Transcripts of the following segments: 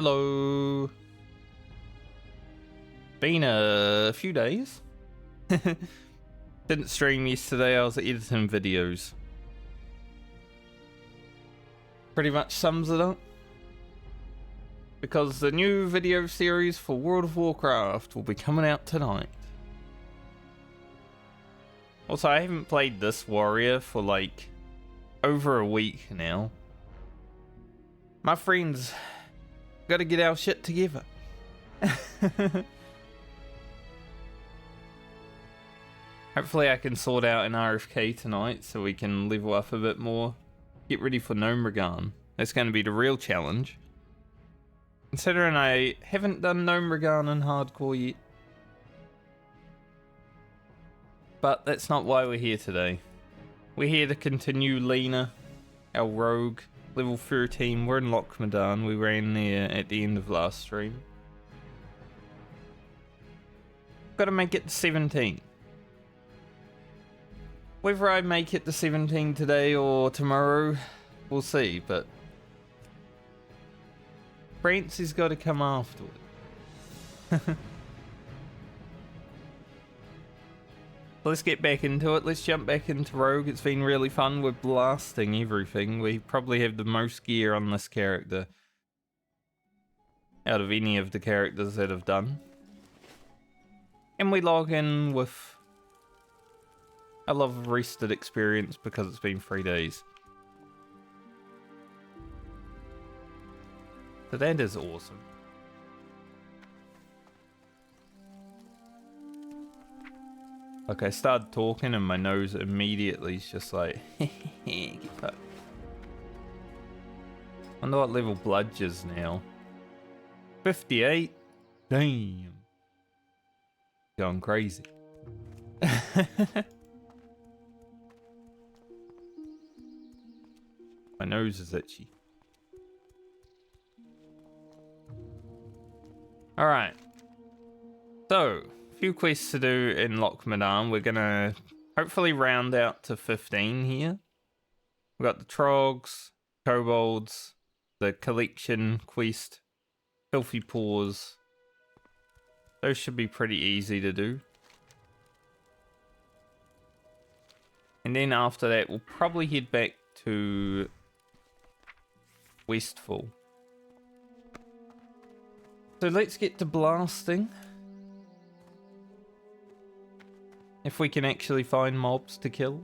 Hello. Been a few days. Didn't stream yesterday, I was editing videos. Pretty much sums it up. Because the new video series for World of Warcraft will be coming out tonight. Also, I haven't played this warrior for like over a week now. My friends, gotta get our shit together. Hopefully I can sort out an RFK tonight so we can level up a bit more. Get ready for Gnomeregan. That's going to be the real challenge. Considering I haven't done Gnomeregan in hardcore yet. But that's not why we're here today. We're here to continue Lena, our rogue, level 13. We're in Lochmadan. We ran there at the end of last stream. Got to make it to 17. Whether I make it to 17 today or tomorrow, we'll see, but Francis got to come afterward. Let's get back into it. Let's jump back into Rogue. It's been really fun. We're blasting everything. We probably have the most gear on this character out of any of the characters that have done. And we log in with a lot of rested experience because it's been 3 days. So that is awesome. Okay, I started talking and my nose immediately is just like, get fucked. Wonder what level Bludge is now. 58? Damn. Going crazy. My nose is itchy. Alright. So, a few quests to do in Lochmadan. We're gonna hopefully round out to 15 here. We've got the Trogs, Kobolds, the Collection quest, Filthy Paws. Those should be pretty easy to do. And then after that, we'll probably head back to Westfall. So let's get to blasting. If we can actually find mobs to kill.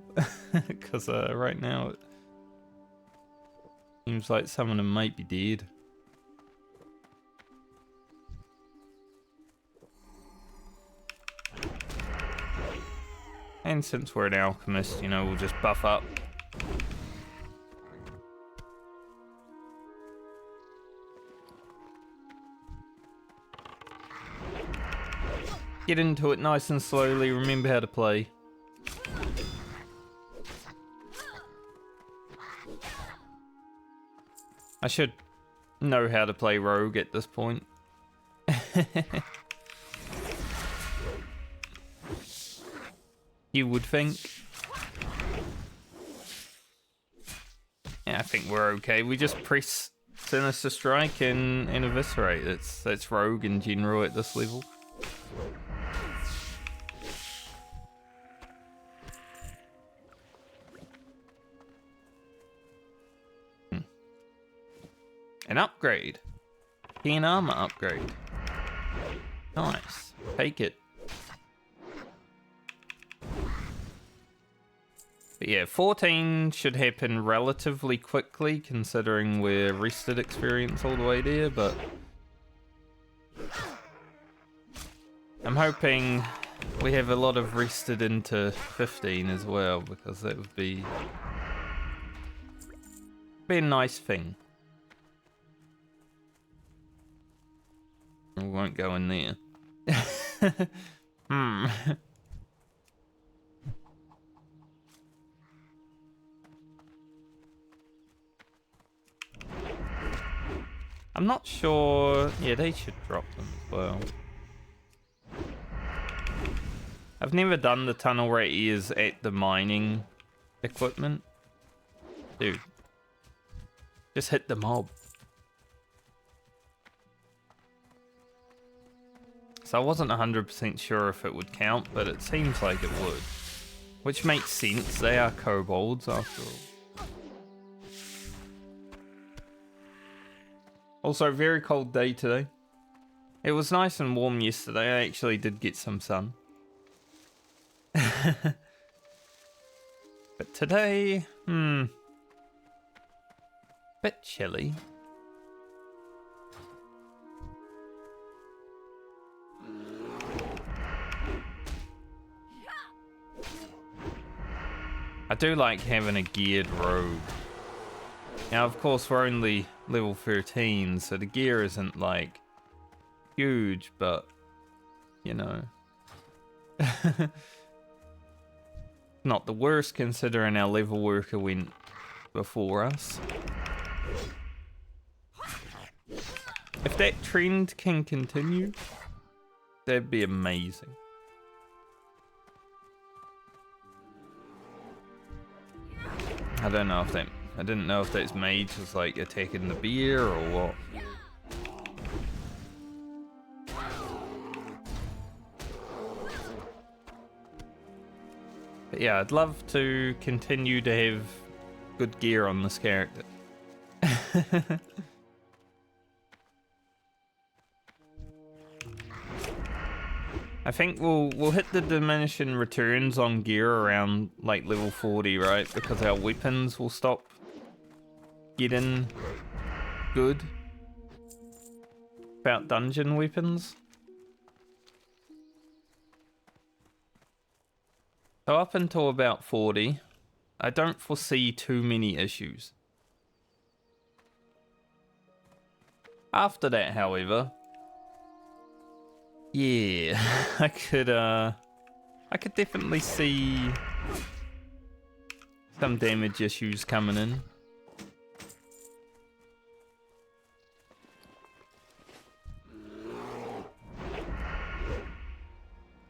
Because right now it seems like some of them might be dead. And since we're an alchemist, you know, we'll just buff up. Get into it nice and slowly, remember how to play. I should know how to play Rogue at this point. You would think. Yeah, I think we're okay. We just press Sinister Strike and eviscerate. That's Rogue in general at this level. An upgrade. 10 armor upgrade. Nice. Take it. But yeah, 14 should happen relatively quickly considering we're rested experience all the way there, but I'm hoping we have a lot of rested into 15 as well, because that would be a nice thing. We won't go in there. I'm not sure. Yeah, they should drop them as well. I've never done the tunnel right ears at the mining equipment. Dude. Just hit the mob. So I wasn't 100% sure if it would count, but it seems like it would. Which makes sense, they are kobolds after all. Also, very cold day today. It was nice and warm yesterday, I actually did get some sun. But today, bit chilly. I do like having a geared rogue. Now, of course, we're only level 13, so the gear isn't, like, huge, but, you know. Not the worst, considering our level worker went before us. If that trend can continue, that'd be amazing. I don't know if that... I didn't know if that mage was like attacking the beer or what. But yeah, I'd love to continue to have good gear on this character. I think we'll hit the diminishing returns on gear around like level 40, right? Because our weapons will stop getting good. About dungeon weapons. So up until about 40, I don't foresee too many issues. After that, however, yeah, I could definitely see some damage issues coming in.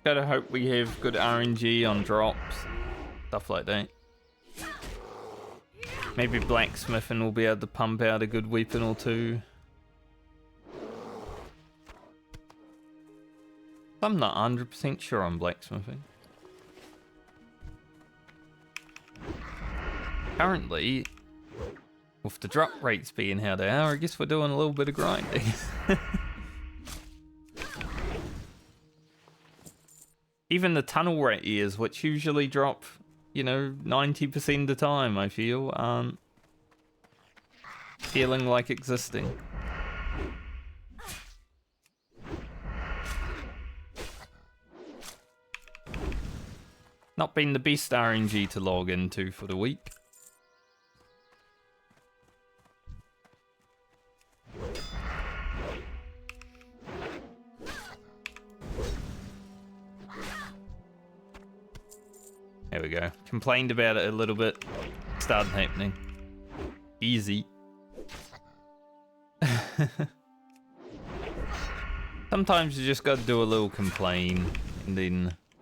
Gotta hope we have good RNG on drops, stuff like that. Maybe blacksmithing will be able to pump out a good weapon or two. I'm not 100% sure on blacksmithing. Currently, with the drop rates being how they are, I guess we're doing a little bit of grinding. Even the tunnel rat ears, which usually drop, you know, 90% of the time, I feel, aren't feeling like existing. Not been the best RNG to log into for the week. There we go. Complained about it a little bit. Started happening. Easy. Sometimes you just got to do a little complain, and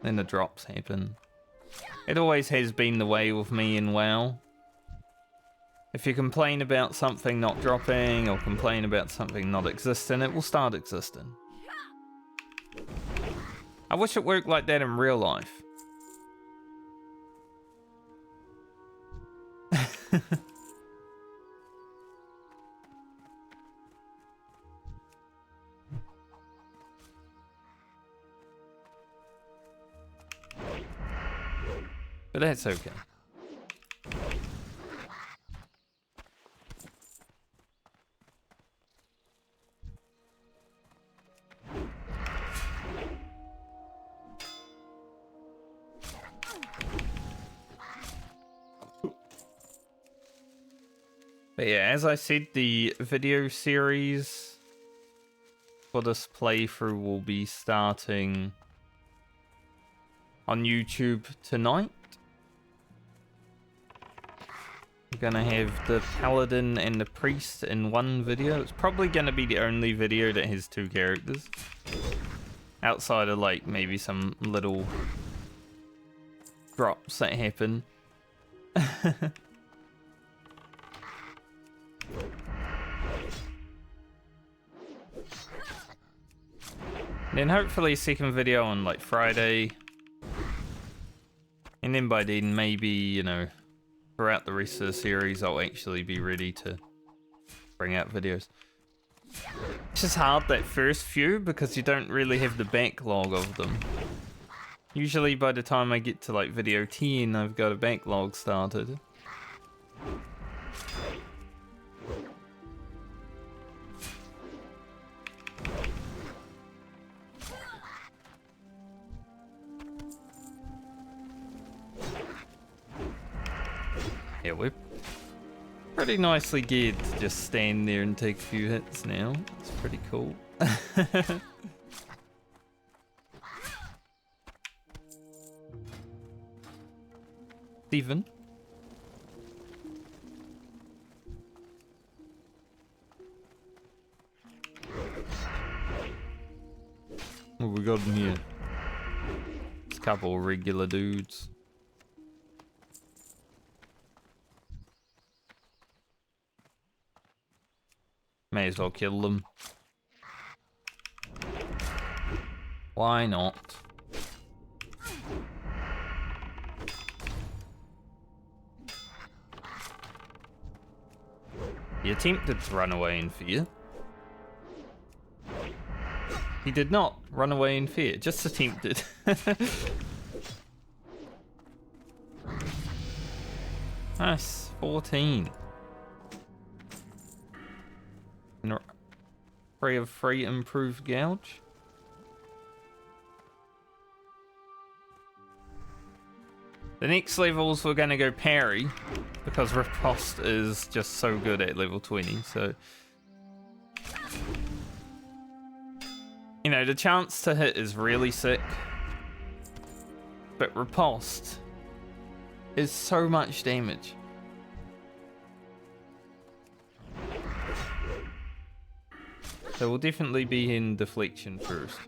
then the drops happen. It always has been the way with me in WoW. If you complain about something not dropping, or complain about something not existing, it will start existing. I wish it worked like that in real life. But that's okay. But yeah, as I said, the video series for this playthrough will be starting on YouTube tonight. We're gonna have the paladin and the priest in one video. It's probably gonna be the only video that has two characters. Outside of like maybe some little drops that happen. Then hopefully second video on like Friday. And then by then maybe, you know, throughout the rest of the series I'll actually be ready to bring out videos. It's just hard that first few because you don't really have the backlog of them. Usually by the time I get to like video 10 I've got a backlog started. Yeah, we're pretty nicely geared to just stand there and take a few hits now. It's pretty cool. Steven? What we got in here? Just a couple of regular dudes. May as well kill them. Why not? He attempted to run away in fear. He did not run away in fear, just attempted. Nice, 14. Free of free improved gouge. The next levels we're going to go parry because riposte is just so good at level 20. So, you know, the chance to hit is really sick, but riposte is so much damage. So we'll definitely be in deflection first.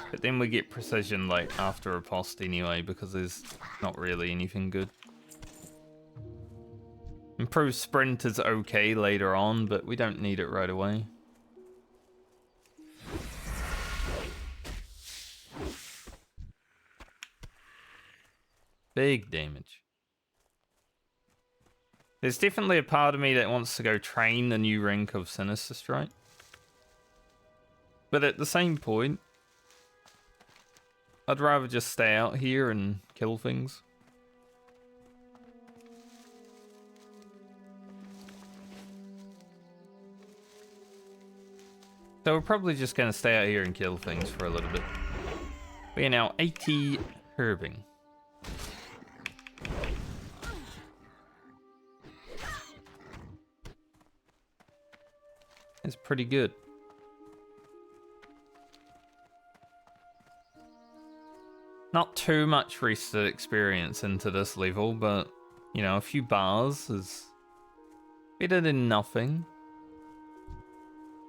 But then we get precision like after riposte anyway because there's not really anything good. Improved sprint is okay later on, but we don't need it right away. Big damage. There's definitely a part of me that wants to go train the new rank of Sinister Strike. But at the same point, I'd rather just stay out here and kill things. So we're probably just going to stay out here and kill things for a little bit. We are now 80 herbing. It's pretty good. Not too much rested experience into this level, but, you know, a few bars is better than nothing.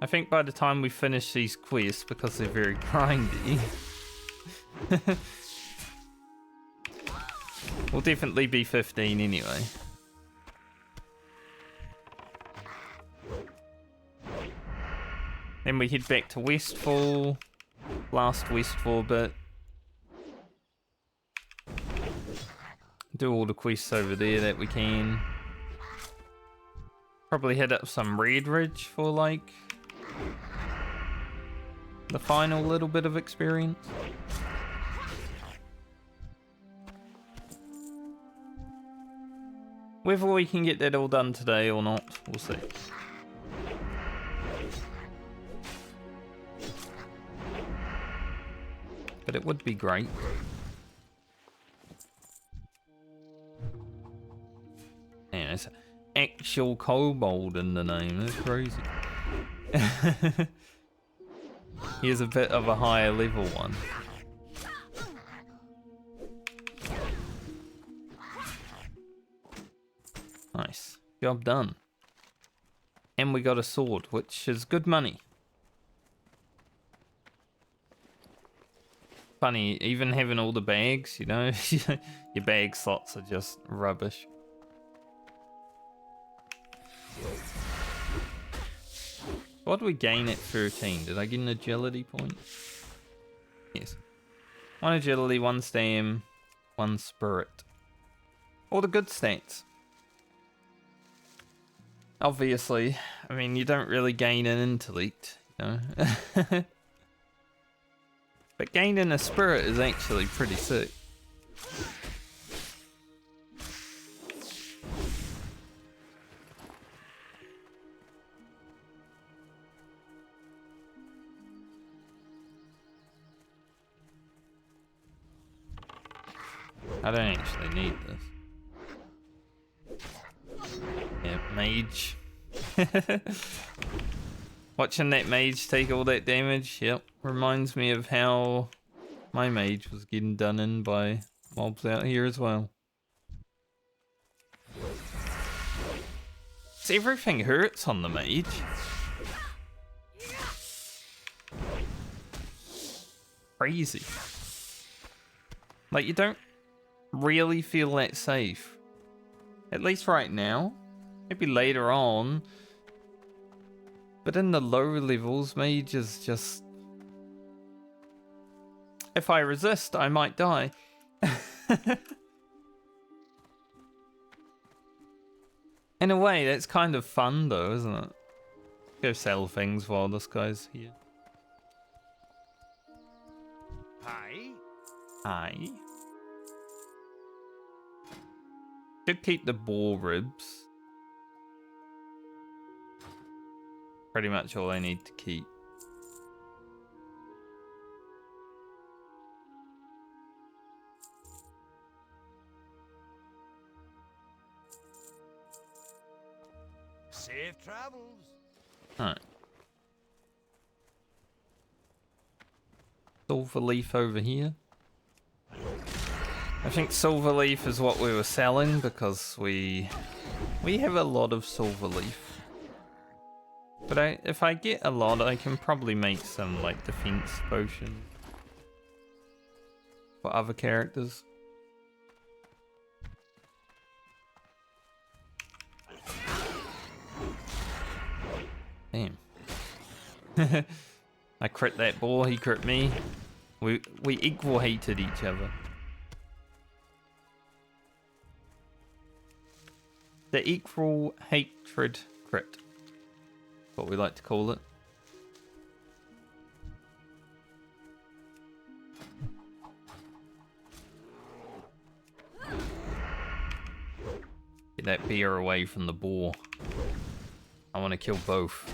I think by the time we finish these quests, because they're very grindy, we'll definitely be 15 anyway. Then we head back to Westfall, last Westfall bit. Do all the quests over there that we can. Probably hit up some Red Ridge for like the final little bit of experience. Whether we can get that all done today or not, we'll see. But it would be great. Man, it's actual kobold in the name. That's crazy. Here's a bit of a higher level one. Nice. Job done. And we got a sword, which is good money. Funny, even having all the bags, you know, your bag slots are just rubbish. What do we gain at 13? Did I get an agility point? Yes. 1 agility, 1 stam, 1 spirit. All the good stats. Obviously, I mean, you don't really gain an intellect, you know? But gaining a spirit is actually pretty sick. I don't actually need this. Yeah, mage. Watching that mage take all that damage, yep, reminds me of how my mage was getting done in by mobs out here as well. So everything hurts on the mage. Crazy. Like, you don't really feel that safe. At least right now. Maybe later on. But in the low levels, mage is just... If I resist, I might die. In a way, that's kind of fun though, isn't it? Go sell things while this guy's here. Hi. Hi. Should keep the boar ribs. Pretty much all I need to keep. Safe travels. Alright. Silver leaf over here. I think silver leaf is what we were selling because we have a lot of silver leaf. But if I get a lot, I can probably make some like defense potions for other characters. Damn. I crit that boar, he crit me. We equal hated each other. The equal hatred crit. What we like to call it. Get that beer away from the boar. I want to kill both.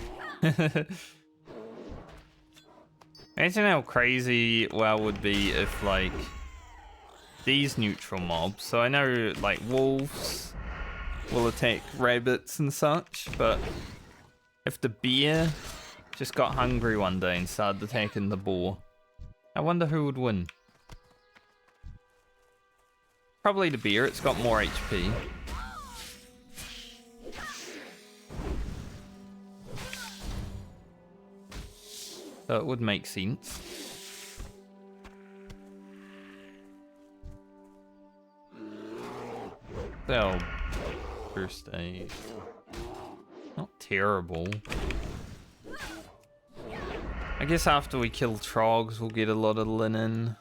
Imagine how crazy WoW would be if, like, these neutral mobs. So I know, like, wolves will attack rabbits and such, but if the bear just got hungry one day and started attacking the boar, I wonder who would win. Probably the bear, it's got more HP. So it would make sense. So, first aid. Not terrible. I guess after we kill trogs, we'll get a lot of linen.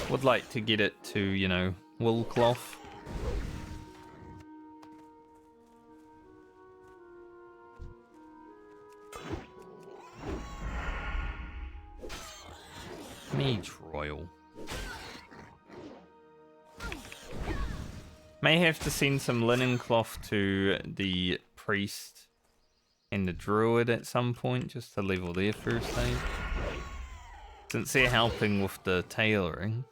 Would like to get it to, you know, wool cloth. Mage Royal. May have to send some linen cloth to the priest and the druid at some point just to level their first aid. Since they're helping with the tailoring.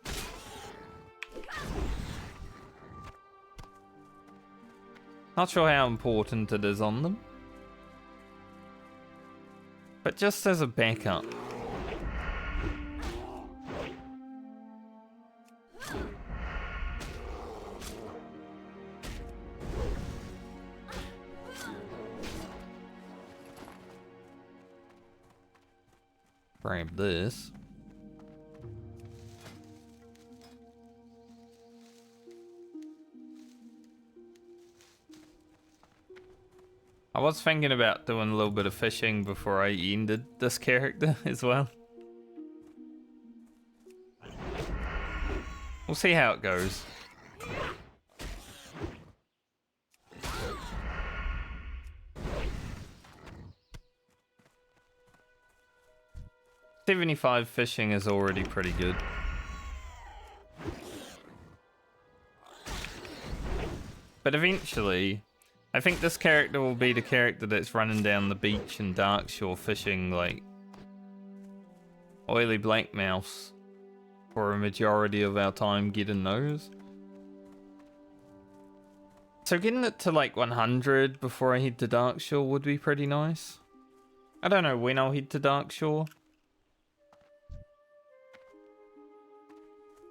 Not sure how important it is on them. But just as a backup. Grab this. I was thinking about doing a little bit of fishing before I ended this character as well. We'll see how it goes. $75 fishing is already pretty good. But eventually, I think this character will be the character that's running down the beach in Darkshore fishing like oily blackmouths for a majority of our time getting those. So getting it to like 100 before I head to Darkshore would be pretty nice. I don't know when I'll head to Darkshore.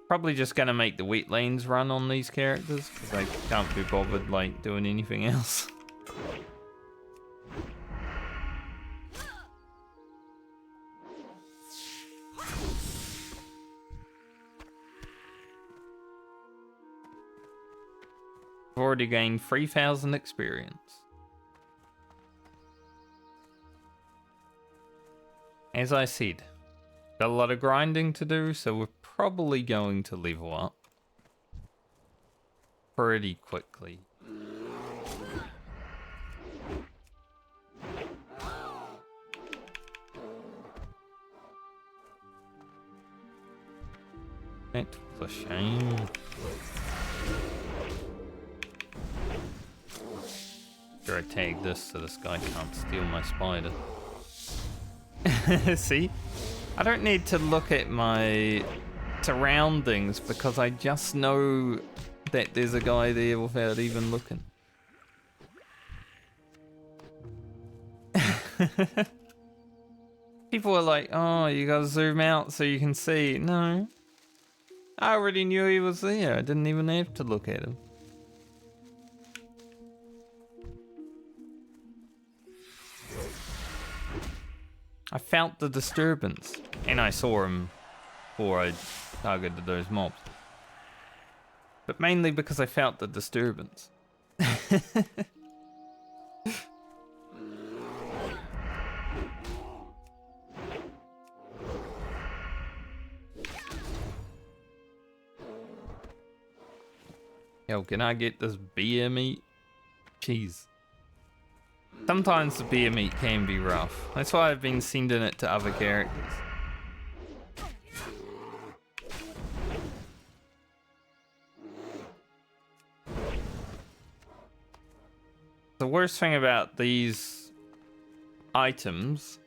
Probably just gonna make the wetlands run on these characters because I can't be bothered like doing anything else. I've already gained 3,000 experience. As I said, got a lot of grinding to do, so we're probably going to level up pretty quickly. That's a shame. Sure, I tag this so this guy can't steal my spider. See? I don't need to look at my surroundings because I just know that there's a guy there without even looking. People are like, oh, you gotta zoom out so you can see. No. I already knew he was there. I didn't even have to look at him. I felt the disturbance, and I saw him before I targeted those mobs. But mainly because I felt the disturbance. Yo, can I get this beer meat? Jeez. Sometimes the beer meat can be rough. That's why I've been sending it to other characters. The worst thing about these items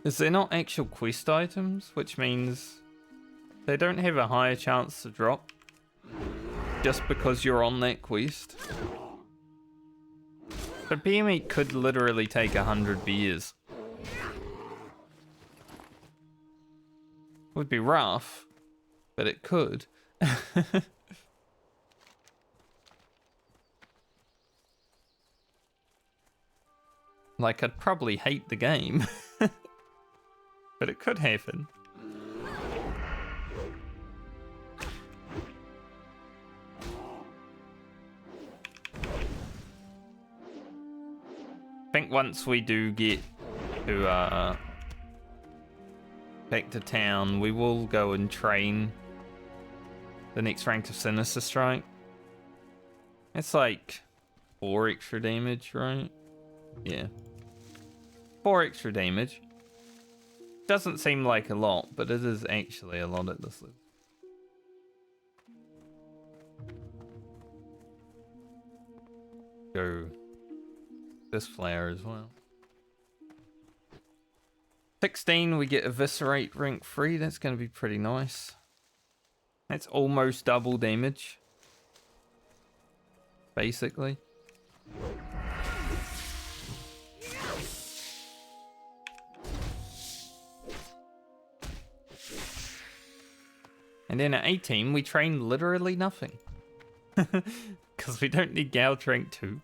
is they're not actual quest items, which means they don't have a higher chance to drop just because you're on that quest. So beer meat could literally take 100 beers. Would be rough, but it could. Like, I'd probably hate the game, but it could happen. I think once we do get to back to town, we will go and train the next rank of Sinister Strike. It's like 4 extra damage, right? Yeah. 4 extra damage. Doesn't seem like a lot, but it is actually a lot at this level. Go this flower as well. 16, we get Eviscerate rank 3. That's going to be pretty nice. That's almost double damage, basically. And then at 18, we train literally nothing. Because we don't need Gouge rank 2.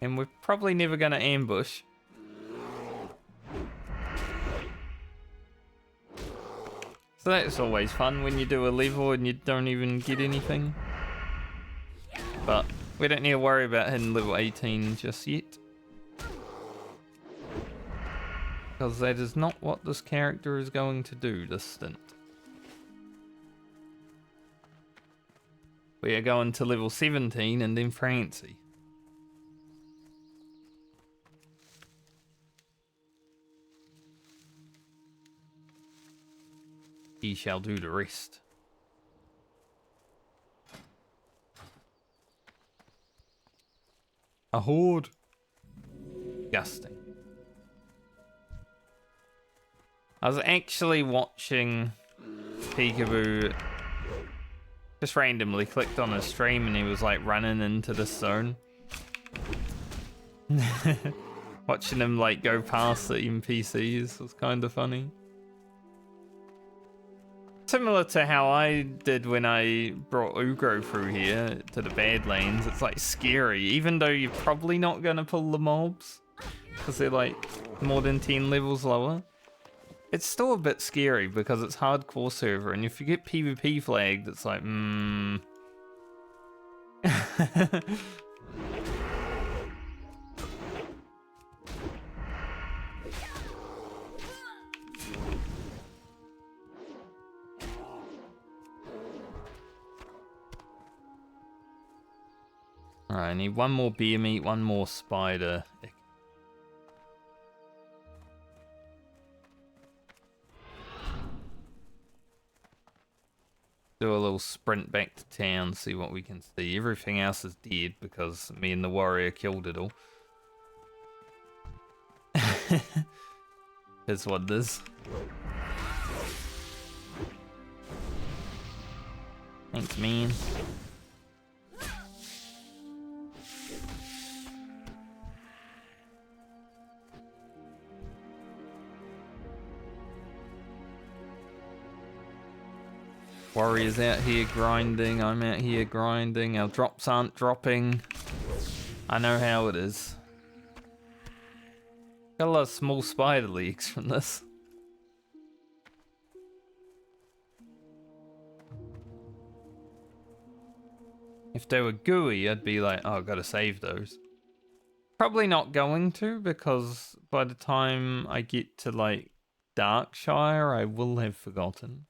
And we're probably never going to ambush. So that's always fun when you do a level and you don't even get anything. But We don't need to worry about hitting level 18 just yet. Because that is not what this character is going to do this stint. We are going to level 17 and then Francie. He shall do the rest. A horde. Disgusting. I was actually watching Peekaboo. Just randomly clicked on his stream and he was like running into this zone. Watching him like go past the NPCs was kind of funny. Similar to how I did when I brought Ugro through here to the Badlands. It's like scary, even though you're probably not gonna pull the mobs because they're like more than 10 levels lower. It's still a bit scary because it's hardcore server, and if you get PvP flagged, it's like, Alright, I need one more beer meat, one more spider. Do a little sprint back to town, see what we can see. Everything else is dead because me and the warrior killed it all. That's what it is. Thanks, man. Warriors out here grinding, I'm out here grinding, our drops aren't dropping. I know how it is. Got a lot of small spider legs from this. If they were gooey, I'd be like, oh, I've got to save those. Probably not going to, because by the time I get to like Darkshire, I will have forgotten.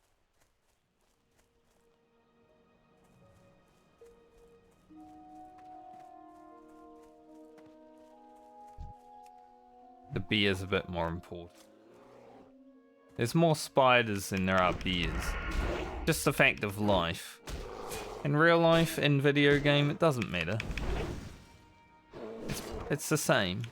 The beer's a bit more important. There's more spiders than there are beers. Just a fact of life. In real life, in video game, it doesn't matter. It's the same.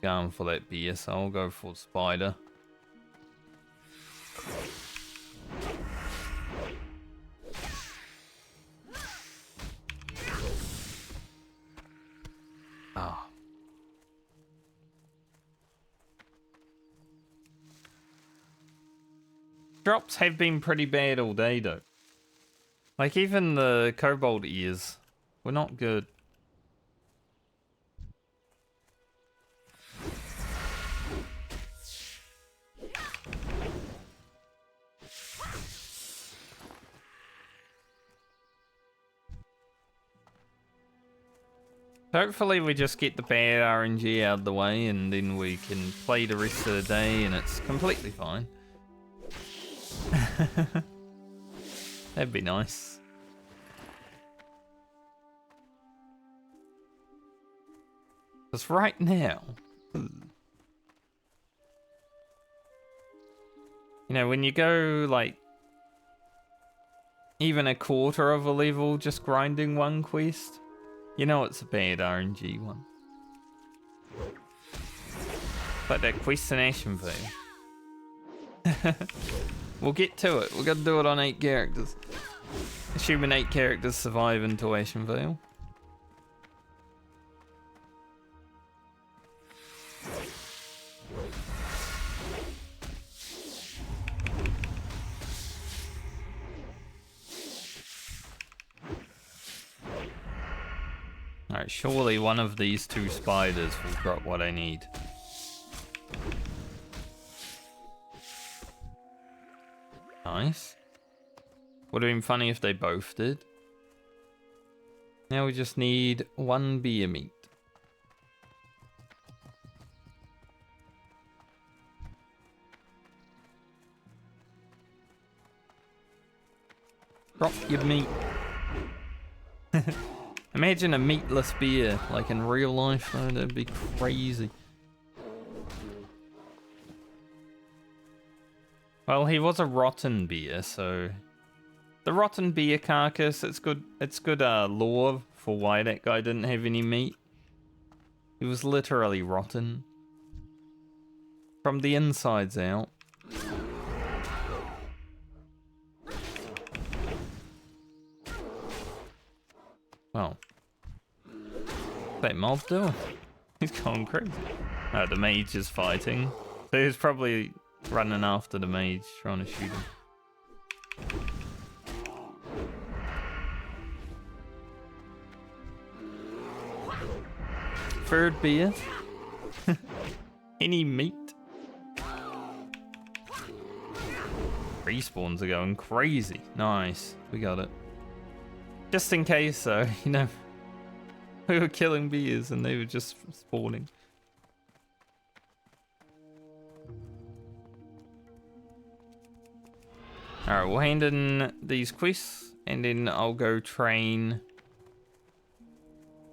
Going for that beer, so I'll go for spider. Ah. Drops have been pretty bad all day though. Like even the kobold ears were not good. Hopefully we just get the bad RNG out of the way and then we can play the rest of the day and it's completely fine. That'd be nice. Because right now, you know, when you go like even a quarter of a level just grinding one quest, you know it's a bad RNG one. Like that quest in Ashenvale. We'll get to it. We're gonna do it on 8 characters. Assuming 8 characters survive into Ashenvale. Alright, surely one of these two spiders will drop what I need. Nice. Would have been funny if they both did. Now we just need one beer meat. Drop your meat. Imagine a meatless beer, like in real life, though, that'd be crazy. Well, he was a rotten beer, so... The rotten beer carcass, it's good lore for why that guy didn't have any meat. He was literally rotten. From the insides out. Well. What's that mob doing? He's going crazy. Oh, the mage is fighting. So he's probably running after the mage, trying to shoot him. Third beer. Any meat? Respawns are going crazy. Nice. We got it. Just in case, though, you know, we were killing beers and they were just spawning. Alright, we'll hand in these quests and then I'll go train.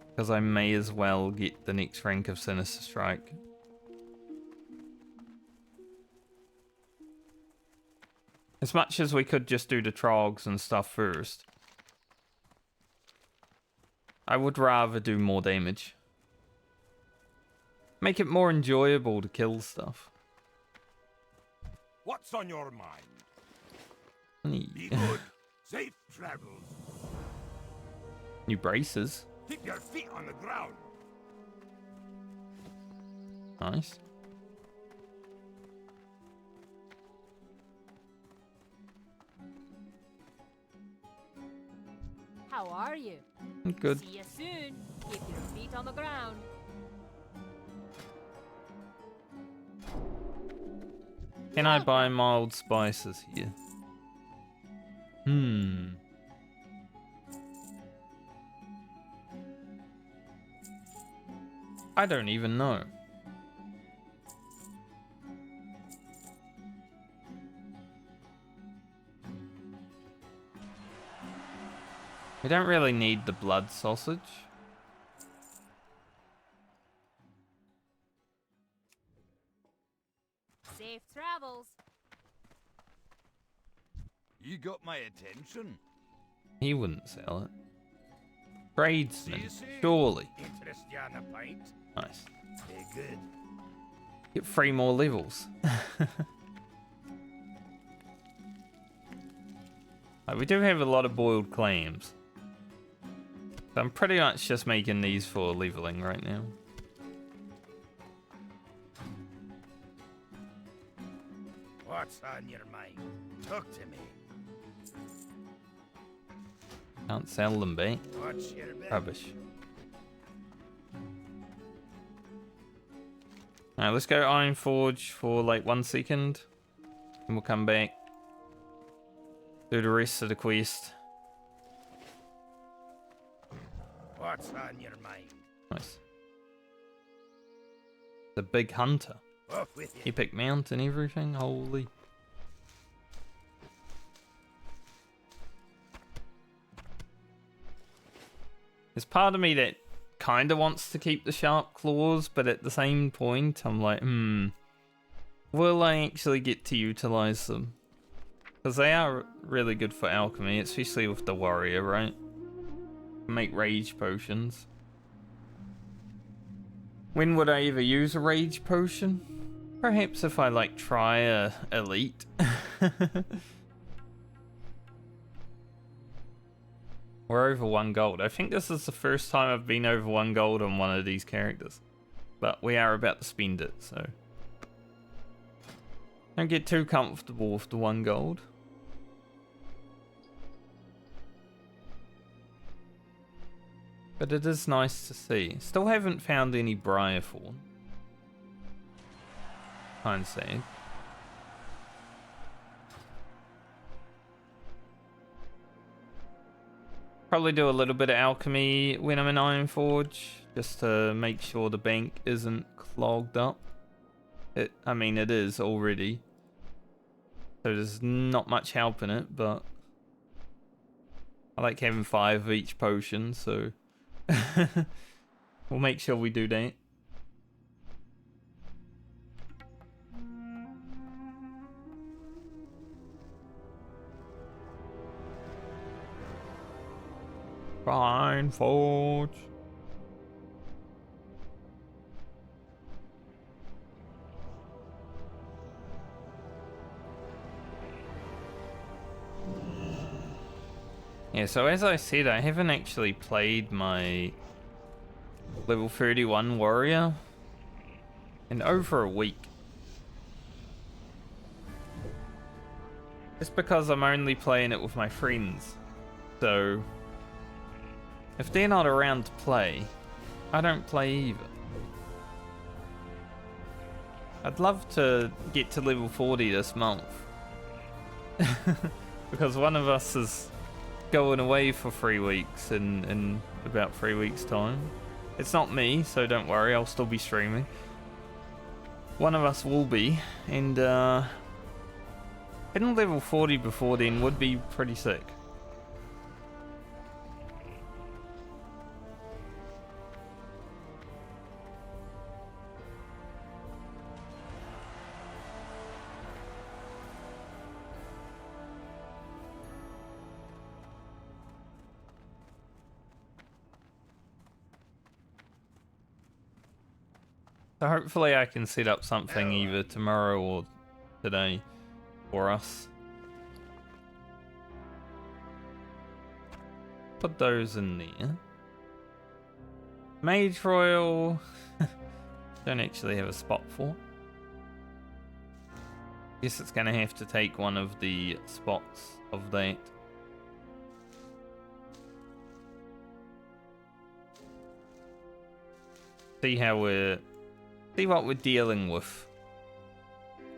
Because I may as well get the next rank of Sinister Strike. As much as we could just do the trogs and stuff first, I would rather do more damage. Make it more enjoyable to kill stuff. What's on your mind? Be Need good. Safe travels. new braces. Keep your feet on the ground. Nice. How are you? Good. See you soon. Keep your feet on the ground. Can I buy mild spices here? I don't even know. We don't really need the blood sausage. Safe travels. You got my attention. He wouldn't sell it. Tradesman, See you soon. surely. Interest you on a pint? Nice. Very good. Get 3 more levels. Like, we do have a lot of boiled clams. So I'm pretty much just making these for leveling right now. What's on your mind? Talk to me. Can't sell them, babe. What's your bet? Rubbish. Alright, let's go Iron Forge for like 1 second. And we'll come back. Do the rest of the quest. What's on your mind? Nice. The big hunter. Off with you. Epic mount and everything. Holy. There's part of me that kind of wants to keep the sharp claws, but at the same point, I'm like, will I actually get to utilize them? Because they are really good for alchemy, especially with the warrior, right? Make rage potions. When would I ever use a rage potion? Perhaps if I like try a elite. We're over 1 gold. I think this is the first time I've been over 1 gold on one of these characters. But we are about to spend it, so don't get too comfortable with the 1 gold. But it is nice to see. Still haven't found any Briarthorn. Kind sad. Probably do a little bit of alchemy when I'm in Ironforge, just to make sure the bank isn't clogged up. I mean, it is already. So there's not much help in it, but I like having 5 of each potion, so we'll make sure we do that. Fine, Forge. Yeah, so as I said, I haven't actually played my level 31 warrior in over a week. Just because I'm only playing it with my friends. So if they're not around to play, I don't play either. I'd love to get to level 40 this month. Because one of us is going away for 3 weeks in about 3 weeks time. It's not me, so don't worry, I'll still be streaming. One of us will be, and hitting level 40 before then would be pretty sick. So hopefully I can set up something either tomorrow or today for us. Put those in there. Mage Royal. Don't actually have a spot for. Guess it's gonna have to take one of the spots of that. See what we're dealing with.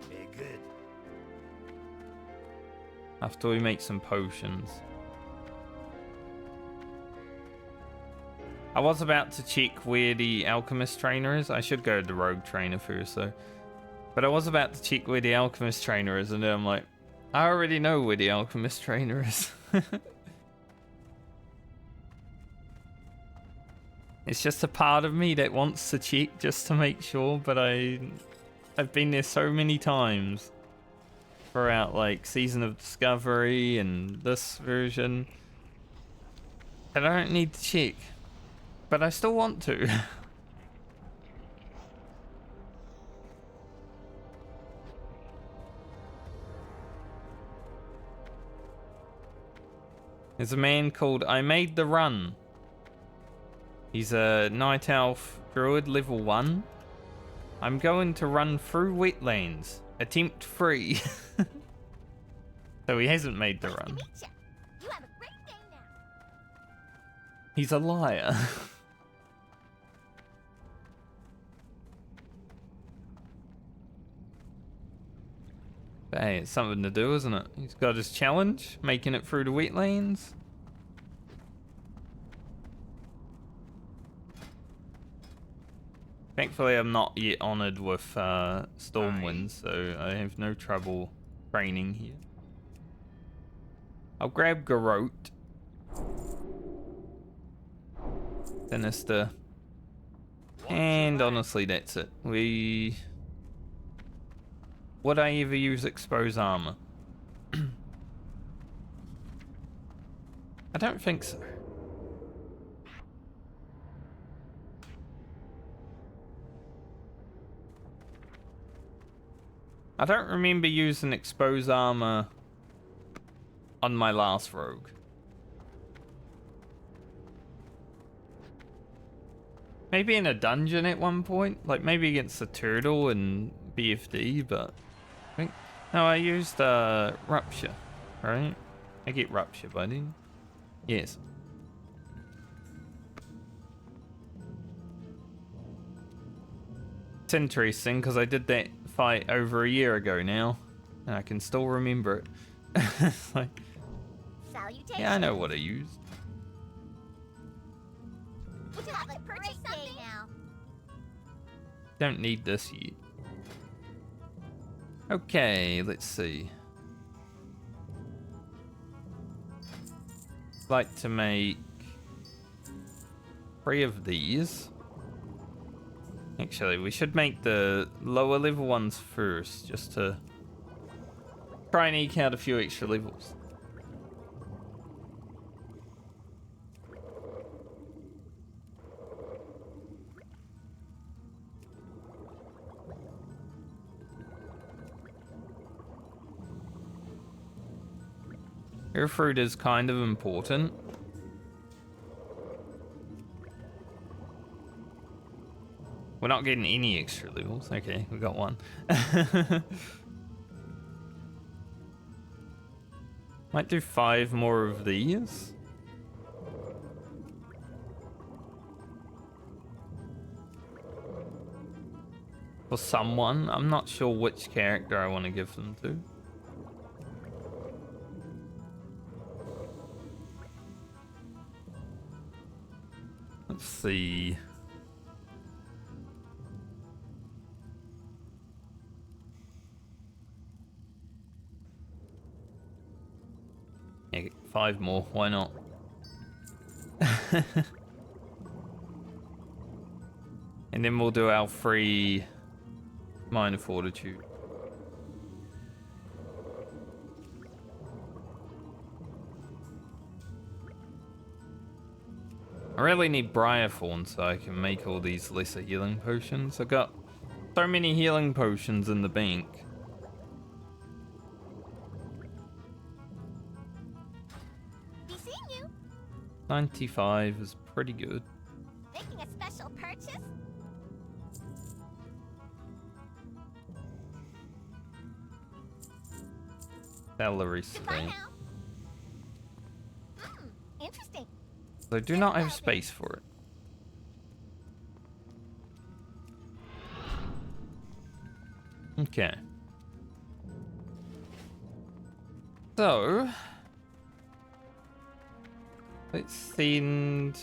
Very good. After we make some potions. I was about to check where the alchemist trainer is. I should go to the rogue trainer first though. But I was about to check where the alchemist trainer is, and then I'm like, I already know where the alchemist trainer is. It's just a part of me that wants to check just to make sure, but I've been there so many times throughout like Season of Discovery and this version that I don't need to check, but I still want to. There's a man called I Made the Run. He's a Night Elf Druid level 1. I'm going to run through wetlands. Attempt 3. So he hasn't made the run. You have a great day now. He's a liar. But hey, it's something to do, isn't it? He's got his challenge, making it through the wetlands. Thankfully, I'm not yet honoured with Stormwind, so I have no trouble training here. I'll grab Garrote. Sinister. And honestly, that's it. Would I ever use Expose Armor? I don't think so. I don't remember using Expose Armor on my last rogue. Maybe in a dungeon at one point, like maybe against the turtle and BFD, but I think no, I used Rupture, right? I get Rupture, buddy. Yes. It's interesting because I did that fight over a year ago now, and I can still remember it. It's like, Salutations. yeah, I know what I used. Would you like to purchase something now? Don't need this yet. Okay, let's see. Like to make 3 of these. Actually, we should make the lower level ones first, just to try and eke out a few extra levels. Air fruit is kind of important. We're not getting any extra levels. Okay, we got 1. Might do 5 more of these. For someone. I'm not sure which character I want to give them to. Let's see. Yeah, 5 more, why not? And then we'll do our free minor fortitude. I really need Briarthorn so I can make all these lesser healing potions. I got so many healing potions in the bank. Be seeing you. 95 is pretty good. Making a special purchase? Salary Goodbye stamp. now. Interesting. I do not have space for it. Okay. So, let's send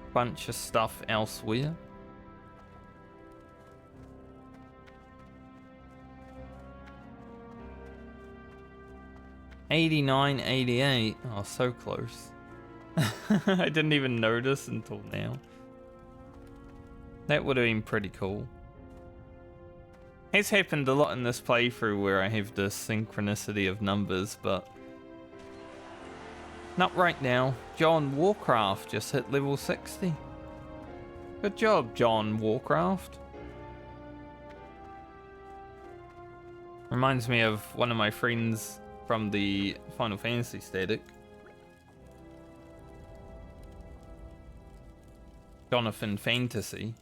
a bunch of stuff elsewhere. $89, $88. Oh, so close. I didn't even notice until now. That would have been pretty cool. It's happened a lot in this playthrough where I have this synchronicity of numbers, but not right now. John Warcraft just hit level 60. Good job, John Warcraft. Reminds me of one of my friends from the Final Fantasy static. Jonathan Fantasy.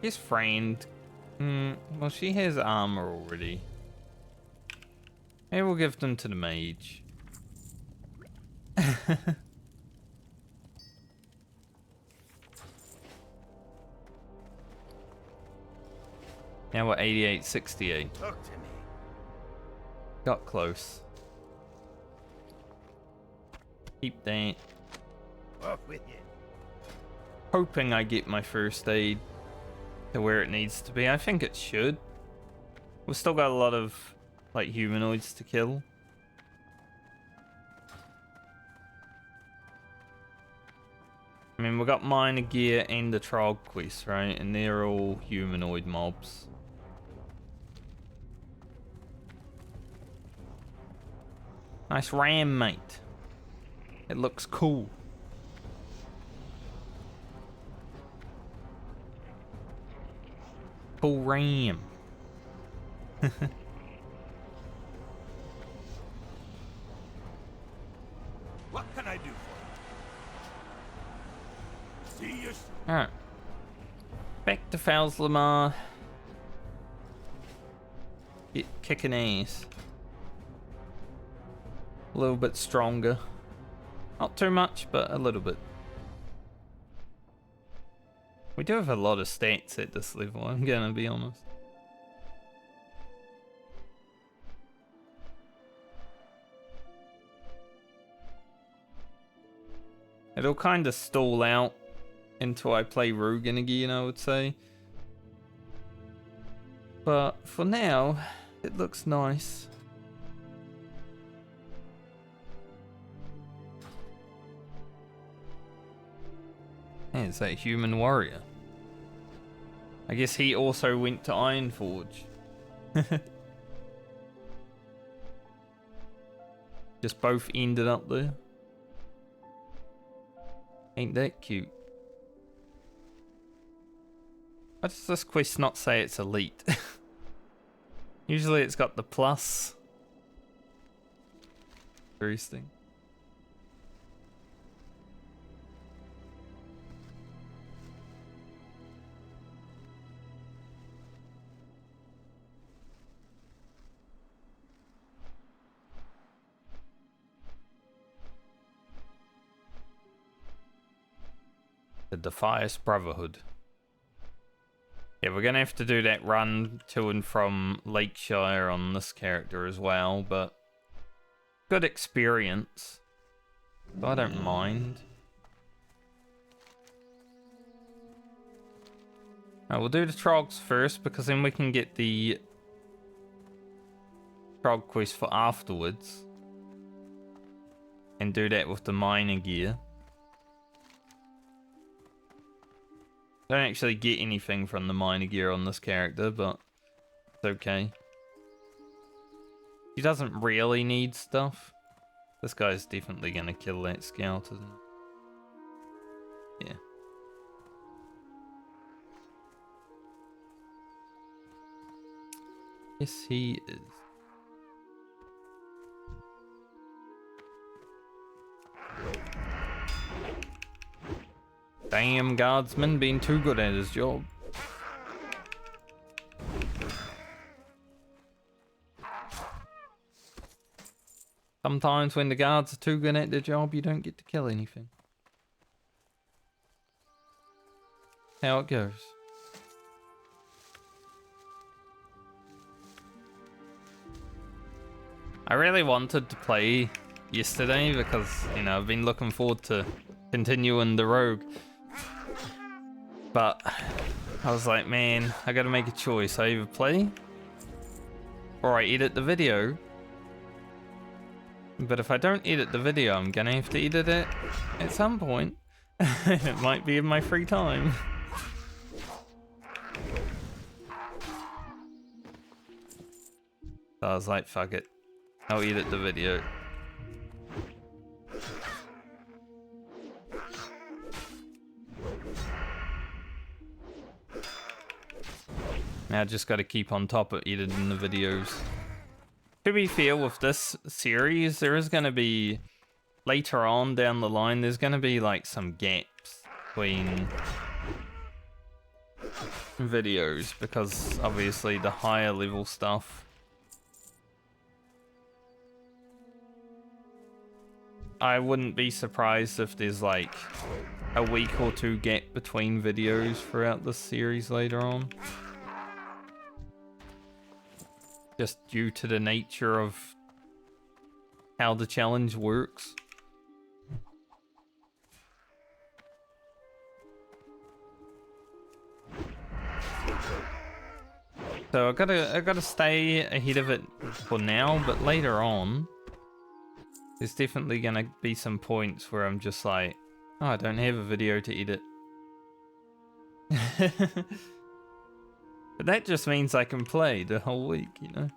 His friend. Well, she has armor already. Maybe we'll give them to the mage. Now we're 88, 68. Talk to me. Got close. Keep that. Off with you. Hoping I get my first aid to where it needs to be. I think it should. We've still got a lot of like humanoids to kill. I mean, we got minor gear and the Trog quest, right? And they're all humanoid mobs. Nice ram, mate. It looks cool. Cool ram. What can I do for you? See you soon. Alright. Back to Falslamar. Get kicking ass. A little bit stronger. Not too much, but a little bit. We do have a lot of stats at this level, I'm gonna be honest. It'll kind of stall out until I play Rugen again, I would say. But for now, it looks nice. Hey, it's that human warrior. I guess he also went to Ironforge. Just both ended up there. Ain't that cute? Why does this quest not say it's elite? Usually it's got the plus. Interesting. The Defias Brotherhood. Yeah, we're gonna have to do that run to and from Lakeshire on this character as well, but good experience. So I don't mind. We'll do the Trogs first, because then we can get the Trog quest for afterwards. And do that with the miner gear. Don't actually get anything from the miner gear on this character, but it's okay. He doesn't really need stuff. This guy's definitely gonna kill that scout, isn't he? Yeah. Yes, he is. Damn, guardsman being too good at his job. Sometimes when the guards are too good at their job, you don't get to kill anything. How it goes. I really wanted to play yesterday because, you know, I've been looking forward to continuing the rogue. But I was like, man, I gotta make a choice. I either play or I edit the video. But if I don't edit the video, I'm gonna have to edit it at some point. It might be in my free time. So I was like, fuck it. I'll edit the video. Now I just got to keep on top of editing the videos. To be fair, with this series, there is going to be, later on down the line, there's going to be like some gaps between videos, because obviously the higher level stuff, I wouldn't be surprised if there's like a week or two gap between videos throughout this series later on. Just due to the nature of how the challenge works. So I gotta stay ahead of it for now, but later on, there's definitely gonna be some points where I'm just like, oh, I don't have a video to edit. But that just means I can play the whole week, you know?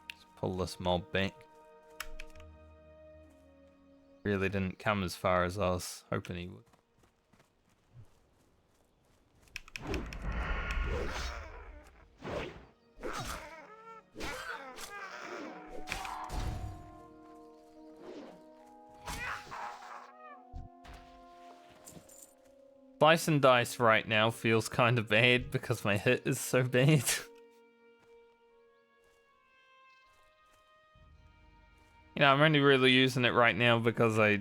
Let's pull this mob back. Really didn't come as far as I was hoping he would. Slice and dice right now feels kind of bad because my hit is so bad. You know, I'm only really using it right now because I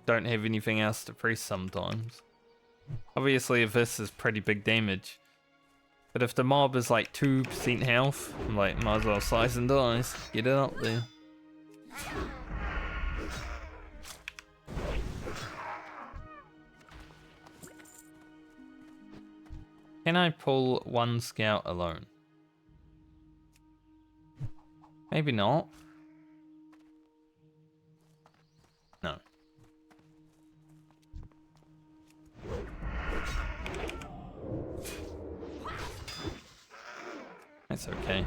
don't have anything else to press sometimes. Obviously, if this is pretty big damage. But if the mob is like 2% health, I'm like, might as well slice and dice. Get it up there. Can I pull one scout alone? Maybe not. No. That's okay.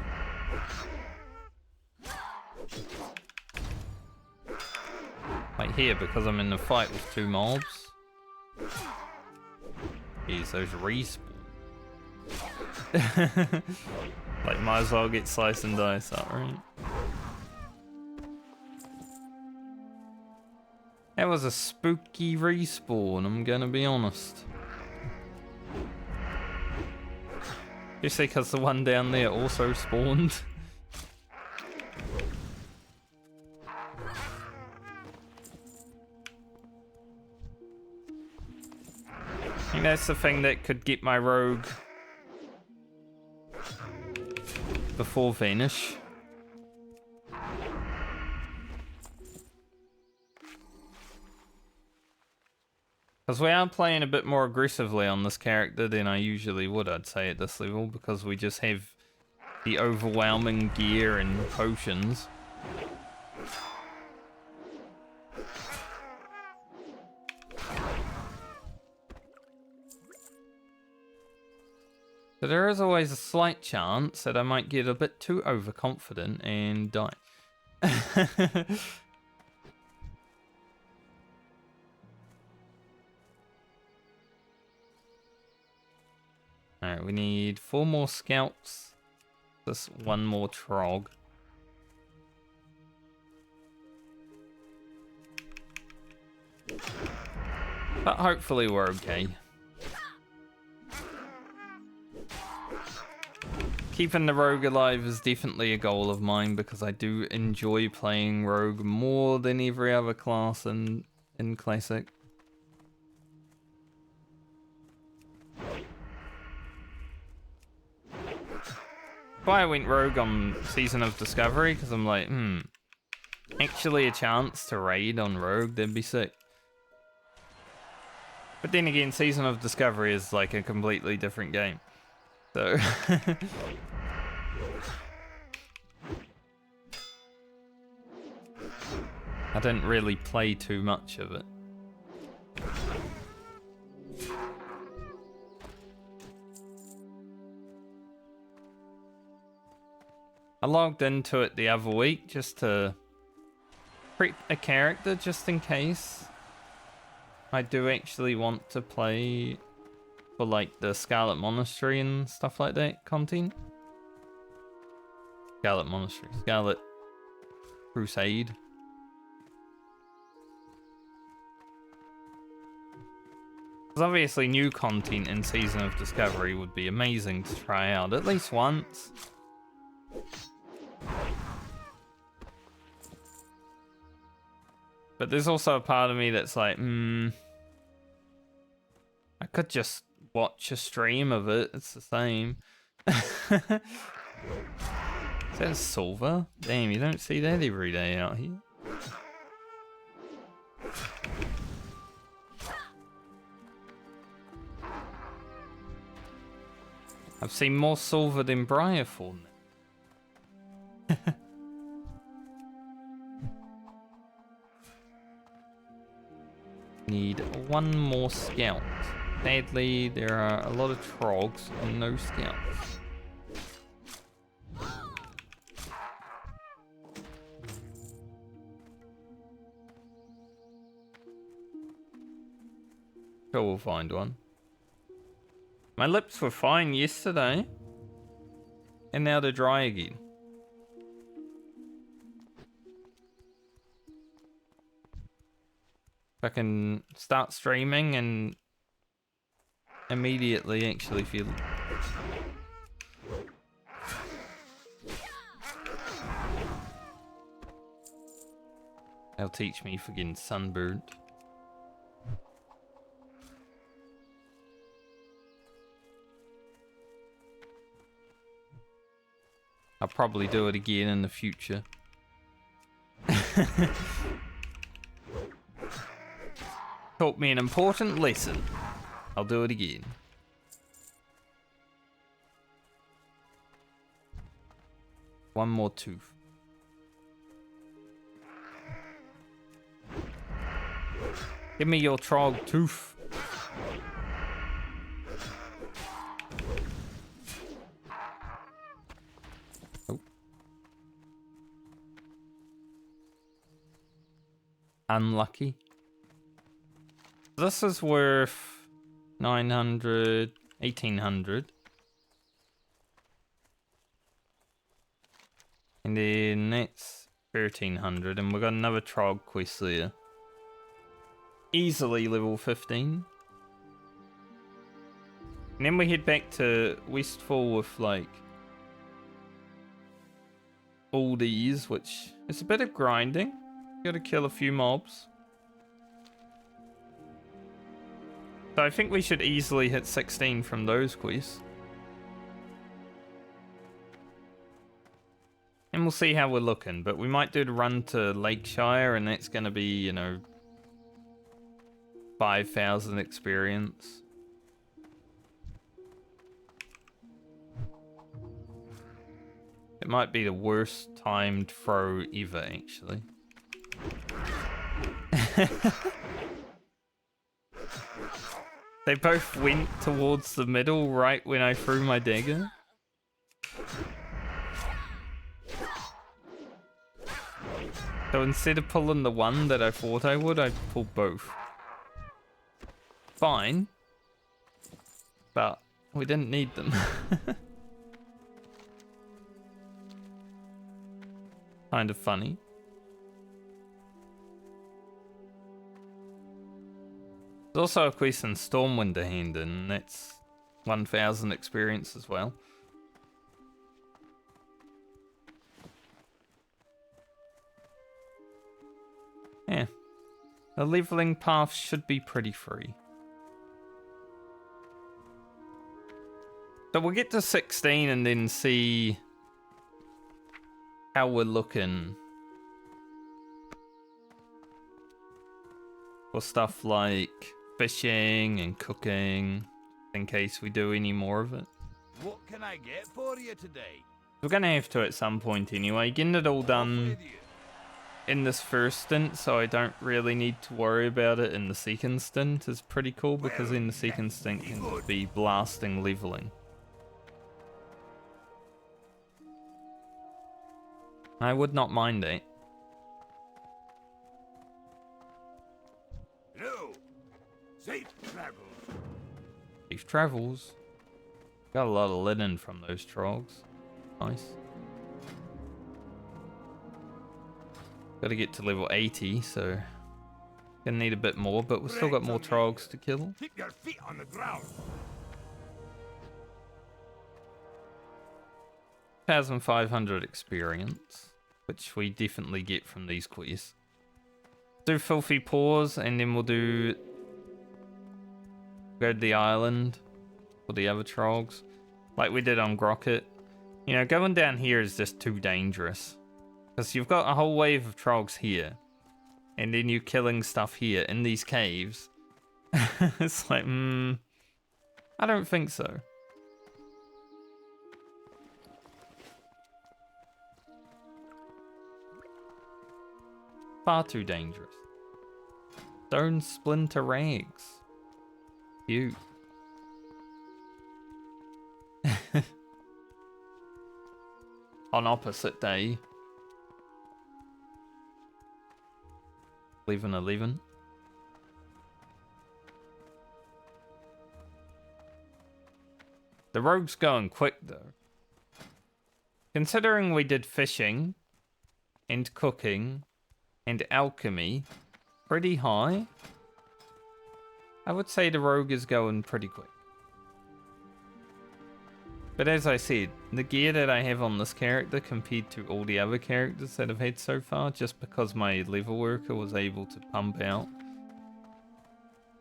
Like here, because I'm in the fight with 2 mobs. Jeez, those respawn. Like, might as well get slice and dice up, right? That was a spooky respawn, I'm gonna be honest. Especially because the one down there also spawned. I think that's the thing that could get my rogue before Vanish. Because we are playing a bit more aggressively on this character than I usually would, I'd say, at this level, because we just have the overwhelming gear and potions. So there is always a slight chance that I might get a bit too overconfident and die. Alright, we need 4 more scouts. Just 1 more trog. But hopefully we're okay. Keeping the rogue alive is definitely a goal of mine because I do enjoy playing rogue more than every other class in Classic. Why I went rogue on Season of Discovery, because I'm like, actually a chance to raid on rogue, that'd be sick. But then again, Season of Discovery is like a completely different game. So... I didn't really play too much of it. I logged into it the other week just to prep a character just in case I do actually want to play for like the Scarlet Monastery and stuff like that content. Scarlet Monastery, Scarlet Crusade. Because obviously new content in Season of Discovery would be amazing to try out at least once. But there's also a part of me that's like, I could just watch a stream of it. It's the same. Is that a silver? Damn, you don't see that every day out here. I've seen more silver than Briarthorn. Need 1 more scout. Sadly, there are a lot of trogs and no scouts. Sure, we'll find one. My lips were fine yesterday, and now they're dry again. I can start streaming and immediately actually feel They'll teach me for getting sunburnt. I'll probably do it again in the future. Taught me an important lesson. I'll do it again. One more tooth. Give me your trog tooth. Oh. Unlucky. This is worth 900, 1800. And then that's 1300, and we've got another trog quest there. Easily level 15. And then we head back to Westfall with like all these, which is a bit of grinding. Gotta kill a few mobs. So I think we should easily hit 16 from those quests. And we'll see how we're looking, but we might do the run to Lakeshire, and that's gonna be, you know, 5,000 experience. It might be the worst timed throw ever, actually. They both went towards the middle right when I threw my dagger. So instead of pulling the one that I thought I would, I pulled both. Fine. But we didn't need them. Kind of funny. There's also a quest in Stormwind to hand in, and that's 1,000 experience as well. Yeah. The leveling path should be pretty free. So we'll get to 16 and then see how we're looking for stuff like fishing and cooking, in case we do any more of it. What can I get for you today? We're gonna have to at some point anyway. Getting it all done in this first stint, so I don't really need to worry about it in the second stint, is pretty cool, because in the second stint can just be blasting leveling. I would not mind it. No. Safe travels. Safe travels. Got a lot of linen from those trogs. Nice. Got to get to level 80, so gonna need a bit more, but we've still got more trogs to kill. Keep your feet on the ground. 1,500 experience, which we definitely get from these quests. Do Filthy Paws, and then we'll go to the island for the other trogs, like we did on Grocket. You know, going down here is just too dangerous, because you've got a whole wave of trogs here, and then you're killing stuff here in these caves. It's like, I don't think so. Far too dangerous. Stone splinter rags. Cute. On opposite day. 11. The rogue's going quick though. Considering we did fishing and cooking and alchemy pretty high, I would say the rogue is going pretty quick. But as I said, the gear that I have on this character compared to all the other characters that I've had so far, just because my level worker was able to pump out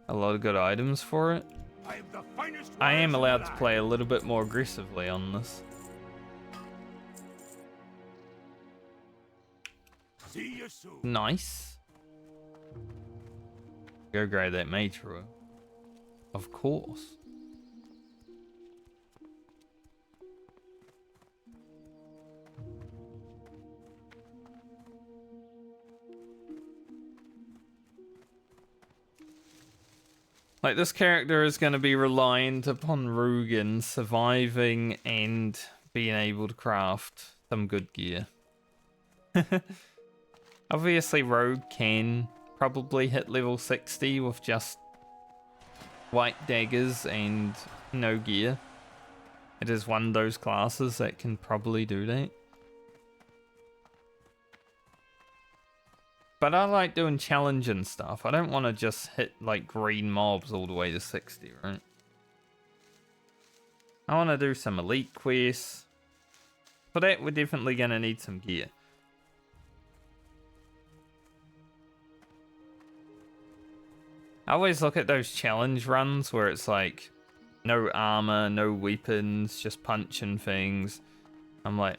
a lot of good items for it, I am the finest I am warriors in the allowed to land. play a little bit more aggressively on this. See you soon. Nice. Go grab that mage rule. Of course. Like, this character is going to be reliant upon Rugen surviving and being able to craft some good gear. Obviously, Rogue can probably hit level 60 with just white daggers and no gear. It is one of those classes that can probably do that. But I like doing challenge and stuff. I don't want to just hit like green mobs all the way to 60, right? I want to do some elite quests. For that, we're definitely going to need some gear. I always look at those challenge runs where it's like no armor, no weapons, just punching things. I'm like,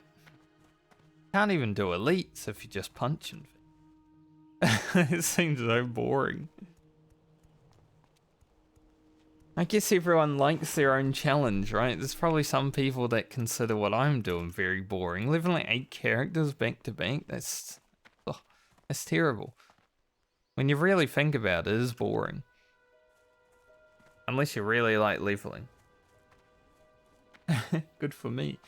can't even do elites if you're just punching things. It seems so boring. I guess everyone likes their own challenge, right? There's probably some people that consider what I'm doing very boring. Leveling 8 characters back to back, that's terrible. When you really think about it, it is boring. Unless you really like leveling. Good for me.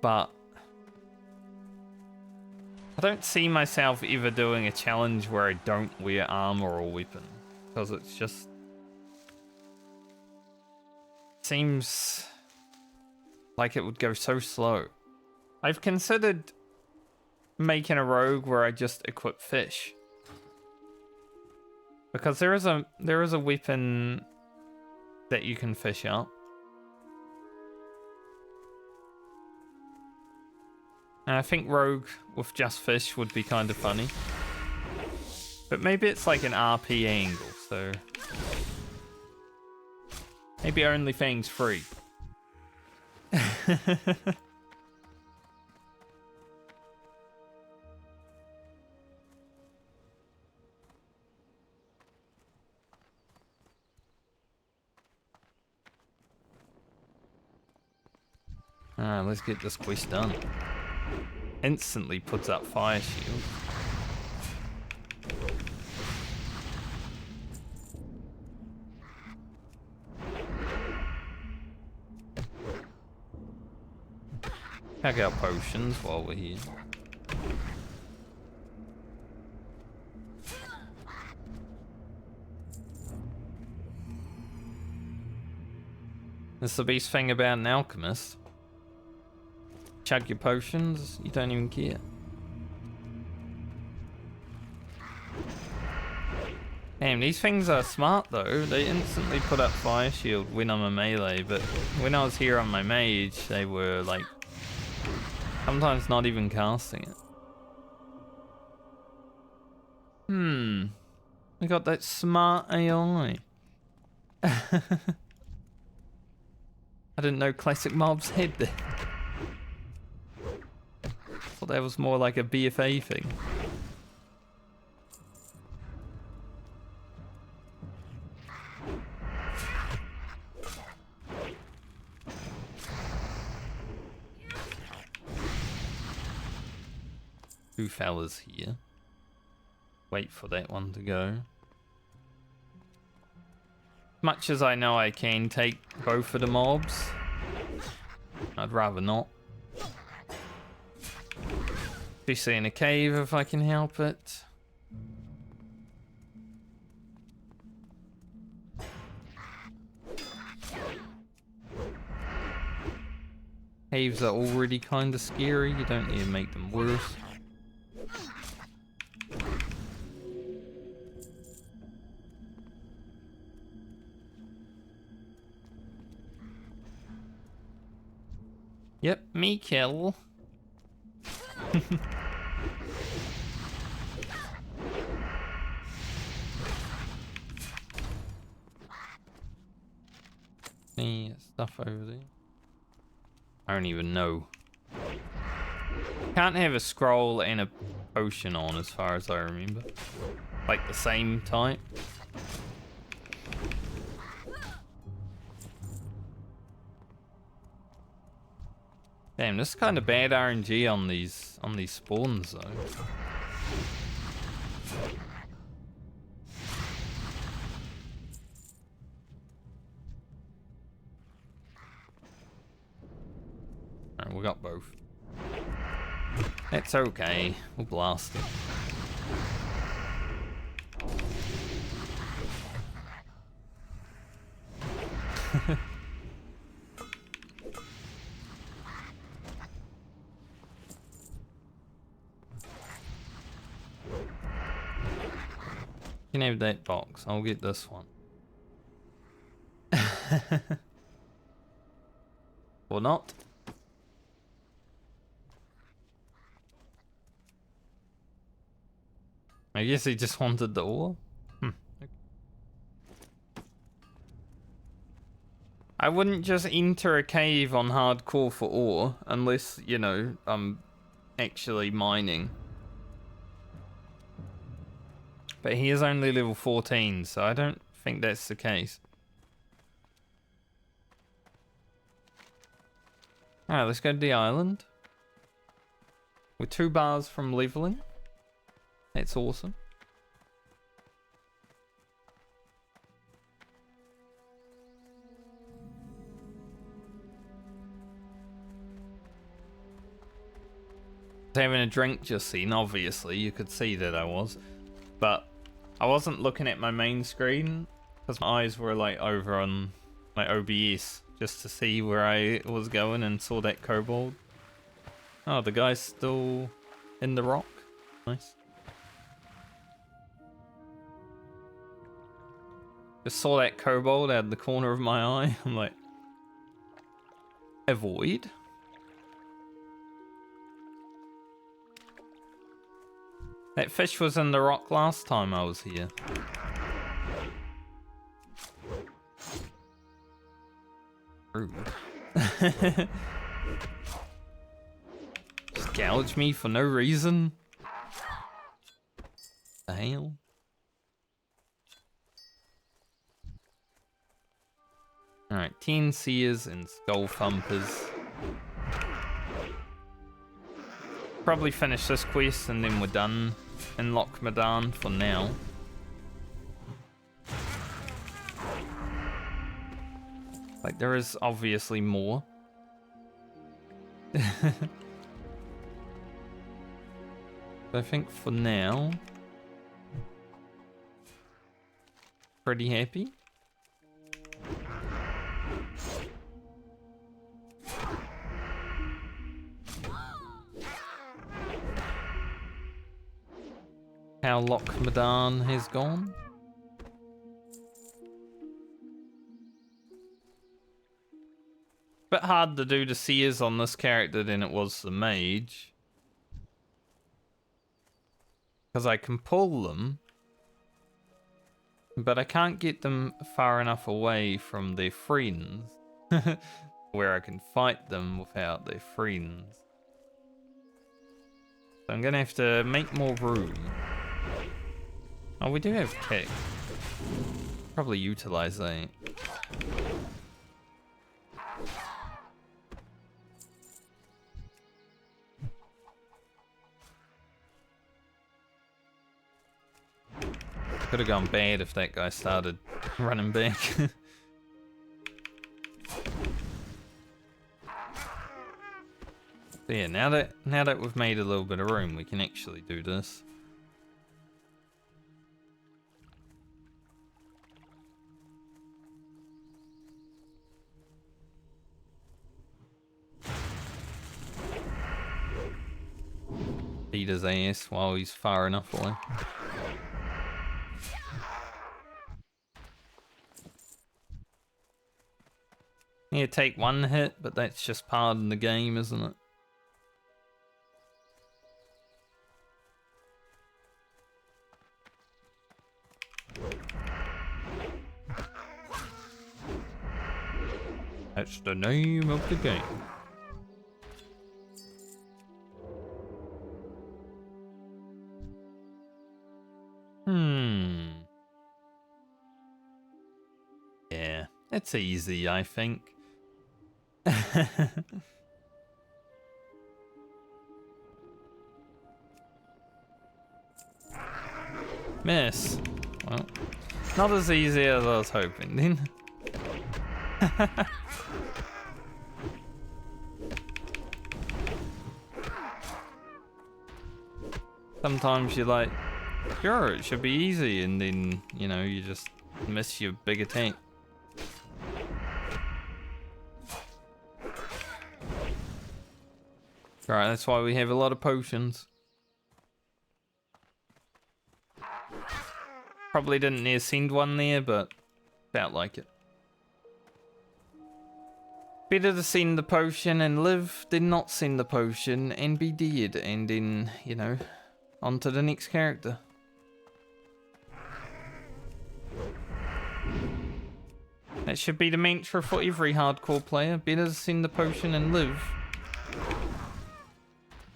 But I don't see myself ever doing a challenge where I don't wear armor or weapon, because it's just seems like it would go so slow. I've considered making a rogue where I just equip fish, because there is a weapon that you can fish up. And I think rogue with just fish would be kind of funny. But maybe it's like an RP angle, so maybe OnlyFans free. Alright, let's get this quest done. Instantly puts up fire shield. Pack out potions while we're here. That's the best thing about an alchemist. Chug your potions, you don't even care. Damn, these things are smart though. They instantly put up fire shield when I'm a melee, but when I was here on my mage, they were like sometimes not even casting it. We got that smart AI. I didn't know classic mobs had that. Thought that was more like a BFA thing. Two fellas here. Wait for that one to go. Much as I know I can take both of the mobs, I'd rather not. Especially in a cave if I can help it. Caves are already kind of scary, you don't need to make them worse. Yep, me kill. Any stuff over there? I don't even know. Can't have a scroll and a potion on as far as I remember. Like the same type. Damn, this is kind of bad RNG on these spawns though. Alright, we got both. It's okay. We'll blast it. You can have that box. I'll get this one. Or not. I guess he just wanted the ore. Okay. I wouldn't just enter a cave on hardcore for ore unless, you know, I'm actually mining. But he is only level 14, so I don't think that's the case. Alright, let's go to the island. We're 2 bars from leveling. That's awesome. I was having a drink just then, obviously. You could see that I was. But I wasn't looking at my main screen because my eyes were like over on my OBS just to see where I was going and saw that kobold. Oh, the guy's still in the rock. Nice. Just saw that kobold out of the corner of my eye. I'm like, avoid. That fish was in the rock last time I was here. Rude. Just gouge me for no reason. The hell? Alright, 10 seers and skull thumpers. Probably finish this quest and then we're done in Lochmadan for now. Like, there is obviously more. I think for now, pretty happy. How Lochmadan has gone. Bit hard to do the seers on this character than it was the mage. Because I can pull them, but I can't get them far enough away from their friends where I can fight them without their friends. So I'm gonna have to make more room. Oh, we do have kick. Probably utilize that. Could have gone bad if that guy started running back. So yeah, now that we've made a little bit of room, we can actually do this. Beat his ass while he's far enough away. Yeah, take one hit, but that's just part of the game, isn't it? That's the name of the game. Yeah, it's easy, I think. Miss. Well, not as easy as I was hoping then. Sometimes you're like, sure, it should be easy, and then, you know, you just miss your big attack. Right, that's why we have a lot of potions. Probably didn't need to send one there, but felt like it. Better to send the potion and live than not send the potion and be dead, and then, you know, on to the next character. That should be the mantra for every hardcore player. Better to send the potion and live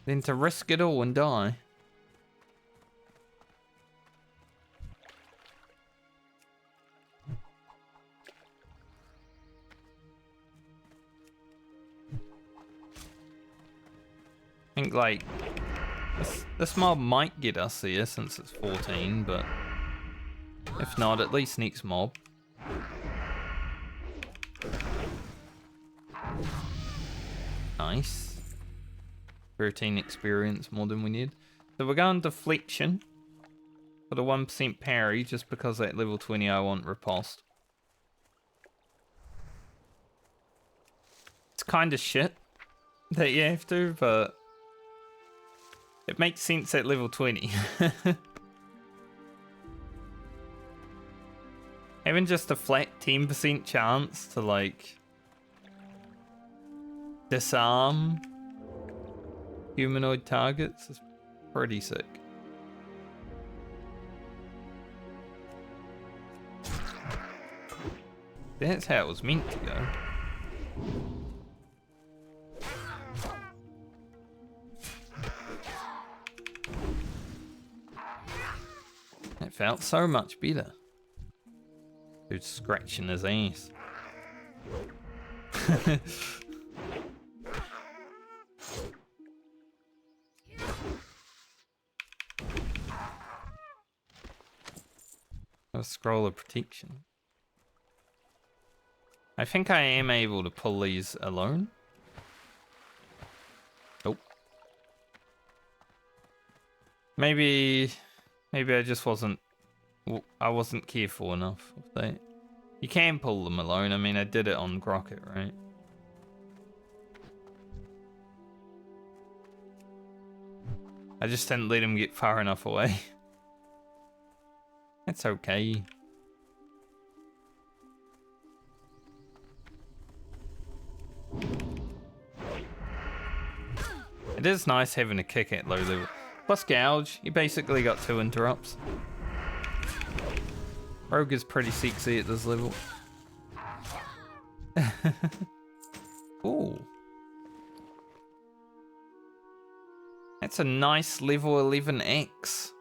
than to risk it all and die. I think, like, this mob might get us here since it's 14, but if not, at least next mob. Nice. 13 experience, more than we need. So we're going deflection for the 1% parry, just because at level 20 I want riposte. It's kind of shit that you have to, but it makes sense at level 20. Having just a flat 10% chance to, like, disarm humanoid targets is pretty sick. That's how it was meant to go. It felt so much better. Dude scratching his ass. A scroll of protection. I think I am able to pull these alone. Nope. Maybe I just wasn't careful enough with that. You can pull them alone. I mean, I did it on Grocket, right? I just didn't let him get far enough away. That's okay. It is nice having a kick at low level. Plus gouge, you basically got 2 interrupts. Rogue is pretty sexy at this level. Ooh. That's a nice level 11X.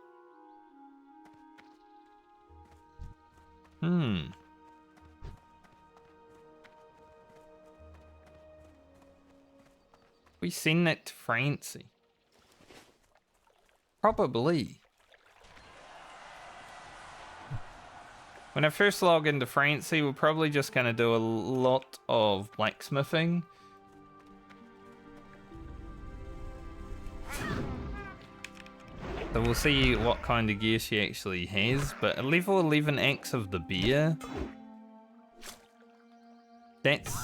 We seen that to Francie? Probably. When I first log into Francie, we're probably just going to do a lot of blacksmithing. So we'll see what kind of gear she actually has, but a level 11X of the beer, that's,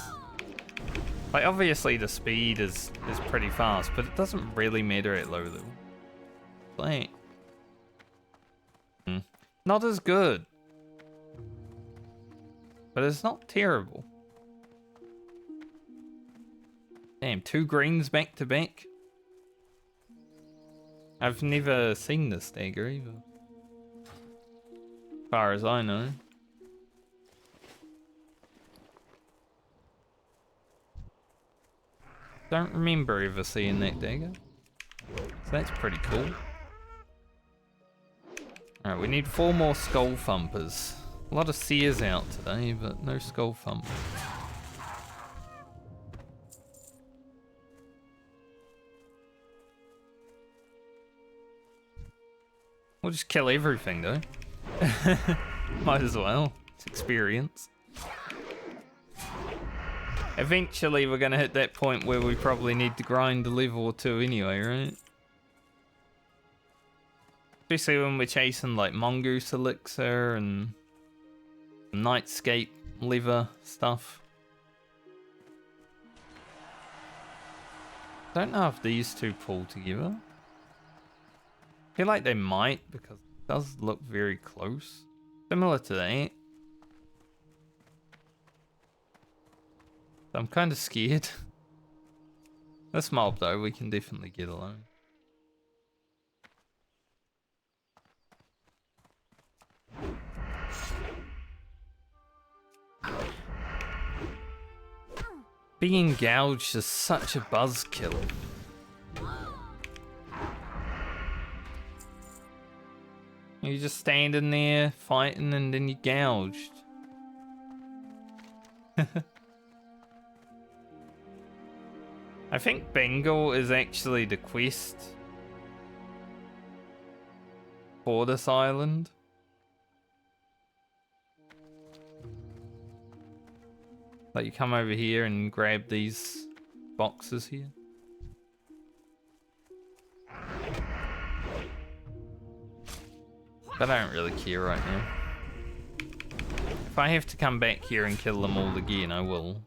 like, obviously the speed is pretty fast, but it doesn't really matter at low level. Like, not as good, but it's not terrible. Damn, 2 greens back to back. I've never seen this dagger either. As far as I know. Don't remember ever seeing that dagger. So that's pretty cool. Alright, we need 4 more skull thumpers. A lot of seers out today, but no skull thumpers. We'll just kill everything though. Might as well. It's experience. Eventually we're gonna hit that point where we probably need to grind a level or 2 anyway, right? Especially when we're chasing like Mongoose Elixir and Nightscape lever stuff. Don't know if these two pull together. I feel like they might because it does look very close. Similar to that. I'm kind of scared. This mob though, we can definitely get alone. Being gouged is such a buzzkill. You just standing there fighting and then you gouged. I think Bengal is actually the quest for this island. Like you come over here and grab these boxes here. But I don't really care right now. If I have to come back here and kill them all again, I will.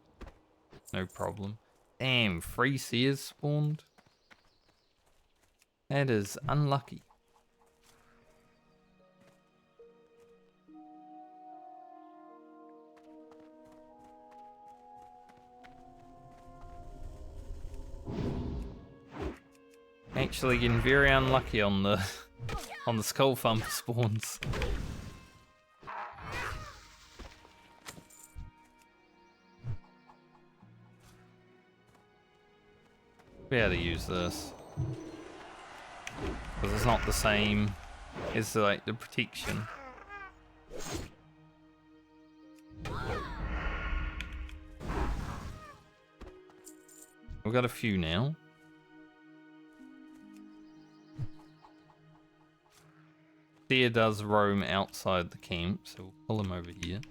No problem. Damn, 3 seers spawned. That is unlucky. Actually getting very unlucky on the skull thumper spawns. Be able to use this because it's not the same as like the protection. We've got a few now. Deer does roam outside the camp, so we'll pull him over here.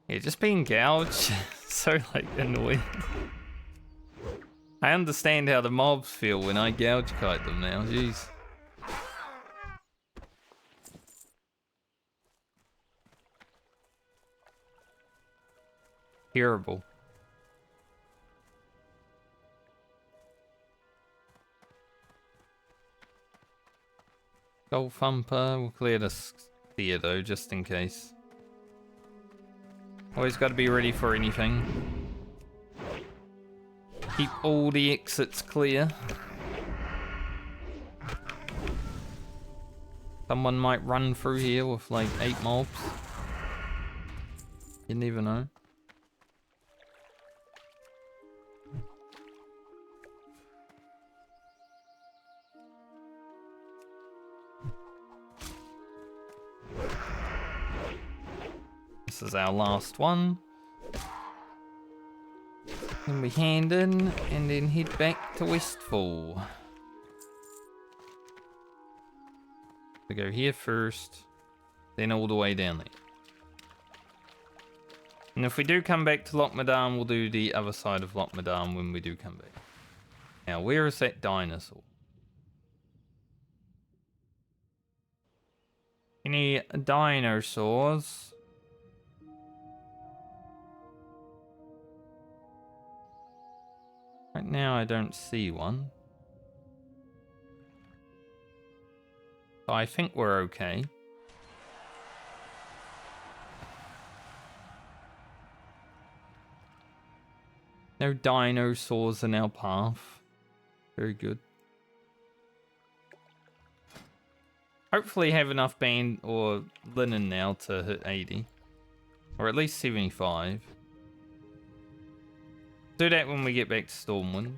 Yeah, just being gouged, so like annoying. I understand how the mobs feel when I gouge kite them now, jeez. Terrible. Gold thumper, we'll clear this here though, just in case. Always got to be ready for anything. Keep all the exits clear. Someone might run through here with like 8 mobs. You never know. This is our last one. Then we hand in and then head back to Westfall. We go here first, then all the way down there. And if we do come back to Lochmadam, we'll do the other side of Lochmadam when we do come back. Now, where is that dinosaur? Any dinosaurs? Right now I don't see one. So I think we're okay. No dinosaurs in our path. Very good. Hopefully have enough band or linen now to hit 80. Or at least 75. Do that when we get back to Stormwind.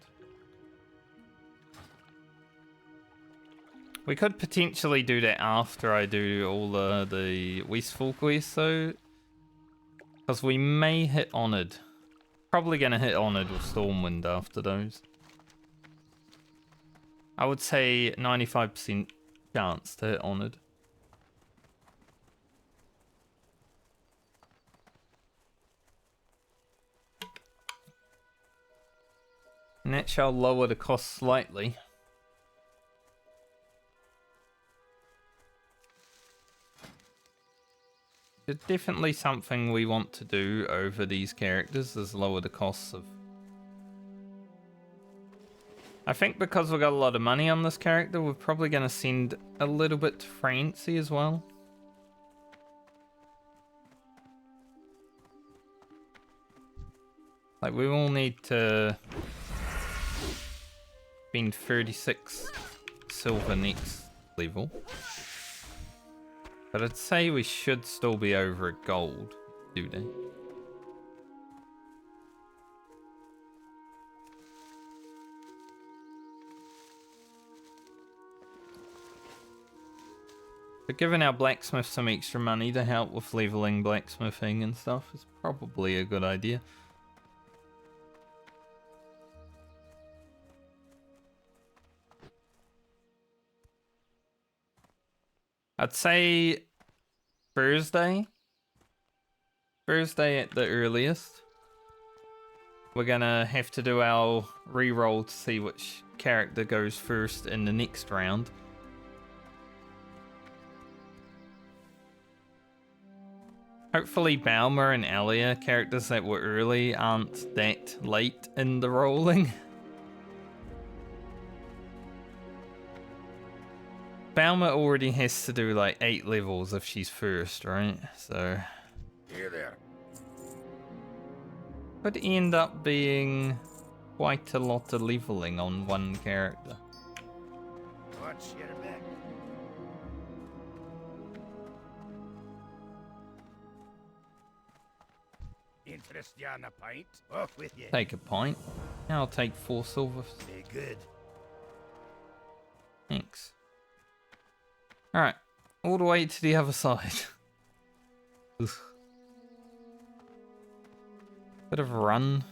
We could potentially do that after I do all the Westfall quests though. Because we may hit Honoured. Probably going to hit Honoured with Stormwind after those. I would say 95% chance to hit Honoured. And that shall lower the cost slightly. It's definitely something we want to do over these characters, is lower the costs of... I think because we've got a lot of money on this character, we're probably going to send a little bit to Francie as well. Like, we will need to spend 36 silver next level. But I'd say we should still be over at gold, do they? But giving our blacksmith some extra money to help with leveling blacksmithing and stuff is probably a good idea. I'd say Thursday at the earliest. We're gonna have to do our re-roll to see which character goes first in the next round. Hopefully Balmer and Alia, characters that were early, aren't that late in the rolling. Balmer already has to do like 8 levels if she's first, right? So Here there. could end up being quite a lot of leveling on one character. Watch your back. Interest you on a pint? Off with you. Take a pint. I'll take 4 silver. Be good. Thanks. Alright, all the way to the other side. Ugh. Bit of a run.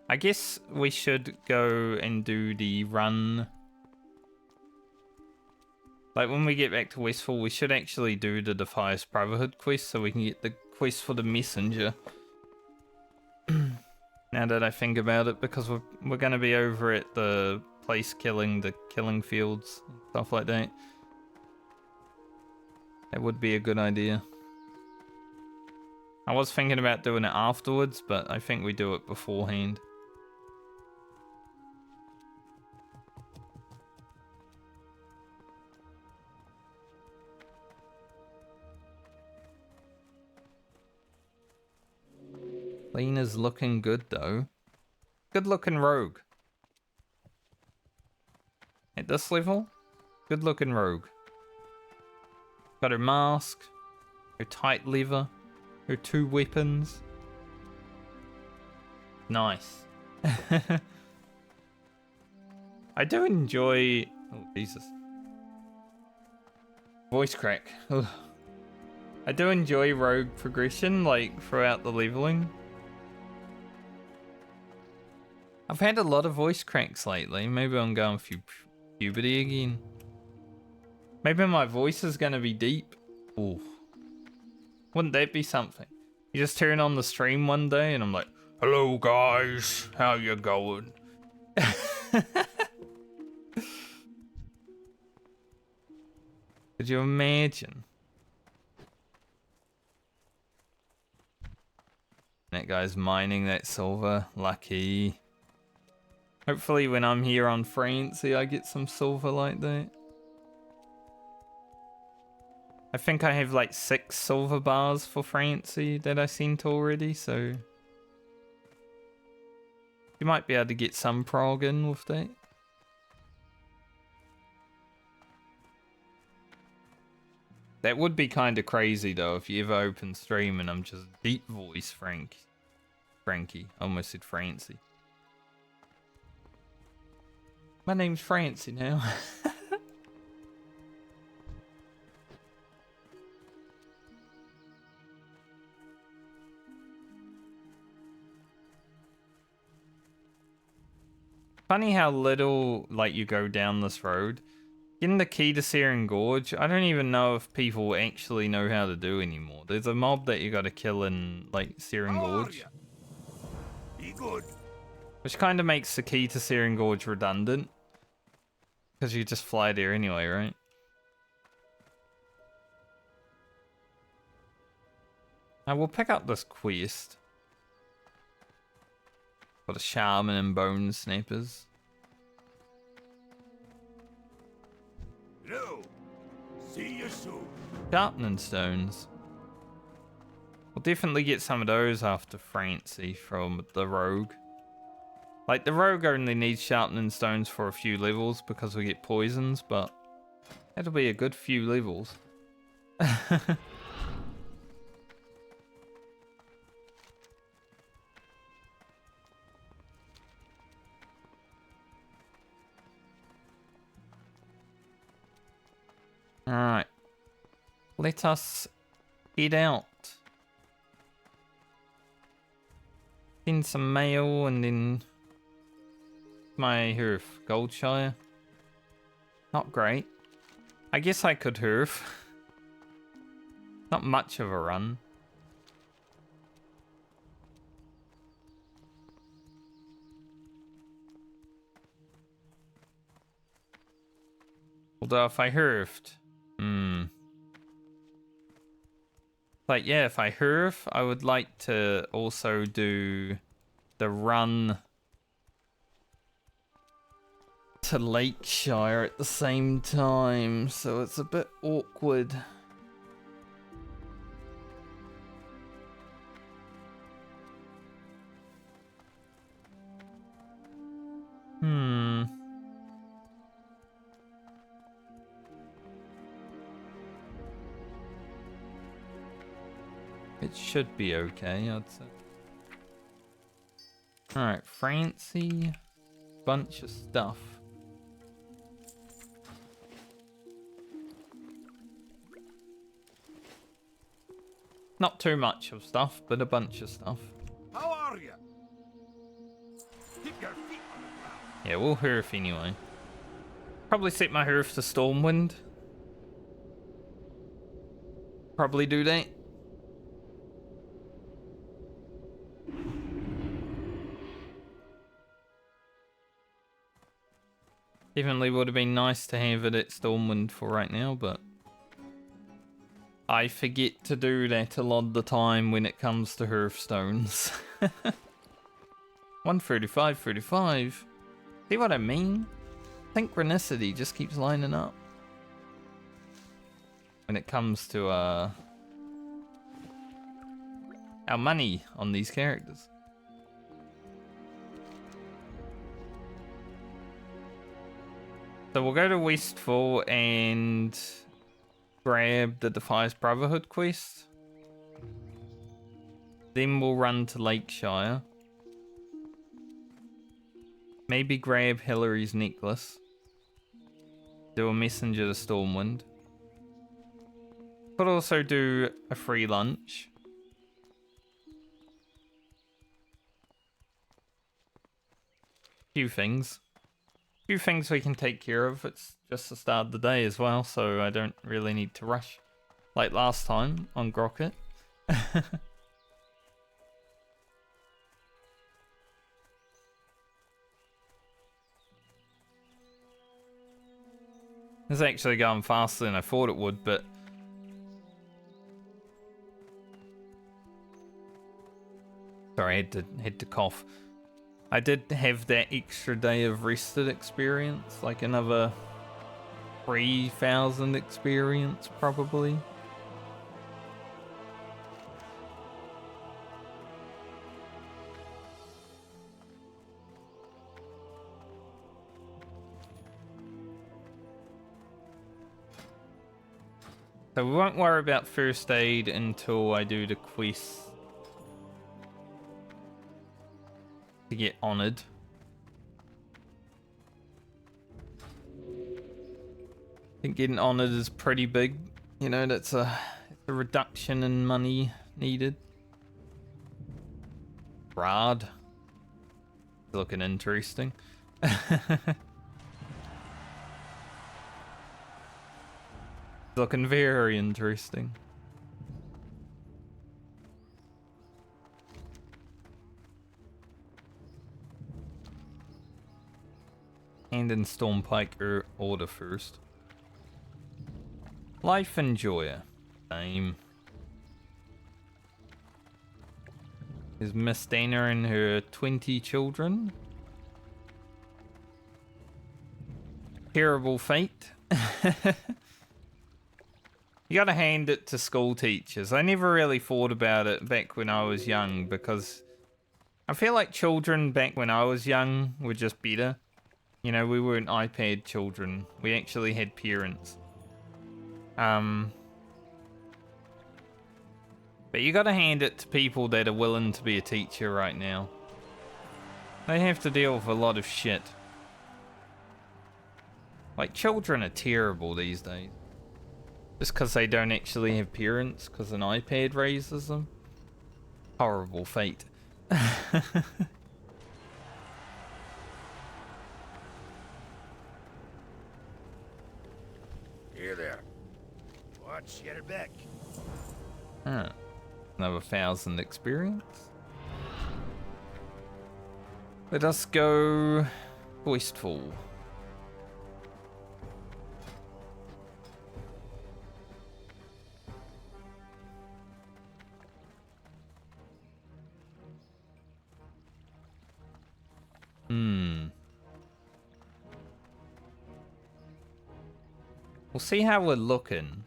I guess we should go and do the run. Like when we get back to Westfall, we should actually do the Defias Brotherhood quest so we can get the quest for the messenger. Now that I think about it, because we're going to be over at the place killing the killing fields and stuff like that. That would be a good idea. I was thinking about doing it afterwards, but I think we do it beforehand. Lena's looking good though. Good looking rogue. At this level, good looking rogue. Got her mask, her tight lever, her 2 weapons. Nice. I do enjoy... Oh, Jesus. Voice crack. Ugh. I do enjoy rogue progression, like, throughout the leveling. I've had a lot of voice cracks lately. Maybe I'm going through puberty again. Maybe my voice is going to be deep. Ooh. Wouldn't that be something? You just turn on the stream one day and I'm like, hello guys, how you going? Could you imagine? That guy's mining that silver. Lucky. Hopefully when I'm here on Francie, I get some silver like that. I think I have like 6 silver bars for Francie that I sent already, so you might be able to get some prog in with that. That would be kind of crazy though if you ever open stream and I'm just deep voice Frankie. I almost said Francie. My name's Francie now. Funny how little like you go down this road. Getting the key to Searing Gorge, I don't even know if people actually know how to do anymore. There's a mob that you gotta kill in like Searing Gorge. Be good. Which kind of makes the key to Searing Gorge redundant. Because you just fly there anyway, right? I will pick up this quest. Got a shaman and bone snipers. No. See you soon. Sharpening stones. We'll definitely get some of those after Francie from the rogue. Like, the rogue only needs sharpening stones for a few levels because we get poisons, but that'll be a good few levels. Alright. Let us head out. Send some mail and then my hoof. Goldshire. Not great. I guess I could hoof. Not much of a run. Although if I hoofed... Like, yeah, if I hoof, I would like to also do the run to Lakeshire at the same time, so it's a bit awkward. It should be okay, I'd say. Alright, Francie. Bunch of stuff. Not too much of stuff, but a bunch of stuff. How are you? Keep your feet on the ground. Yeah, we'll hoof anyway. Probably set my hoof to Stormwind. Probably do that. Definitely would have been nice to have it at Stormwind for right now, but I forget to do that a lot of the time when it comes to Hearthstones. 135, 35. See what I mean? Synchronicity just keeps lining up. When it comes to our money on these characters. So we'll go to Westfall and grab the Defies Brotherhood quest. Then we'll run to Lakeshire. Maybe grab Hillary's necklace. Do a messenger to Stormwind. Could also do a free lunch. Few things we can take care of. It's just the start of the day as well, so I don't really need to rush like last time on Grocket. It's actually going faster than I thought it would, but sorry, I had to cough. I did have that extra day of rested experience, like another 3,000 experience probably. So we won't worry about first aid until I do the quest to get honoured. I think getting honoured is pretty big. You know, that's a reduction in money needed. Rad. Looking interesting. Looking very interesting. And in Stormpike order first. Life Enjoyer. Same. Is Miss Dana and her 20 children. Terrible fate. You gotta hand it to school teachers. I never really thought about it back when I was young because I feel like children back when I was young were just better. You know, we weren't iPad children. We actually had parents. But you gotta hand it to people that are willing to be a teacher right now. They have to deal with a lot of shit. Like, children are terrible these days. Just because they don't actually have parents, because an iPad raises them. Horrible fate. Here there. Watch, get it back. Huh. Another 1,000 experience. Let us go Wasteful. We'll see how we're looking.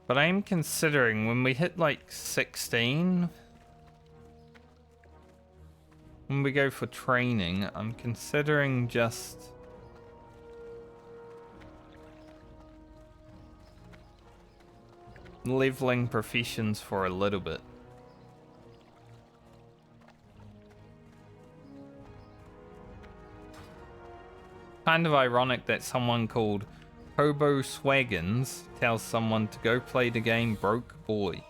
But I am considering when we hit like 16, when we go for training, I'm considering just leveling professions for a little bit. Kind of ironic that someone called Hobo Swaggins tells someone to go play the game Broke Boy.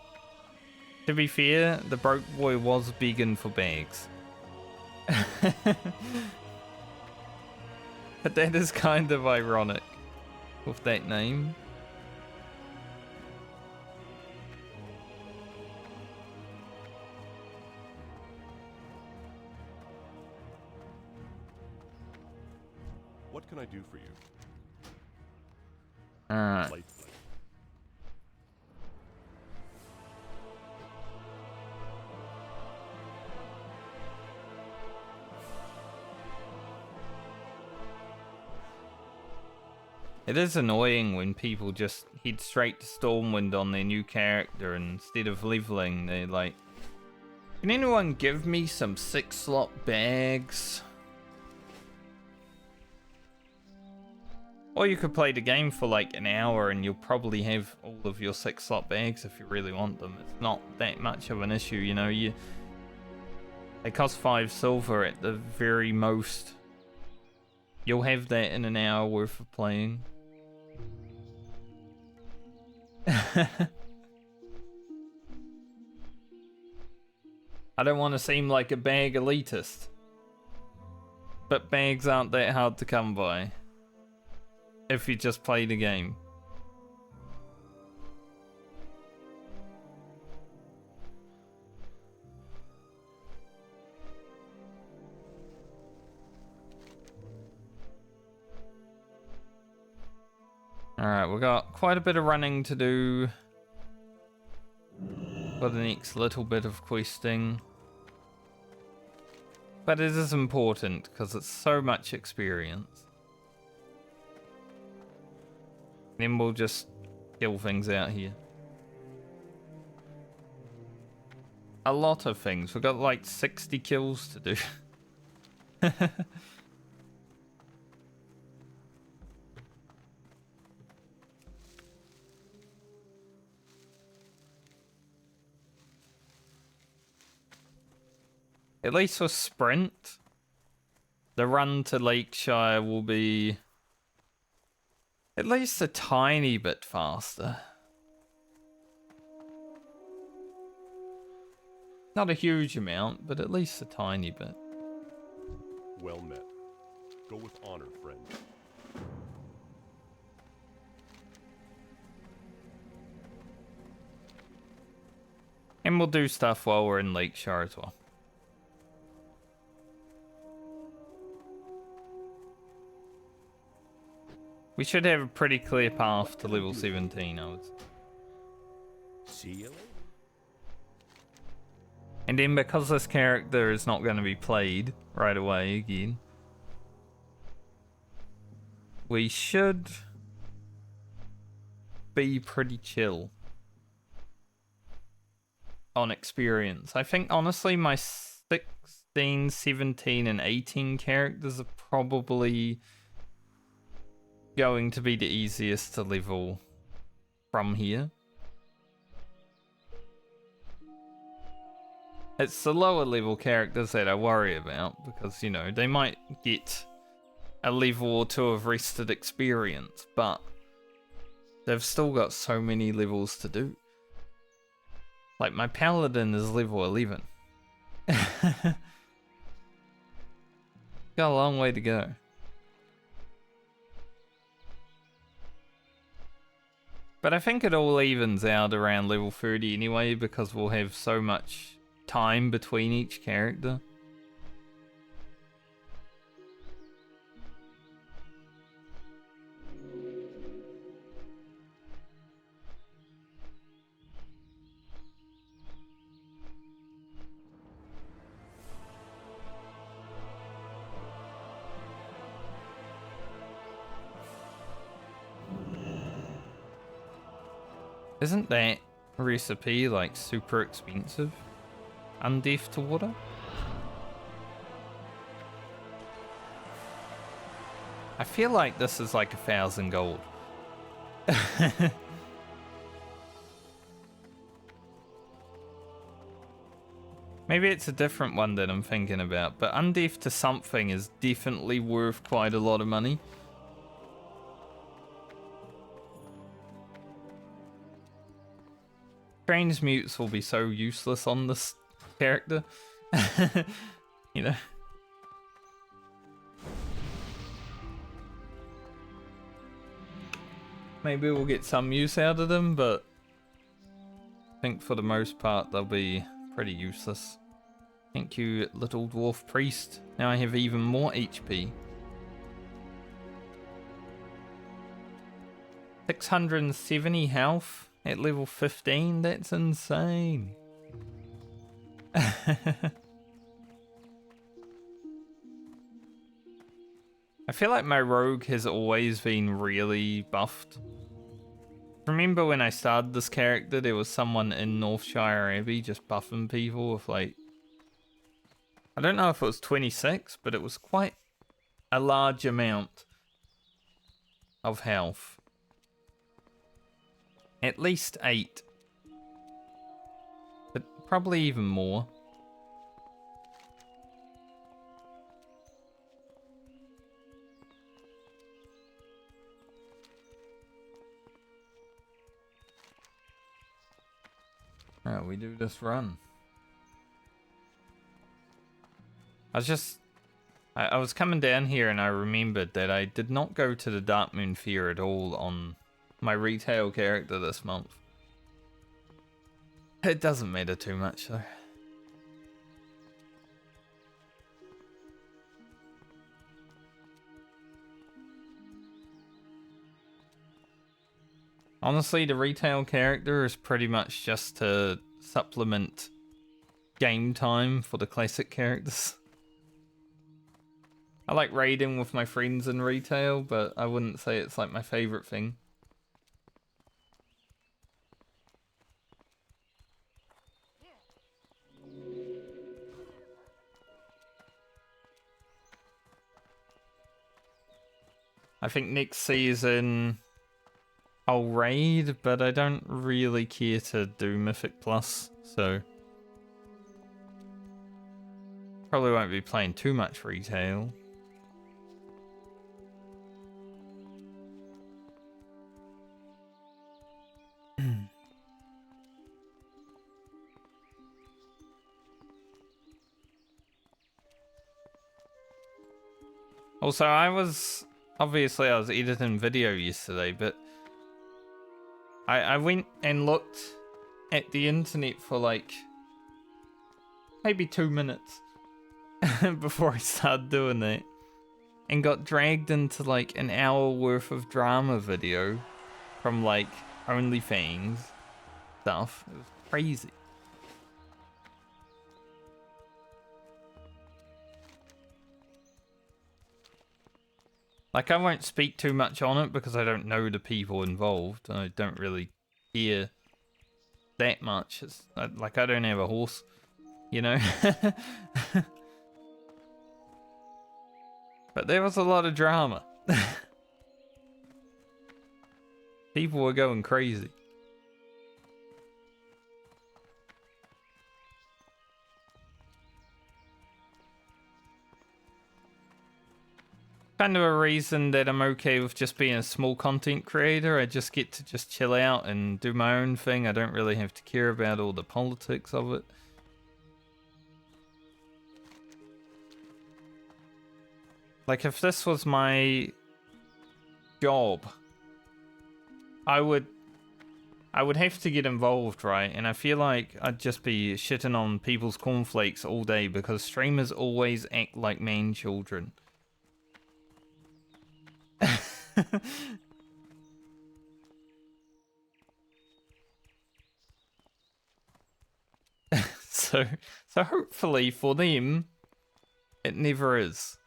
To be fair, the Broke Boy was begging for bags. But that is kind of ironic with that name. What can I do for you? Alright. Light. It is annoying when people just head straight to Stormwind on their new character and instead of leveling, they're like, can anyone give me some 6-slot bags? Or you could play the game for like an hour and you'll probably have all of your 6-slot bags if you really want them. It's not that much of an issue, you know. They cost 5 silver at the very most. You'll have that in an hour worth of playing. I don't want to seem like a bag elitist, but bags aren't that hard to come by if you just play the game. Alright, we've got quite a bit of running to do for the next little bit of questing. But it is important because it's so much experience. Then we'll just kill things out here. A lot of things. We've got like 60 kills to do. At least for sprint, the run to Lakeshire will be at least a tiny bit faster. Not a huge amount, but at least a tiny bit. Well met. Go with honor, friend. And we'll do stuff while we're in Lakeshire as well. We should have a pretty clear path to level 17, I would say. See you later. And then because this character is not going to be played right away again, we should be pretty chill on experience. I think honestly my 16, 17 and 18 characters are probably going to be the easiest to level from here. It's the lower level characters that I worry about because, you know, they might get a level or two of rested experience, but they've still got so many levels to do. Like, my paladin is level 11. Got a long way to go. But I think it all evens out around level 30 anyway, because we'll have so much time between each character. Isn't that recipe like super expensive? Undeaf to water? I feel like this is like 1,000 gold. Maybe it's a different one that I'm thinking about, but undeaf to something is definitely worth quite a lot of money. Transmutes will be so useless on this character. You know. Maybe we'll get some use out of them, but I think for the most part they'll be pretty useless. Thank you, little dwarf priest. Now I have even more HP. 670 health at level 15, that's insane. I feel like my rogue has always been really buffed. Remember when I started this character, there was someone in Northshire Abbey just buffing people with like, I don't know if it was 26, but it was quite a large amount of health. At least 8. But probably even more. Alright, we do this run. I was coming down here and I remembered that I did not go to the Darkmoon Fair at all on my retail character this month. It doesn't matter too much though. Honestly, the retail character is pretty much just to supplement game time for the classic characters. I like raiding with my friends in retail, but I wouldn't say it's like my favorite thing. I think next season I'll raid, but I don't really care to do Mythic Plus, so Probably won't be playing too much retail. Also, I was editing video yesterday, but I went and looked at the internet for like maybe 2 minutes before I started doing that, and got dragged into like an hour worth of drama video from like OnlyFans stuff. It was crazy. Like, I won't speak too much on it because I don't know the people involved. I don't really care that much. Like, I don't have a horse, you know? But there was a lot of drama. People were going crazy. Kind of a reason that I'm okay with just being a small content creator. I just get to just chill out and do my own thing. I don't really have to care about all the politics of it. Like, if this was my job, I would have to get involved, right? And I feel like I'd just be shitting on people's cornflakes all day because streamers always act like man children. so hopefully for them, it never is.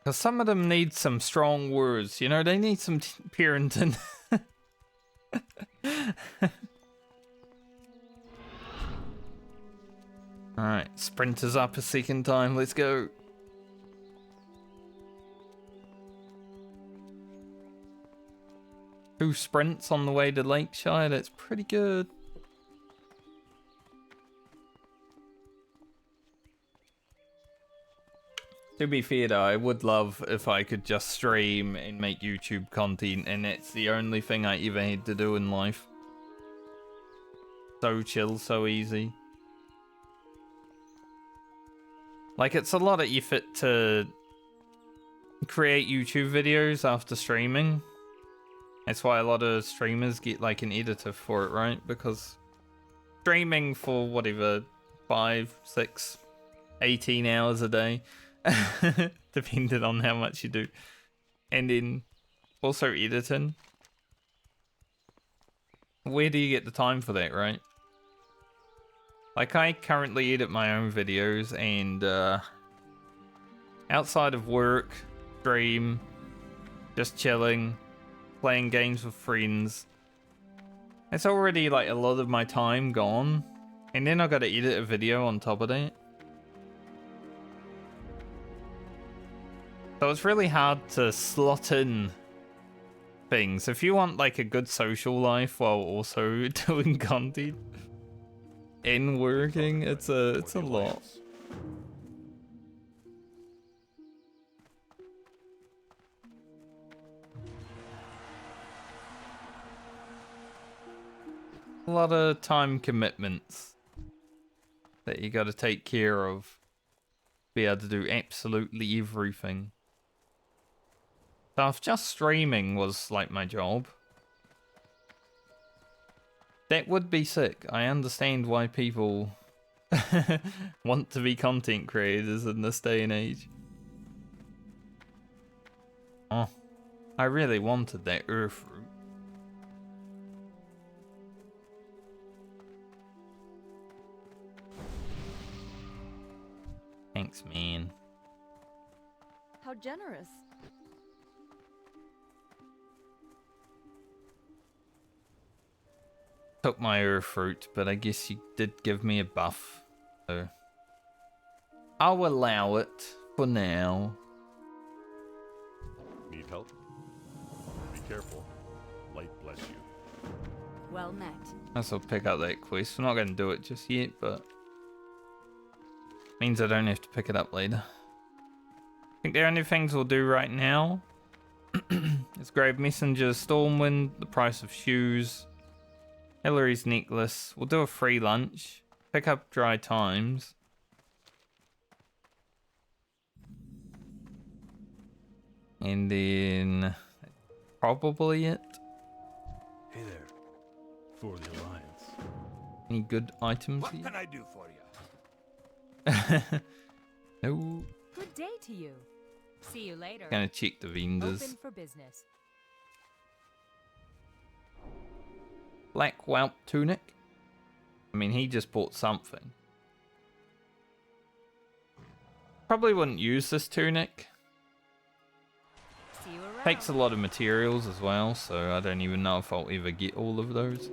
Because some of them need some strong words, you know, they need some parenting. Alright, sprinters up a second time, let's go. Two sprints on the way to Lakeshire, that's pretty good. To be fair though, I would love if I could just stream and make YouTube content, and that's the only thing I ever had to do in life. So chill, so easy. Like, it's a lot of effort to create YouTube videos after streaming. That's why a lot of streamers get like an editor for it, right? Because streaming for whatever, 5, 6, 18 hours a day, depending on how much you do. And then also editing. Where do you get the time for that, right? Like, I currently edit my own videos, and outside of work, stream, just chilling, playing games with friends, it's already like a lot of my time gone, and then I gotta edit a video on top of that. So it's really hard to slot in things. If you want like a good social life while also doing content and working, it's a lot. A lot of time commitments that you got to take care of. Be able to do absolutely everything. So if just streaming was like my job, that would be sick. I understand why people want to be content creators in this day and age. Oh, I really wanted that earth root. Thanks, man. How generous. Took my earth root, but I guess you did give me a buff, so I'll allow it for now. Need help? Be careful. Light bless you. Well met. I'll pick up that quest. We're not going to do it just yet, but means I don't have to pick it up later. I think the only things we'll do right now is grab Messenger's Stormwind, the price of shoes, Hillary's necklace. We'll do a free lunch, pick up dry times. And then probably it. Hey there. For the Alliance. Any good items What here? can I do for you? No. Good day to you. See you later. Gonna check the vendors. Open for business. Black Whelp tunic. I mean, he just bought something. Probably wouldn't use this tunic. See you around. Takes a lot of materials as well, so I don't even know if I'll ever get all of those.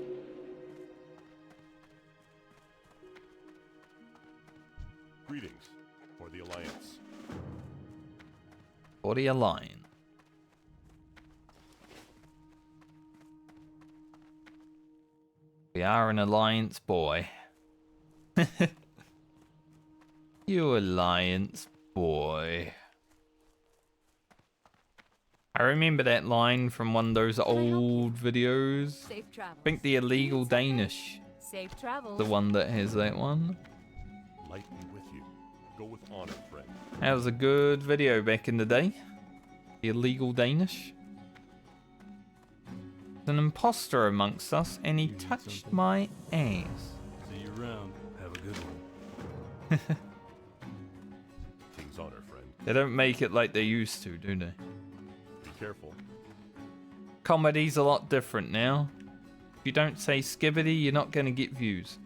Greetings for the Alliance. For the Alliance. We are an Alliance boy. You Alliance boy. I remember that line from one of those old videos. Safe travels. I think the Illegal Danish, Safe travels. the one that has that one. Light be with you. Go with honor, friend. That was a good video back in the day. The Illegal Danish. There's an imposter amongst us, and he touched my ass. See you around. Have a good one. King's honor, friend. They don't make it like they used to, do they? Be careful. Comedy's a lot different now. If you don't say skibbity, you're not going to get views.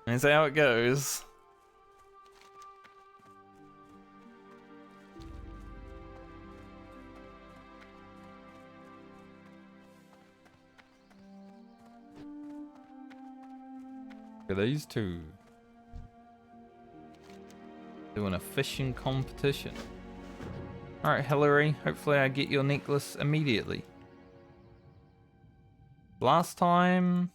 That's how it goes. Look at these two. Doing a fishing competition. Alright, Hillary. Hopefully I get your necklace immediately. Last time,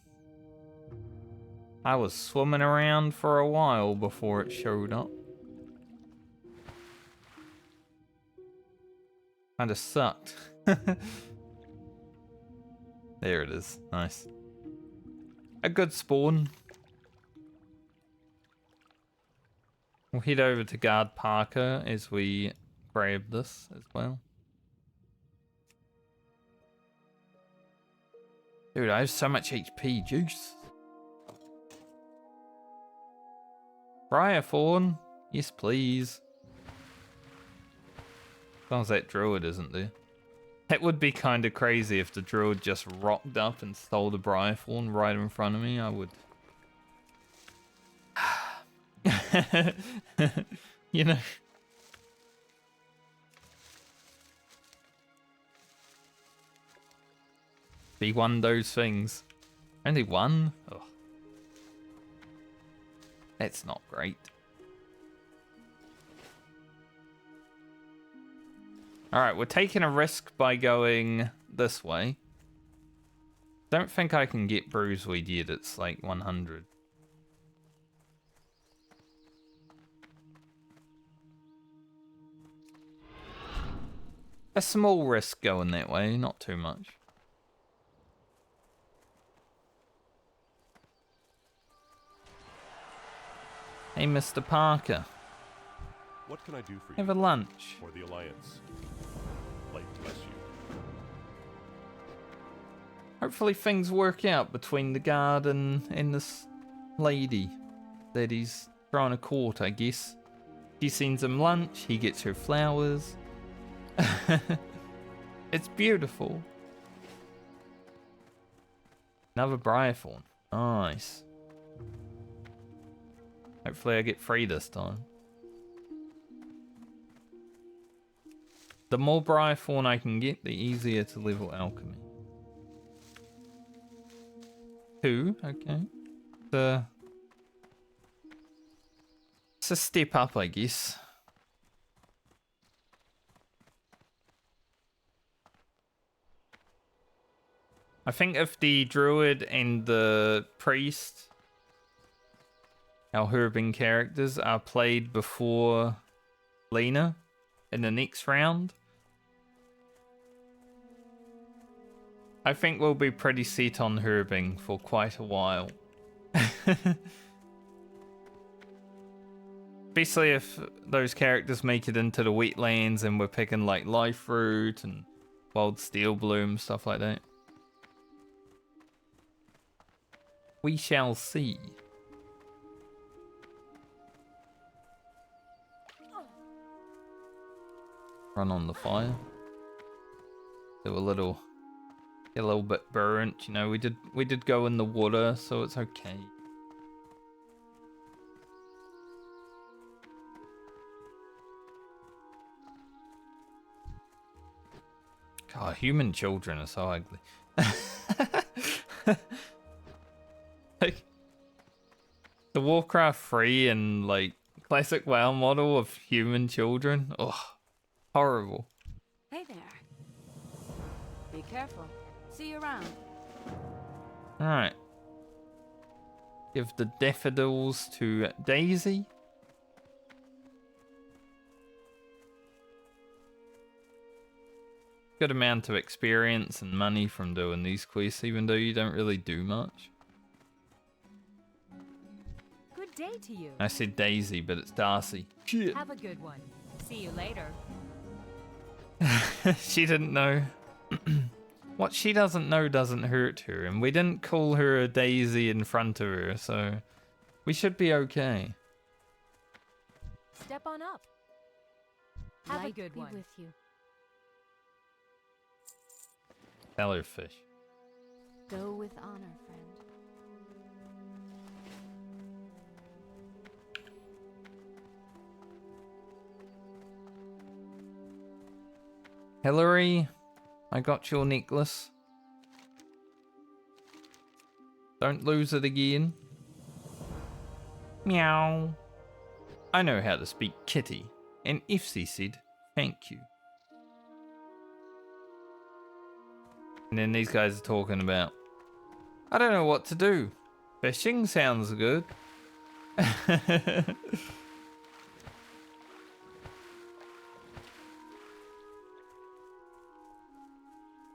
I was swimming around for a while before it showed up. Kinda sucked. There it is. Nice. A good spawn. We'll head over to Guard Parker as we grab this as well. Dude, I have so much HP juice. Briar Fawn. Yes, please. As long as that druid isn't there. That would be kind of crazy if the druid just rocked up and stole the Briar Fawn right in front of me. I would... You know... Be one of those things. Only one? Oh. That's not great. Alright, we're taking a risk by going this way. Don't think I can get Bruiseweed yet, it's like 100. A small risk going that way, not too much. Hey, Mr. Parker. What can I do for you? Have a lunch. For the Alliance. Light bless you. Hopefully things work out between the guard and this lady that he's trying to court, I guess. She sends him lunch, he gets her flowers. It's beautiful. Another Briarthorn. Nice. Hopefully I get free this time. The more Briarthorn I can get, the easier to level alchemy. 2, okay. It's a step up, I guess. I think if the druid and the priest, our Herbing characters, are played before Lena in the next round, I think we'll be pretty set on Herbing for quite a while. Especially if those characters make it into the wetlands and we're picking like life fruit and wild steel bloom, stuff like that. We shall see. Run on the fire. Do a little, get a little bit burnt. You know, we did go in the water, so it's okay. God, human children are so ugly. Like the Warcraft 3 and like classic WoW model of human children. Oh, horrible. Hey there. Be careful. See you around. Alright. Give the daffodils to Daisy. Good amount of experience and money from doing these quests, even though you don't really do much. Good day to you. I said Daisy, but it's Darcy. Shit. Have a good one. See you later. She didn't know. What she doesn't know doesn't hurt her, and we didn't call her a Daisy in front of her, so we should be okay. Step on up. Have Light a good be one. with you. Sellerfish. Go with honor, friend. Hillary, I got your necklace. Don't lose it again. Meow. I know how to speak kitty, and Ifsy said thank you. And then these guys are talking about, I don't know what to do. Fishing sounds good.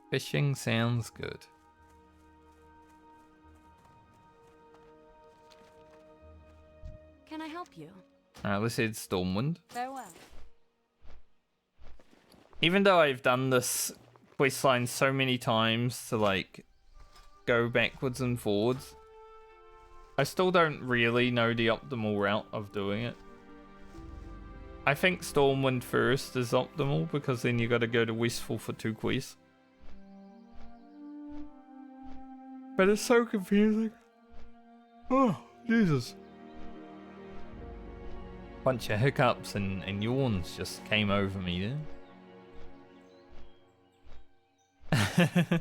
Fishing sounds good. Can I help you? Alright, let's head Stormwind. Farewell. Even though I've done this questline so many times to like go backwards and forwards, I still don't really know the optimal route of doing it. I think Stormwind first is optimal because then you gotta go to Westfall for 2 quests. But it's so confusing. Oh, Jesus. Bunch of hiccups and yawns just came over me there.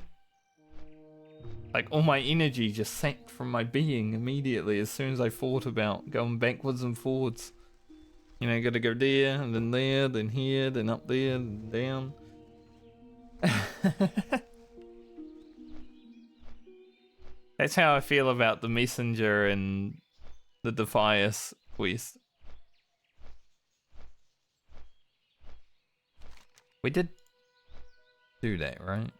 Like all my energy just sapped from my being immediately as soon as I thought about going backwards and forwards. You know, gotta go there, and then here, then up there, and down. That's how I feel about the Messenger and the Defias quest. We did do that, right?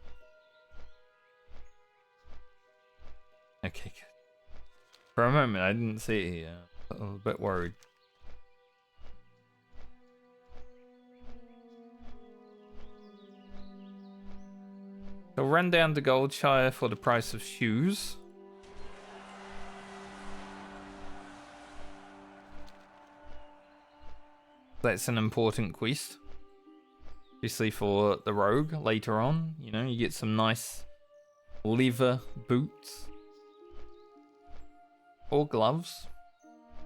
Okay, good. For a moment, I didn't see it here. I was a bit worried. So run down to Goldshire for the price of shoes. That's an important quest. Especially for the rogue later on. You know, you get some nice leather boots. Or gloves.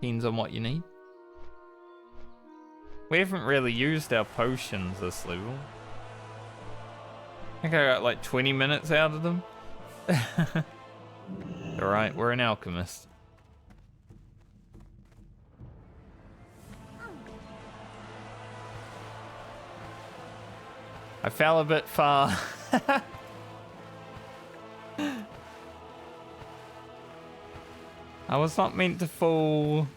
Depends on what you need. We haven't really used our potions this level. I think I got like 20 minutes out of them. Alright, we're an alchemist. I fell a bit far. I was not meant to fall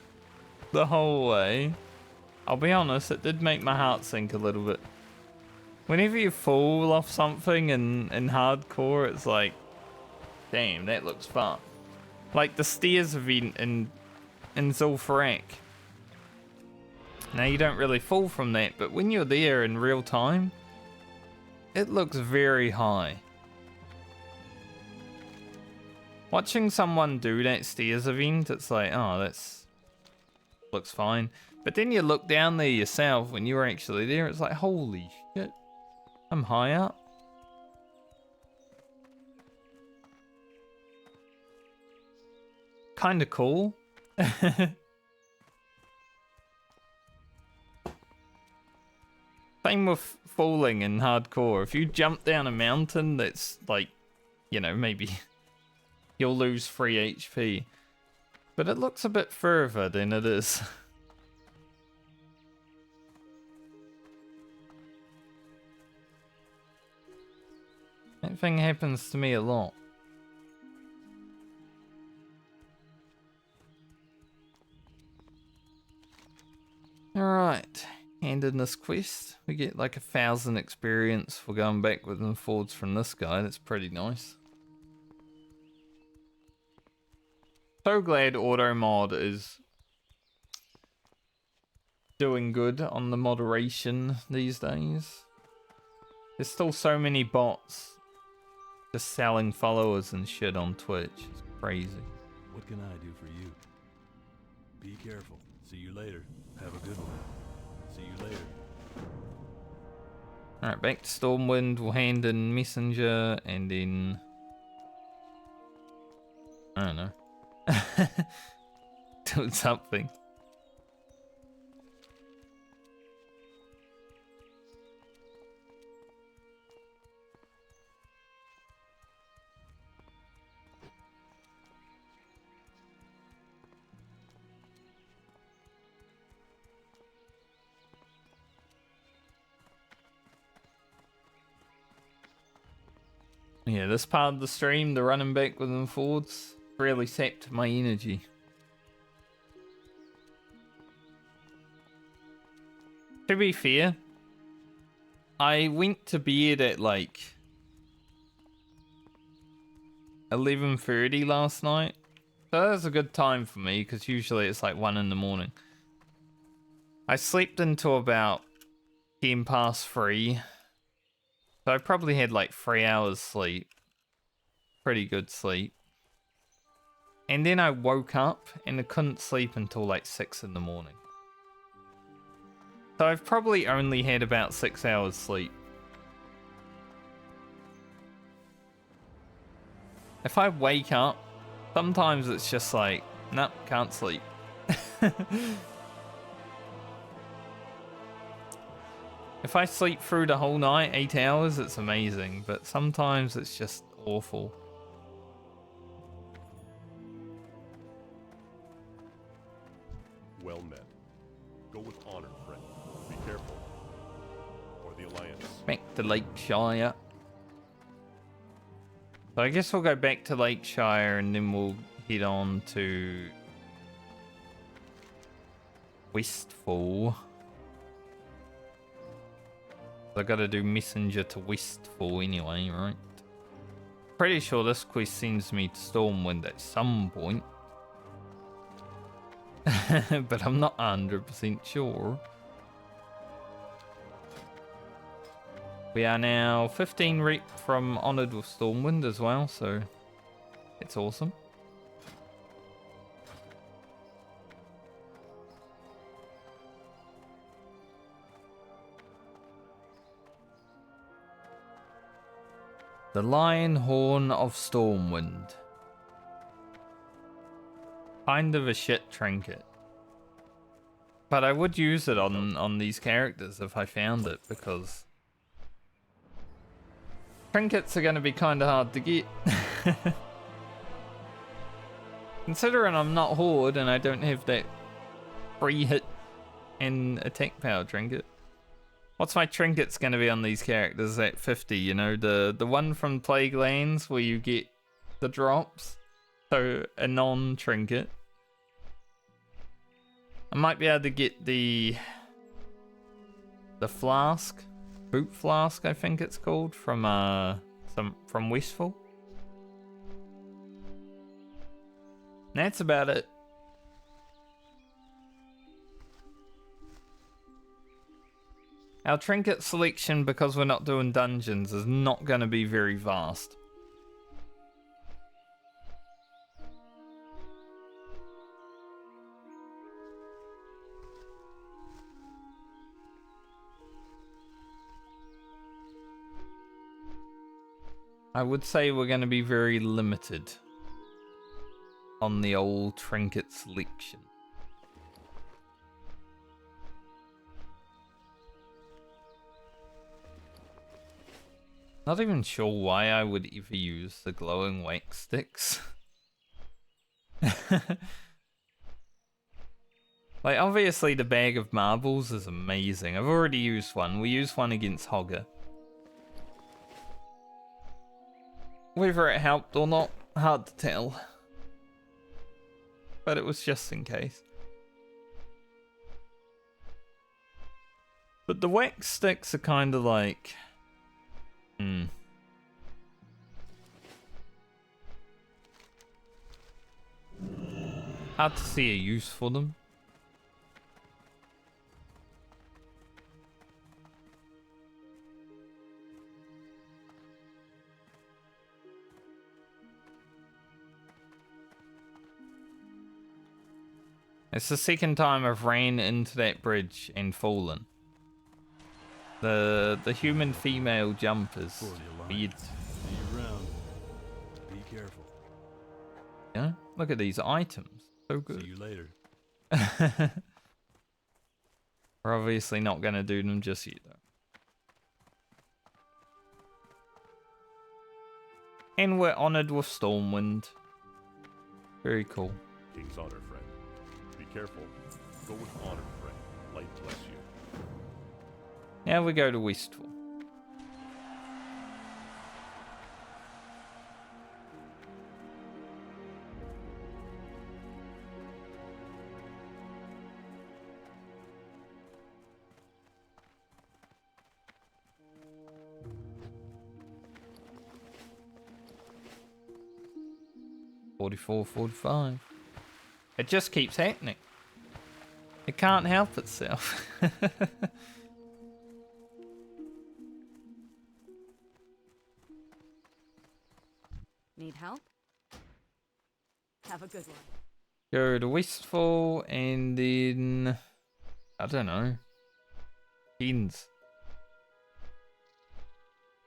the whole way. I'll be honest, it did make my heart sink a little bit. Whenever you fall off something in hardcore, it's like, damn, that looks fun. Like the stairs event in Zul'Farrak. Now you don't really fall from that, but when you're there in real time, it looks very high. Watching someone do that stairs event, it's like, oh, that's looks fine. But then you look down there yourself when you're actually there, it's like, holy shit, I'm high up. Kinda cool. Same with falling in hardcore. If you jump down a mountain that's like, you know, maybe you'll lose 3 HP. But it looks a bit further than it is. That thing happens to me a lot. Alright, and in this quest, we get like 1,000 experience for going backwards and forwards from this guy. That's pretty nice. So glad auto mod is doing good on the moderation these days. There's still so many bots just selling followers and shit on Twitch. It's crazy. What can I do for you? Be careful. See you later. Have a good one. See you later. Alright, back to Stormwind. We'll hand in Messenger and then... I don't know. Doing something. Yeah, this part of the stream, the running backwards and forwards, really sapped my energy. To be fair, I went to bed at like 11:30 last night. So that was a good time for me because usually it's like 1 in the morning. I slept until about 10 past 3. So I probably had like 3 hours sleep. Pretty good sleep. And then I woke up and I couldn't sleep until like 6 in the morning. So I've probably only had about 6 hours sleep. If I wake up, sometimes it's just like, nope, can't sleep. If I sleep through the whole night, 8 hours, it's amazing. But sometimes it's just awful. Well met. Go with honor, friend. Be careful. Or the Alliance. Back to Lakeshire. So I guess we'll go back to Lakeshire and then we'll head on to Westfall. I gotta do Messenger to Westfall anyway, right? Pretty sure this quest sends me to Stormwind at some point. But I'm not 100% sure. We are now 15 rep from Honoured with Stormwind as well, so it's awesome. The Lion Horn of Stormwind. Kind of a shit trinket. But I would use it on these characters if I found it, because trinkets are going to be kind of hard to get. Considering I'm not Horde and I don't have that free hit and attack power trinket. What's my trinkets going to be on these characters at 50, you know? The one from Plague Lands where you get the drops. So a non-trinket. I might be able to get the flask, boot flask, I think it's called, from Westfall. That's about it. Our trinket selection, because we're not doing dungeons, is not going to be very vast. I would say we're going to be very limited on the old trinket selection. Not even sure why I would ever use the glowing wax sticks. Like, obviously the bag of marbles is amazing. I've already used one. We used one against Hogger. Whether it helped or not, hard to tell. But it was just in case. But the wax sticks are kind of like... hard to see a use for them. It's the second time I've ran into that bridge and fallen. The human female jump is For the weird. Alliance. See you around. Be careful. Yeah, look at these items. So See good. you later. We're obviously not going to do them just yet, though. And we're honored with Stormwind. Very cool. King's honor, friend. Be careful. Go with honor, friend. Light bless you. Now we go to Westfall. $44, $45. It just keeps happening. It can't help itself. Need help? Have a good one. Go to Westfall and then... I don't know. Depends.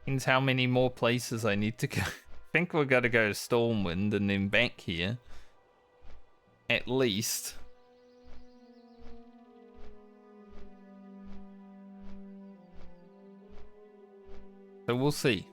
Depends how many more places I need to go. I think we're going to go to Stormwind and then back here. At least. So we'll see.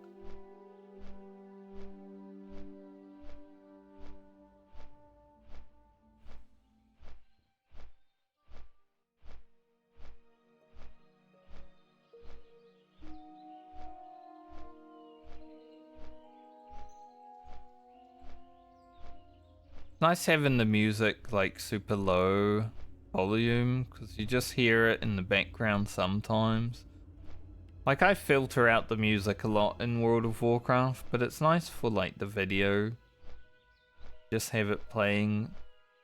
Nice having the music like super low volume because you just hear it in the background sometimes. Like I filter out the music a lot in World of Warcraft, but it's nice for like the video. Just have it playing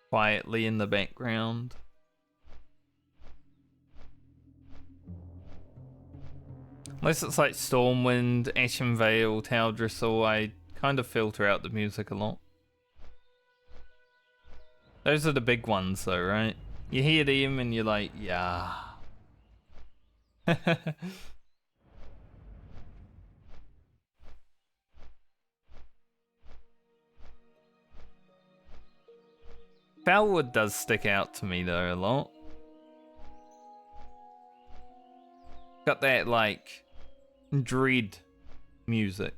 quietly in the background. Unless it's like Stormwind, Ashen Vale, Tal'Drisol, I kind of filter out the music a lot. Those are the big ones though, right? You hear them and you're like, yeah. Valwood does stick out to me though a lot. Got that like dread music.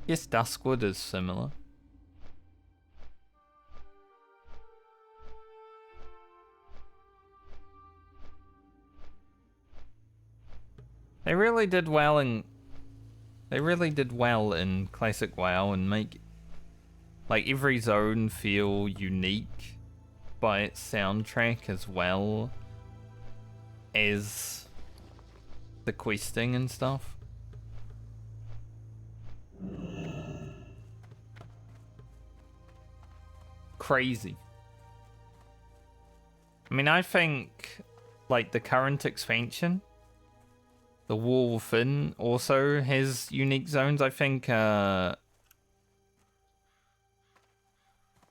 Yes, Duskwood is similar. They really did well in classic WoW and make like every zone feel unique by its soundtrack as well as the questing and stuff. Crazy. I mean, I think like the current expansion, the Wall Within, also has unique zones. I think I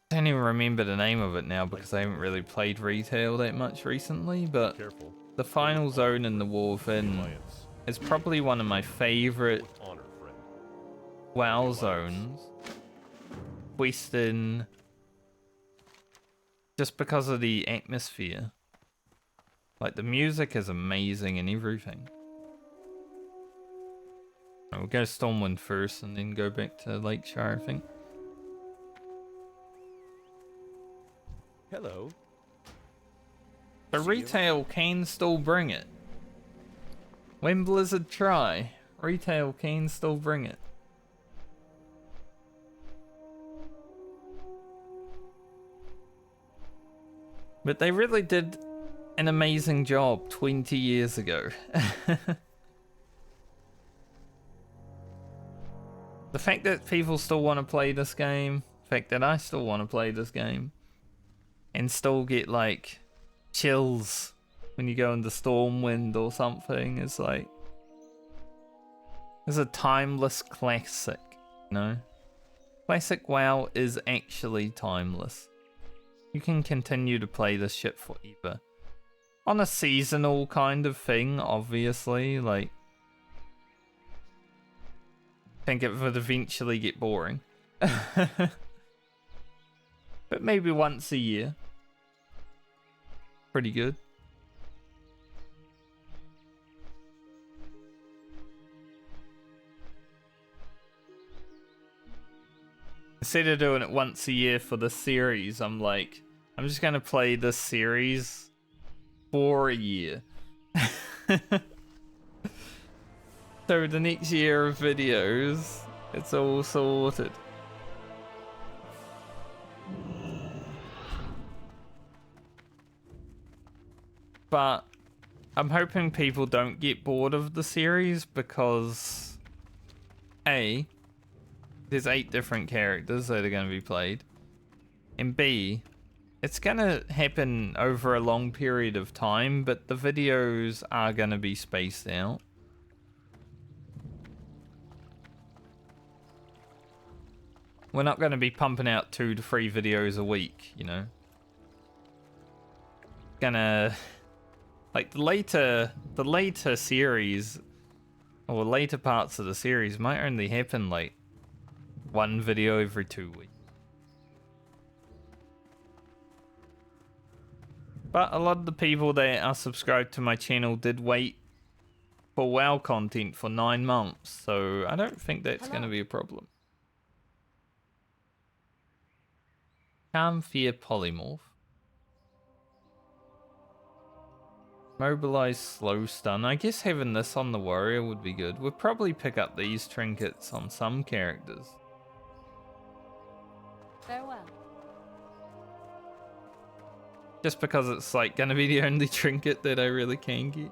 don't even remember the name of it now because I haven't really played retail that much recently, but Careful. the final zone in the Wall Within Alliance. is probably one of my favorite With honor, friend. WoW Alliance. zones. Western, just because of the atmosphere. Like, the music is amazing and everything. We'll go Stormwind first and then go back to Lakeshire, I think. Hello. The retail can still bring it. When Blizzard try, retail can still bring it. But they really did an amazing job 20 years ago. The fact that people still want to play this game, the fact that I still want to play this game, and still get like chills when you go into Stormwind or something, is like, it's a timeless classic, you know? Classic WoW is actually timeless. You can continue to play this shit forever. On a seasonal kind of thing, obviously, like, I think it would eventually get boring. But maybe once a year. Pretty good. Instead of doing it once a year for the series, I'm like, I'm just gonna play this series for a year. So the next year of videos, it's all sorted. But I'm hoping people don't get bored of the series because A, there's 8 different characters that are going to be played, and B, it's going to happen over a long period of time, but the videos are going to be spaced out. We're not going to be pumping out 2 to 3 videos a week, you know. Gonna, like, the later series, or later parts of the series might only happen like 1 video every 2 weeks. But a lot of the people that are subscribed to my channel did wait for WoW content for 9 months, so I don't think that's going to be a problem. Calm, Fear, Polymorph. Mobilize, Slow Stun. I guess having this on the warrior would be good. We'll probably pick up these trinkets on some characters. Farewell. Just because it's like gonna be the only trinket that I really can get.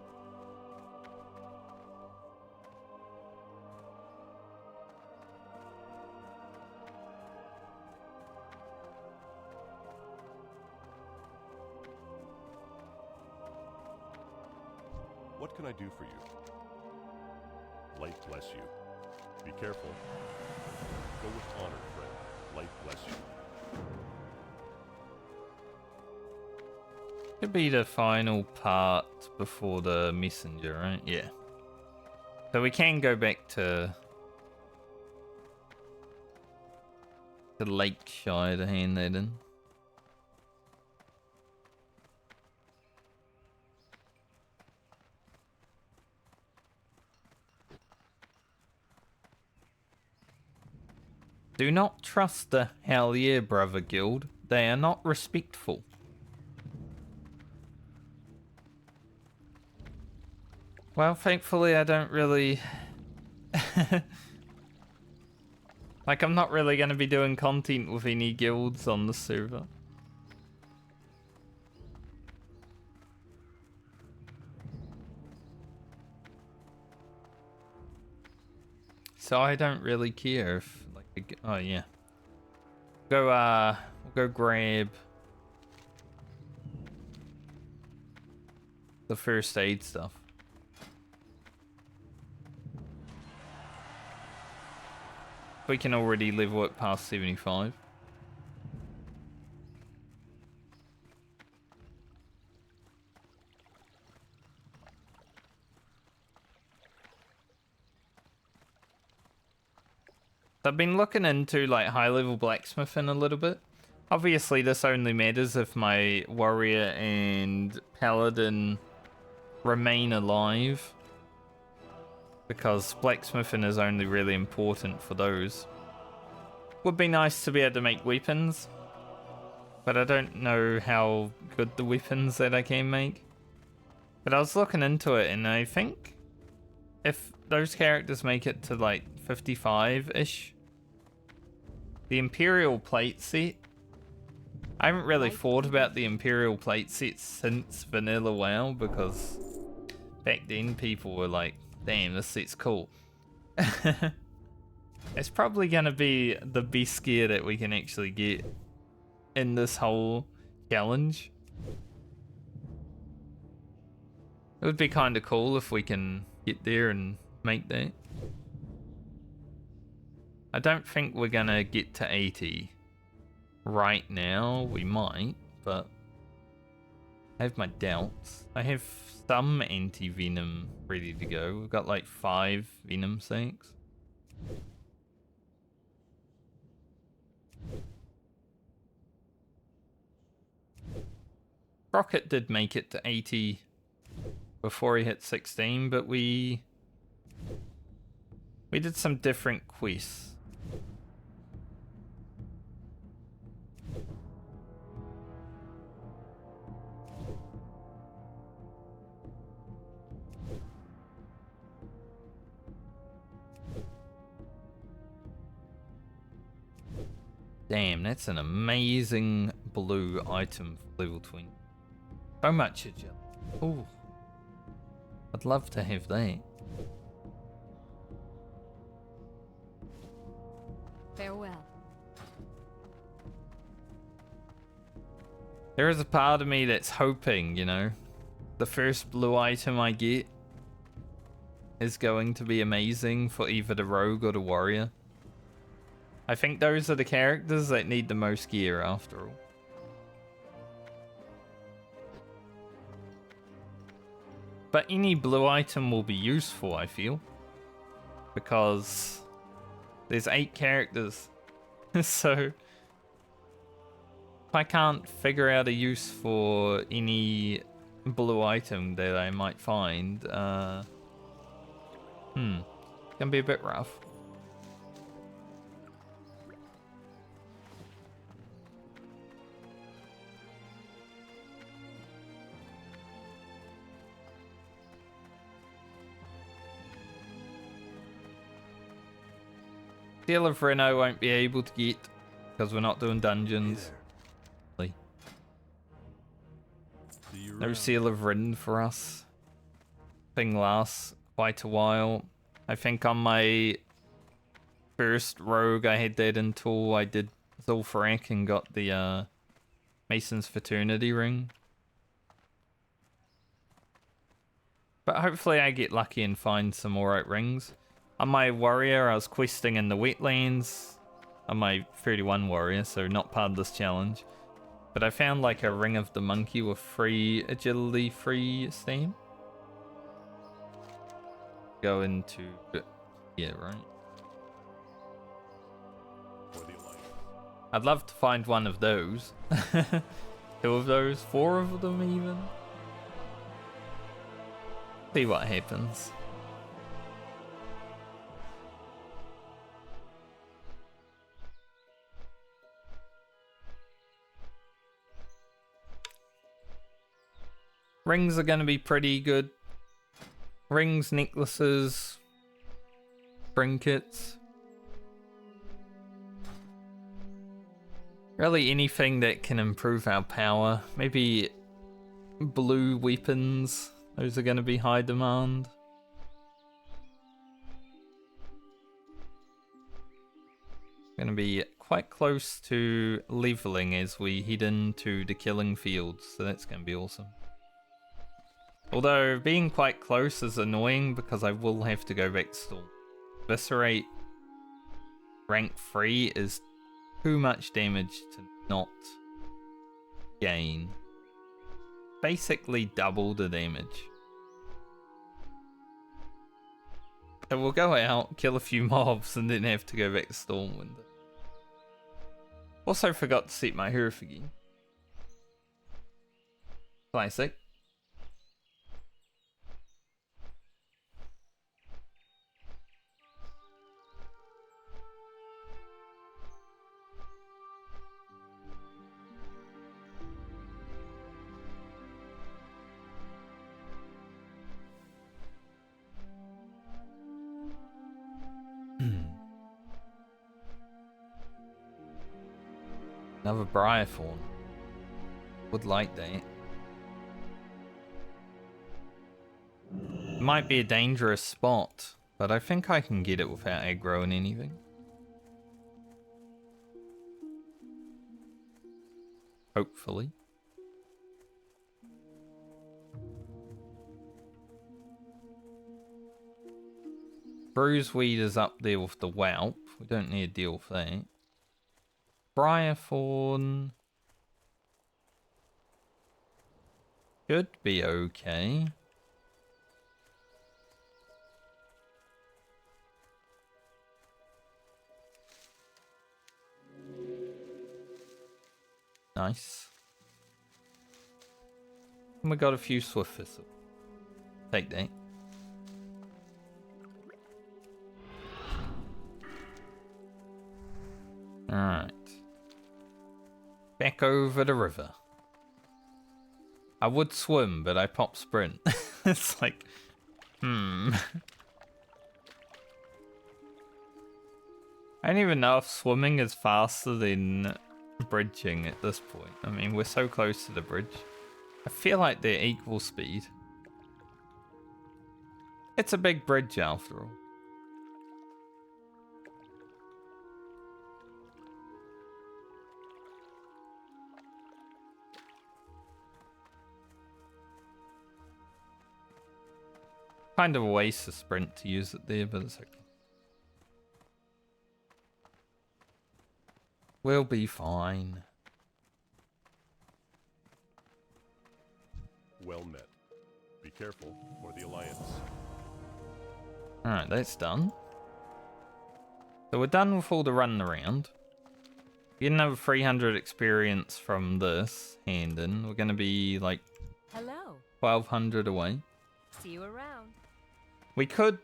What can I do for you? Light bless you. Be careful. Go with honor, friend. Light bless you. Could be the final part before the messenger, right? Yeah. So we can go back to Lakeshire to hand that in. Do not trust the Hell Yeah Brother Guild. They are not respectful. Well, thankfully I don't really Like, I'm not really going to be doing content with any guilds on the server. So I don't really care if, like, oh yeah. We'll go grab the first aid stuff. We can already level it past 75. I've been looking into like high level blacksmithing a little bit. Obviously this only matters if my warrior and paladin remain alive, because blacksmithing is only really important for those. Would be nice to be able to make weapons, but I don't know how good the weapons that I can make. But I was looking into it, and I think if those characters make it to like 55-ish, the Imperial plate set, I haven't really thought about the Imperial plate set since Vanilla WoW, because back then people were like, damn, this set's cool. It's probably gonna be the best gear that we can actually get in this whole challenge. It would be kind of cool if we can get there and make that. I don't think we're gonna get to 80 right now. We might, but I have my doubts. I have some anti-venom ready to go. We've got like 5 venom sinks. Rocket did make it to 80 before he hit 16, but we did some different quests. Damn, that's an amazing blue item for level 20. So much agility. Ooh. I'd love to have that. Farewell. There is a part of me that's hoping, you know, the first blue item I get is going to be amazing for either the rogue or the warrior. I think those are the characters that need the most gear after all. But any blue item will be useful, I feel. Because there's 8 characters. So if I can't figure out a use for any blue item that I might find, can be a bit rough. Seal of Reno won't be able to get because we're not doing dungeons. See you No around. Seal of Rin for us. Thing lasts quite a while. I think on my first rogue I had that until I did Zul'Farrak and got the Mason's Fraternity ring. But hopefully I get lucky and find some alright rings. On my warrior, I was questing in the wetlands. On my 31 warrior, so not part of this challenge. But I found like a ring of the monkey with free agility, free stamp. Go into... yeah, right. For the Alliance. I'd love to find one of those. 2 of those, 4 of them even. See what happens. Rings are going to be pretty good. Rings, necklaces, trinkets. Really anything that can improve our power. Maybe blue weapons. Those are going to be high demand. Going to be quite close to leveling as we head into the killing fields, so that's going to be awesome. Although being quite close is annoying because I will have to go back to Storm. Viscerate rank 3 is too much damage to not gain. Basically double the damage. So we'll go out, kill a few mobs, and then have to go back to Stormwind. Also forgot to set my hoof again. Classic. Another Briarthorn. Would like that. Might be a dangerous spot, but I think I can get it without aggroing anything. Hopefully. Bruiseweed is up there with the Whelp. We don't need to deal with that. Briarthorn should be okay. Nice. And we got a few Swift Thistle. Take that. Alright. Back over the river. I would swim, but I pop sprint. It's like, I don't even know if swimming is faster than bridging at this point. I mean, we're so close to the bridge. I feel like they're equal speed. It's a big bridge after all. Kind of a waste of sprint to use it there, but it's okay. We'll be fine. Well met. Be careful, for the Alliance. Alright, that's done. So we're done with all the running around. Get another 300 experience from this hand in. We're going to be like Hello. 1200 away. See you around. We could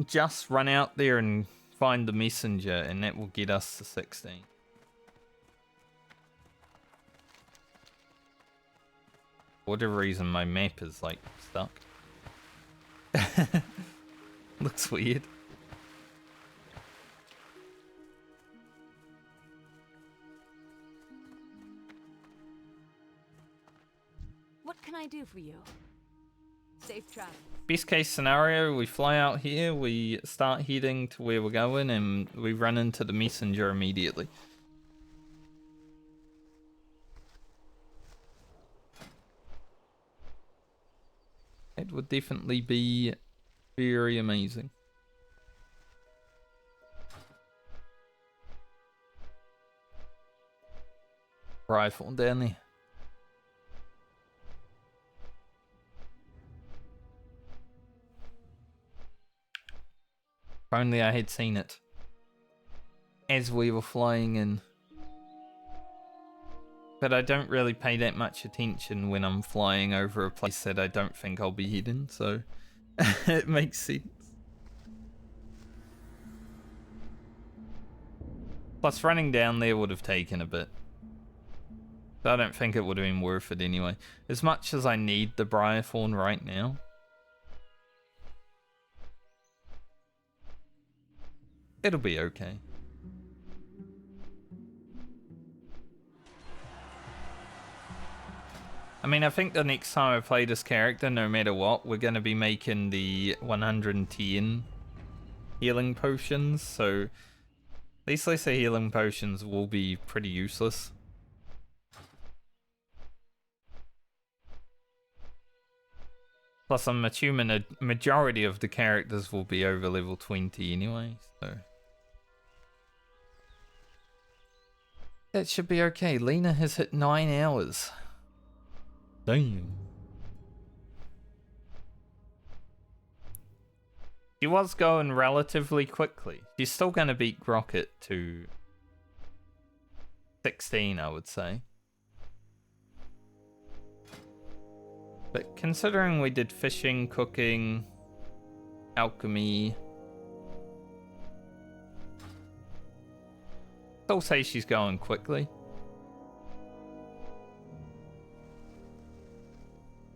just run out there and find the messenger, and that will get us to 16. For whatever reason, my map is like stuck. Looks weird. What can I do for you? Safe travel. Best case scenario, we fly out here, we start heading to where we're going, and we run into the messenger immediately. It would definitely be very amazing. Rifle down there. If only I had seen it as we were flying in. But I don't really pay that much attention when I'm flying over a place that I don't think I'll be heading, so it makes sense. Plus running down there would have taken a bit. So I don't think it would have been worth it anyway. As much as I need the Briarthorn right now, it'll be okay. I mean, I think the next time I play this character, no matter what, we're going to be making the 110 healing potions, so at least let's say healing potions will be pretty useless. Plus, I'm assuming a majority of the characters will be over level 20 anyway, so... That should be okay. Lena has hit 9 hours. Damn. She was going relatively quickly. She's still going to beat Grocket to 16, I would say. But considering we did fishing, cooking, alchemy... I'll say she's going quickly.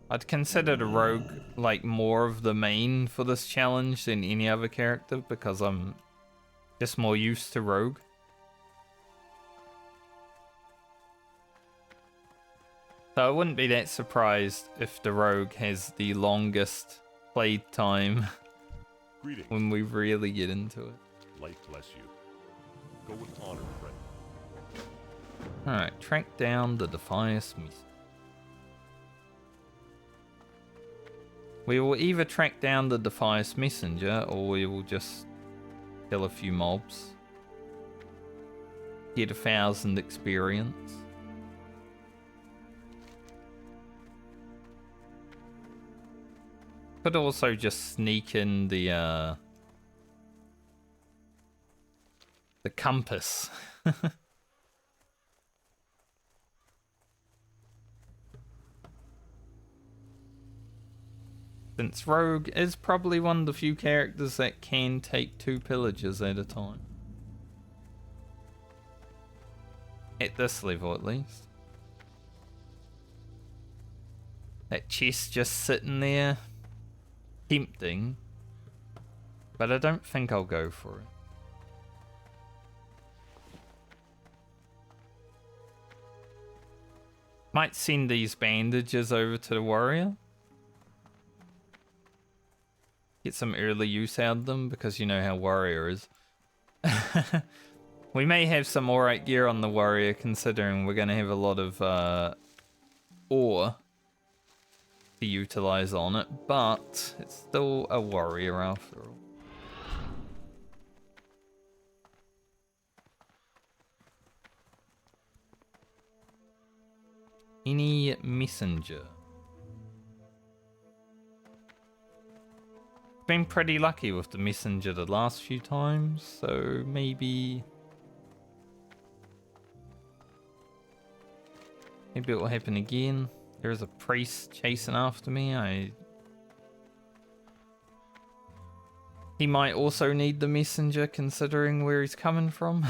I'd consider the rogue like more of the main for this challenge than any other character because I'm just more used to rogue. So I wouldn't be that surprised if the rogue has the longest played time Greetings. when we really get into it. Light bless you. Go with honor, friend. Alright, track down the Defias Mist. We will either track down the Defias Messenger or we will just kill a few mobs. Get 1,000 experience. Could also just sneak in the compass. Since Rogue is probably one of the few characters that can take 2 pillages at a time. At this level, at least. That chest just sitting there. Tempting. But I don't think I'll go for it. Might send these bandages over to the warrior. Get some early use out of them because you know how warrior is. We may have some alright gear on the warrior considering we're going to have a lot of ore to utilize on it, but it's still a warrior after all. Any messenger? Been pretty lucky with the messenger the last few times, so maybe it will happen again. There's a priest chasing after me. He might also need the messenger considering where he's coming from.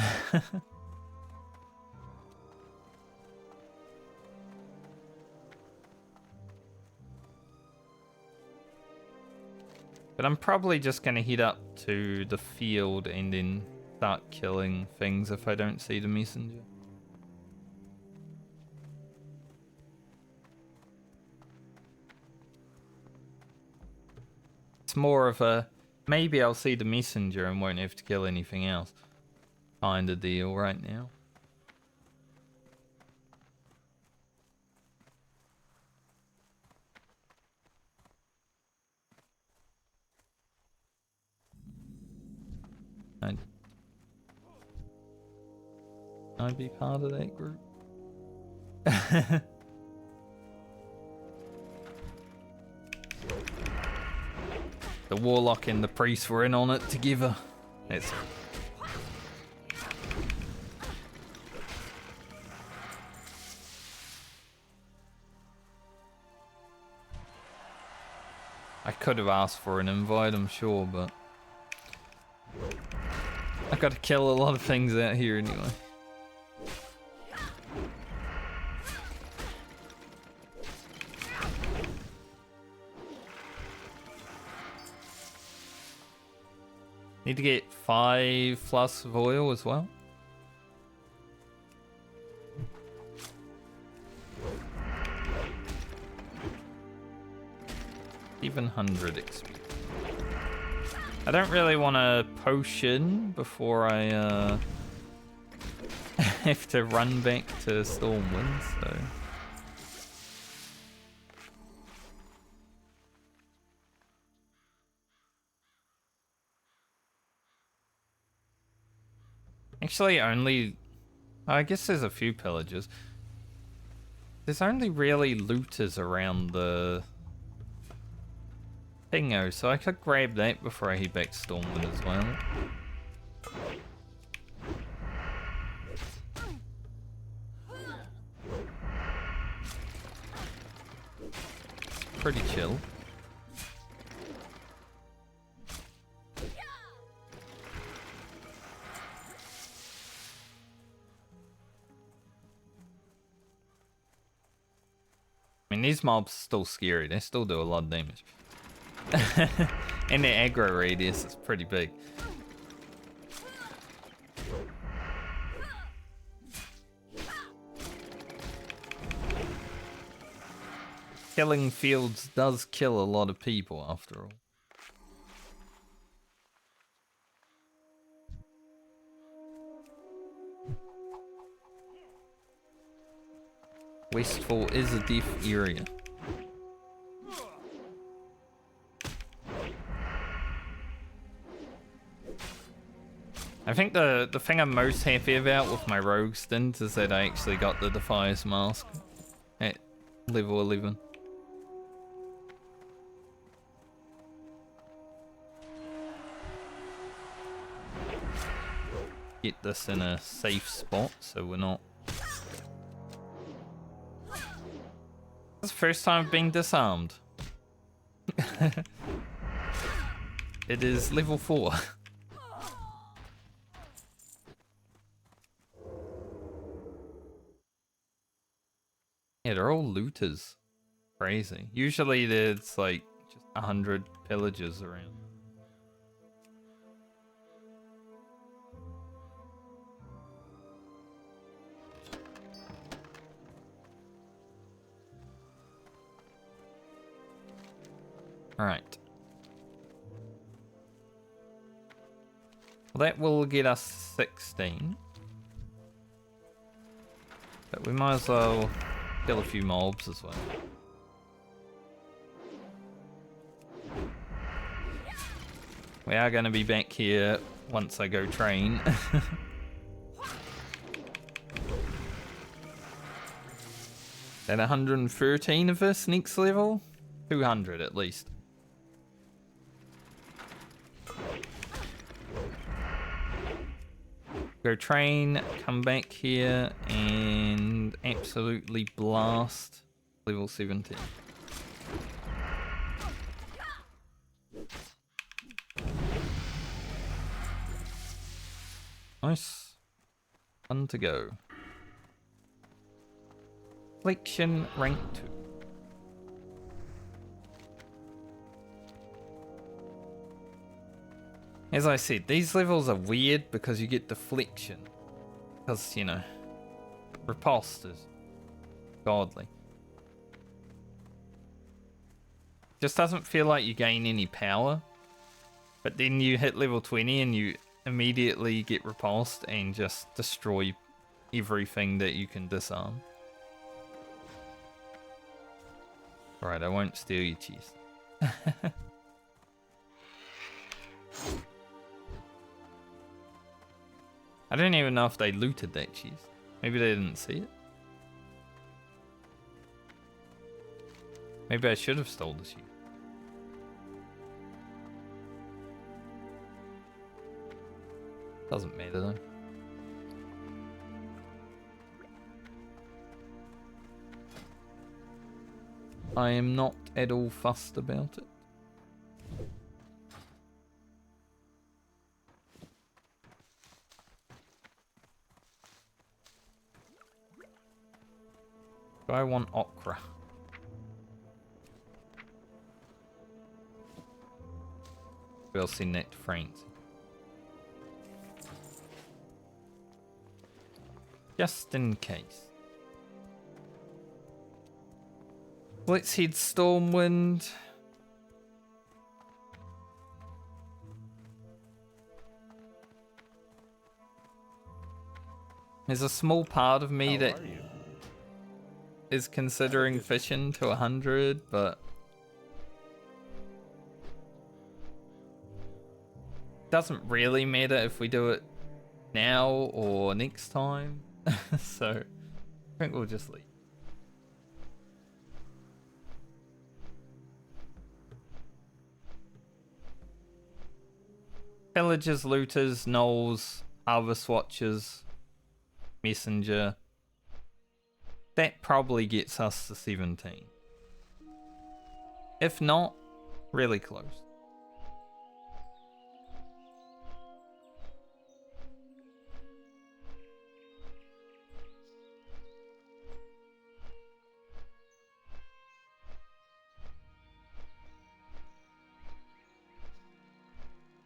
But I'm probably just going to head up to the field and then start killing things if I don't see the messenger. It's more of a, maybe I'll see the messenger and won't have to kill anything else kind of deal right now. I'd be part of that group. The warlock and the priest were in on it together. It's I could have asked for an invite, I'm sure, but I gotta kill a lot of things out here anyway. Need to get 5 flasks of oil as well. 700 XP. I don't really want a potion before I have to run back to Stormwind, so... Actually, only... I guess there's a few pillagers. There's only really looters around the... Pingo, so I could grab that before I head back to Stormwind as well. Pretty chill. I mean, these mobs are still scary. They still do a lot of damage. And their aggro radius is pretty big. Killing fields does kill a lot of people after all. Westfall is a deaf area. I think the thing I'm most happy about with my rogue stint is that I actually got the Defier's Mask at level 11. Get this in a safe spot so we're not... It's the first time I've been disarmed. It is level 4. Yeah, they're all looters. Crazy. Usually there's like just 100 pillagers around. Alright. Well, that will get us 16. But we might as well kill a few mobs as well. We are going to be back here once I go train. At 113 of us next level? 200 at least. Go train, come back here, and absolutely blast level 17. Nice. Fun to go. Affliction rank 2. As I said, these levels are weird because you get deflection. Because, you know, repulsed is godly. Just doesn't feel like you gain any power. But then you hit level 20 and you immediately get repulsed and just destroy everything that you can disarm. Alright, I won't steal your chest. I don't even know if they looted that chest. Maybe they didn't see it. Maybe I should have stole the chest. Doesn't matter though. I am not at all fussed about it. I want okra. We'll send that to France. Just in case. Let's head Stormwind. There's a small part of me How that are you? is considering fishing to 100, but doesn't really matter if we do it now or next time. So I think we'll just leave. Pillagers, looters, gnolls, harvest watchers, messenger. That probably gets us to 17. If not, really close.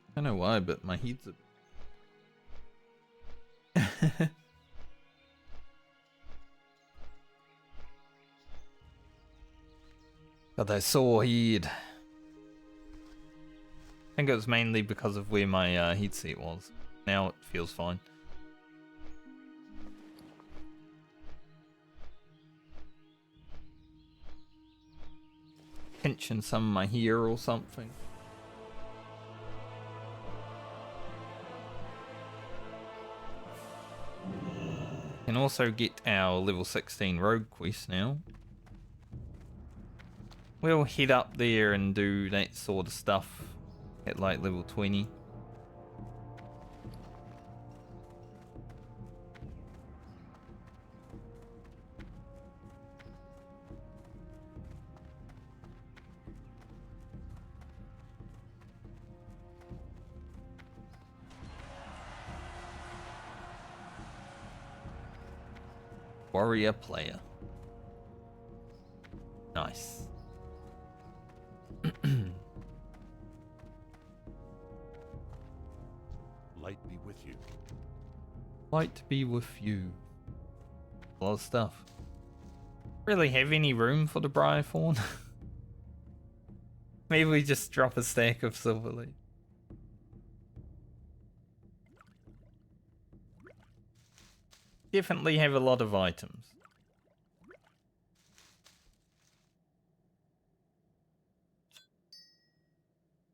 I don't know why, but my head's a... Got that sore head. I think it was mainly because of where my headset was. Now it feels fine. Pinching some of my hair or something. Can also get our level 16 rogue quest now. We'll head up there and do that sort of stuff at like level 20. Warrior player. Nice. Light be with you. Light be with you. A lot of stuff. Really have any room for the Briarthorn? Maybe we just drop a stack of silver leaf. Definitely have a lot of items.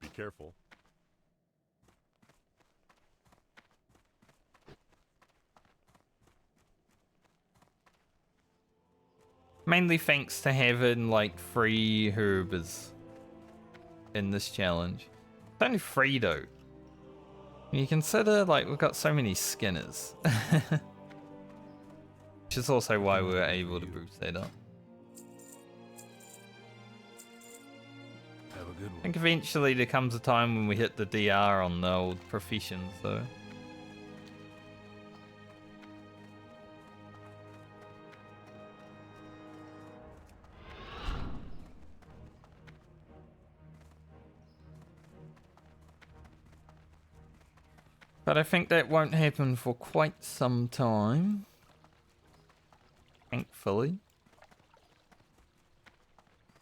Be careful. Mainly thanks to having like free herbers in this challenge. It's only free though. When you consider like we've got so many skinners. Which is also why we were able to boost that up. Have a good I one. think eventually there comes a time when we hit the DR on the old professions though. But I think that won't happen for quite some time. Thankfully.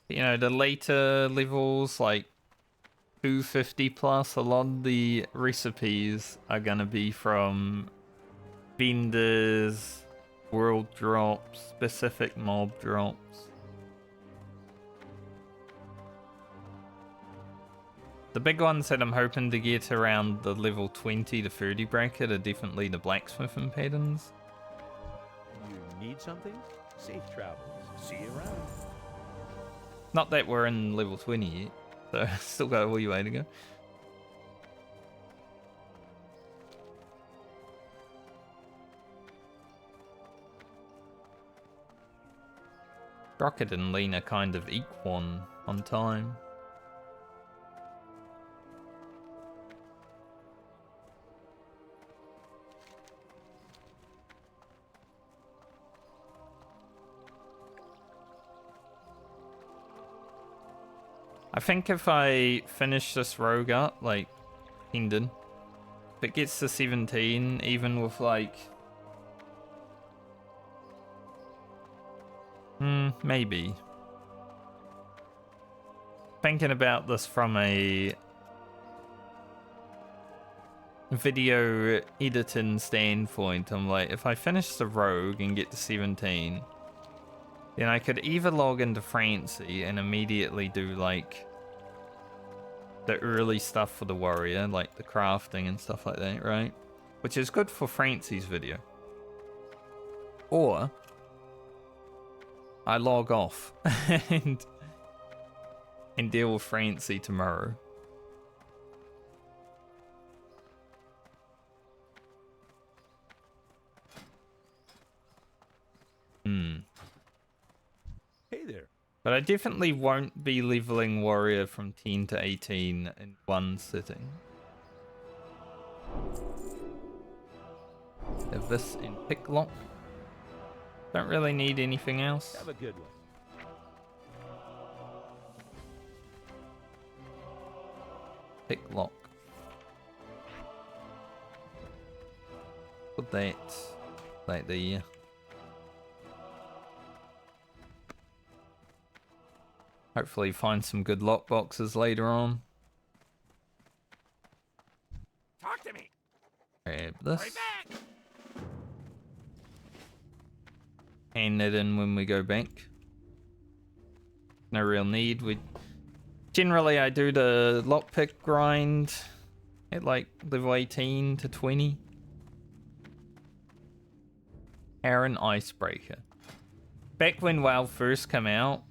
You know, the later levels, like 250 plus, a lot of the recipes are gonna be from vendors, world drops, specific mob drops. The big ones that I'm hoping to get around the level 20 to 30 bracket are definitely the blacksmithing patterns. You need something? Safe travels. See you around. Not that we're in level 20 yet, so still got a wee way to go. Rocket and Lena kind of equal on time. I think if I finish this rogue up, like Hendon, if it gets to 17, even with like... maybe. Thinking about this from a video editing standpoint, I'm like, if I finish the rogue and get to 17, then I could either log into Francie and immediately do like the early stuff for the warrior, like the crafting and stuff like that, right? Which is good for Francie's video. Or I log off and deal with Francie tomorrow. Hey there. But I definitely won't be leveling warrior from 10 to 18 in one sitting. Have this in picklock. Don't really need anything else. Have a good one. Picklock. Put that right there. Hopefully find some good lockboxes later on. Talk to me. Grab this. Right back. Hand it in when we go back. No real need. Generally I do the lockpick grind at like level 18 to 20. Aaron Icebreaker. Back when WoW first came out,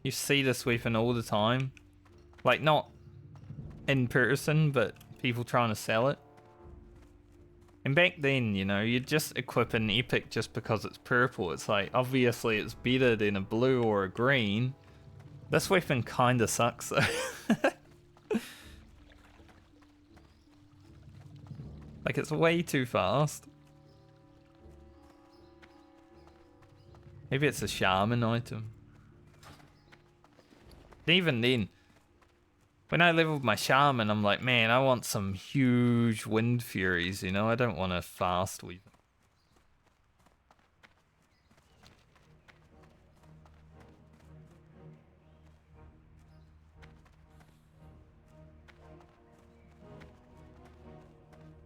you see this weapon all the time. Like, not in person, but people trying to sell it. And back then, you know, you'd just equip an epic just because it's purple. It's like, obviously it's better than a blue or a green. This weapon kinda sucks though. Like, it's way too fast. Maybe it's a shaman item. Even then, when I leveled my shaman, I'm like, man, I want some huge wind furies, you know? I don't want a fast weapon.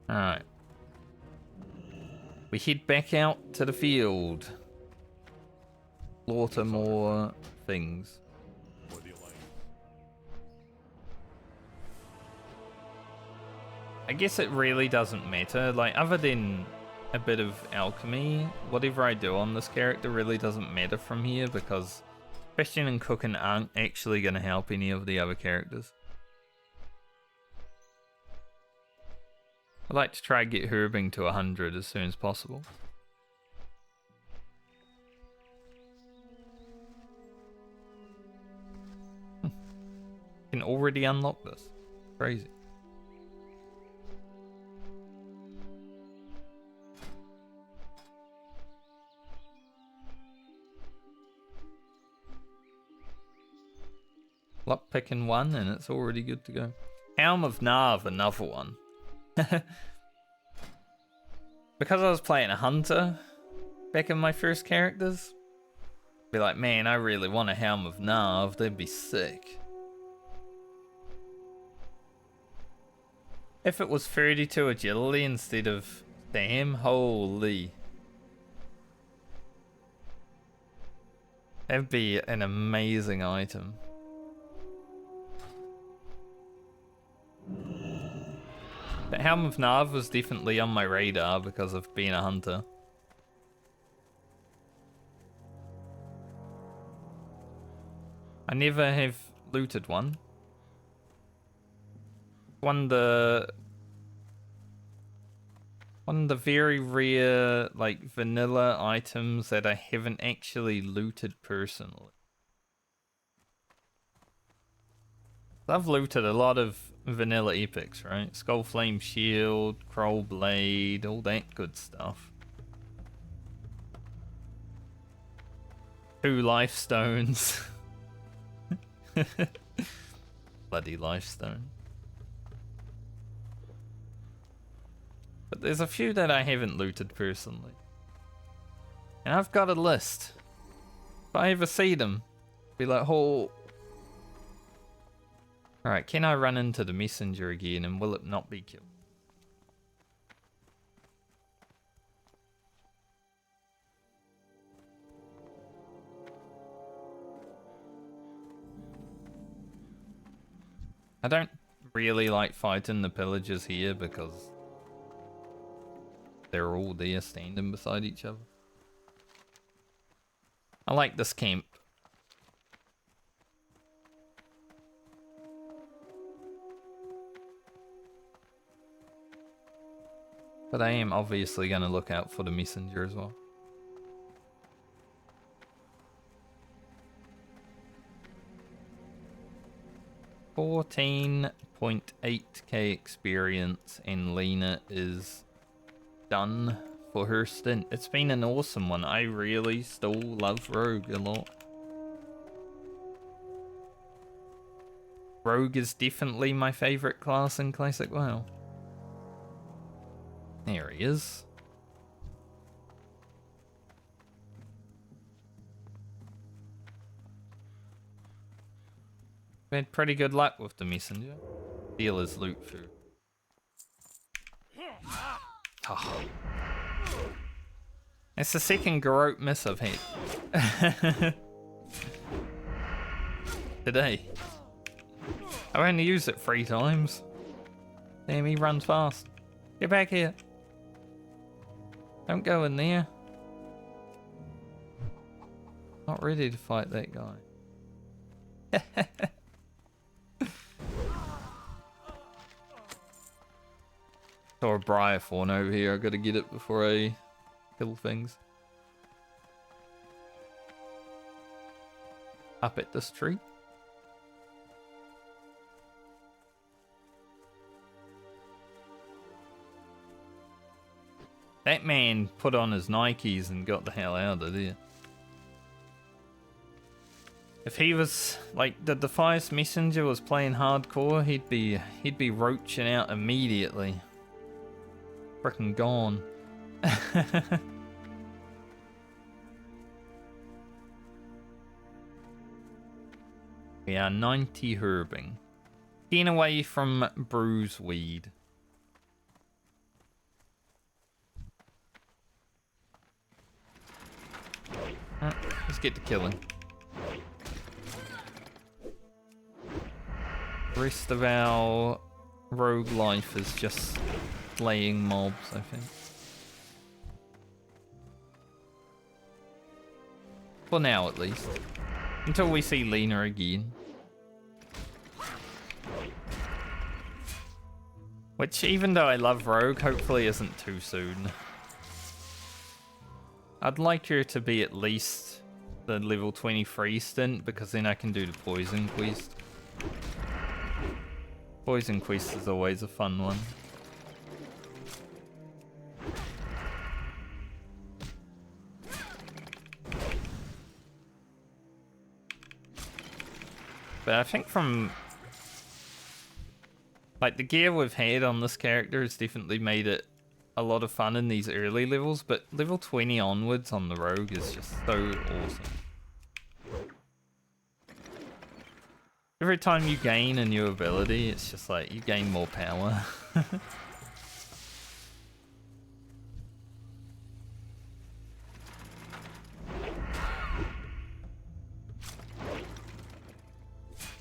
Alright. We head back out to the field. Slaughter more things. For the Alliance. I guess it really doesn't matter. Like, other than a bit of alchemy, whatever I do on this character really doesn't matter from here because Christian and cooking aren't actually going to help any of the other characters. I'd like to try and get herbing to 100 as soon as possible. Can already unlock this. Crazy. Lockpicking one and it's already good to go. Helm of Narv, another one. Because I was playing a hunter back in my first characters, be like, man, I really want a Helm of Narv, they'd be sick. If it was 32 agility instead of Sam, holy. That'd be an amazing item. But Helm of Narv was definitely on my radar because of being a hunter. I never have looted one. One of the very rare, like, vanilla items that I haven't actually looted personally. I've looted a lot of vanilla epics, right? Skullflame Shield, Kroll Blade, all that good stuff. 2 life stones. Bloody life stone. But there's a few that I haven't looted personally. And I've got a list. If I ever see them, be like, oh. Alright, can I run into the messenger again and will it not be killed? I don't really like fighting the pillagers here because they're all there standing beside each other. I like this camp. But I am obviously going to look out for the messenger as well. $14.8k experience, and Lena is done for her stint. It's been an awesome one. I really still love Rogue a lot. Rogue is definitely my favorite class in Classic WoW. There he is. We had pretty good luck with the messenger. Steal his loot through. Oh. It's the second Garrote miss I've had. Today. I've only used it 3 times. Damn, he runs fast. Get back here. Don't go in there. Not ready to fight that guy. Saw a briar fawn over here. I gotta get it before I kill things. Up at this tree. That man put on his Nikes and got the hell out of there. If he was like the Defias Messenger was playing hardcore, he'd be roaching out immediately. Frickin' gone. We are 90 herbing. 10 away from bruise weed. Let's get to killing. The rest of our rogue life is just slaying mobs, I think. For now, at least. Until we see Lena again. Which, even though I love Rogue, hopefully isn't too soon. I'd like her to be at least the level 23 stint, because then I can do the poison quest. Poison quest is always a fun one. But I think from like the gear we've had on this character has definitely made it a lot of fun in these early levels, but level 20 onwards on the rogue is just so awesome. Every time you gain a new ability, it's just like you gain more power.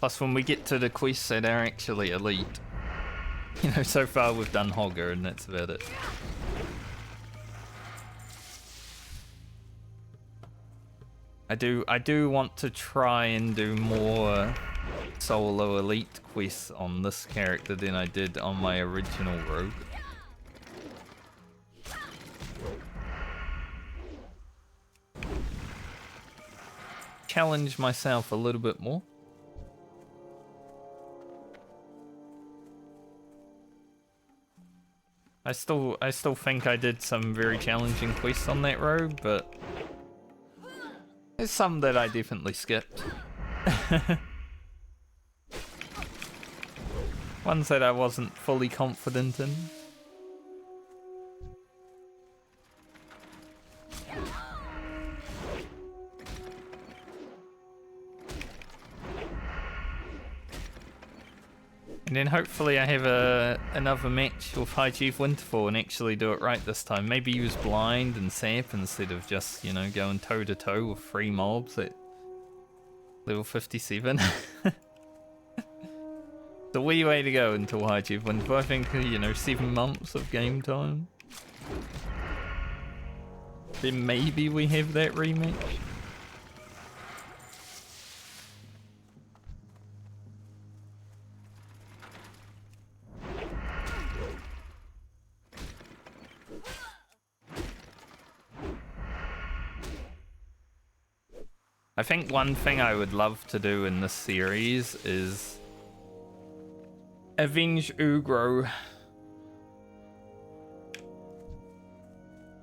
Plus when we get to the quests that are actually elite. You know, so far we've done Hogger and that's about it. I do want to try and do more solo elite quests on this character than I did on my original rogue. Challenge myself a little bit more. I still think I did some very challenging quests on that rogue, but there's some that I definitely skipped. Ones that I wasn't fully confident in. And then hopefully I have another match with High Chief Winterfall and actually do it right this time. Maybe use blind and sap instead of just, you know, going toe to toe with 3 mobs at level 57. The wee way to go until high achievement. I think, you know, 7 months of game time. Then maybe we have that rematch. I think one thing I would love to do in this series is avenge Ugro.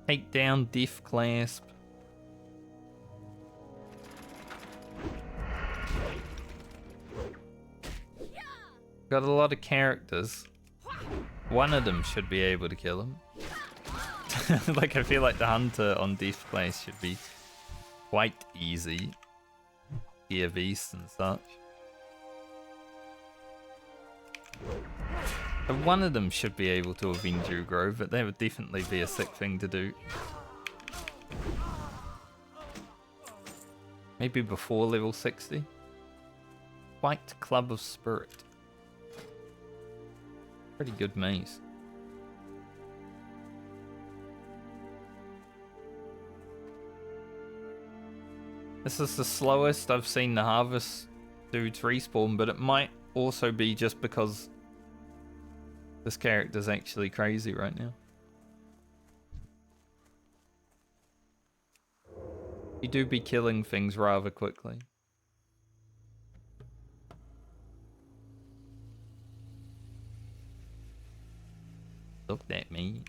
Take down Death Clasp. Got a lot of characters. One of them should be able to kill him. Like, I feel like the hunter on Death Clasp should be quite easy. Gear beasts and such. And one of them should be able to avenge Ugro, but that would definitely be a sick thing to do. Maybe before level 60. White Club of Spirit. Pretty good maze. This is the slowest I've seen the Harvest dudes respawn, but it might also be just because this character's actually crazy right now. You do be killing things rather quickly. Look at me.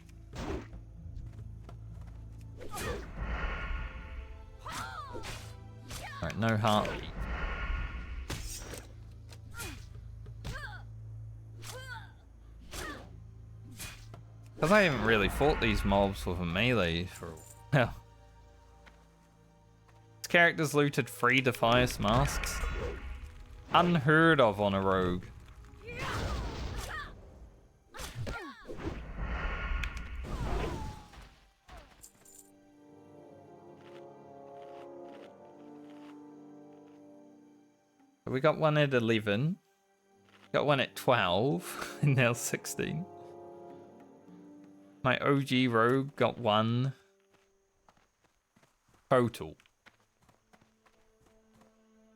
Alright, no heartbeat. Because I haven't really fought these mobs with a melee for a while. This character's looted 3 Defias masks. Unheard of on a rogue. We got one at 11. Got one at 12. And now 16. My OG rogue got 1 total.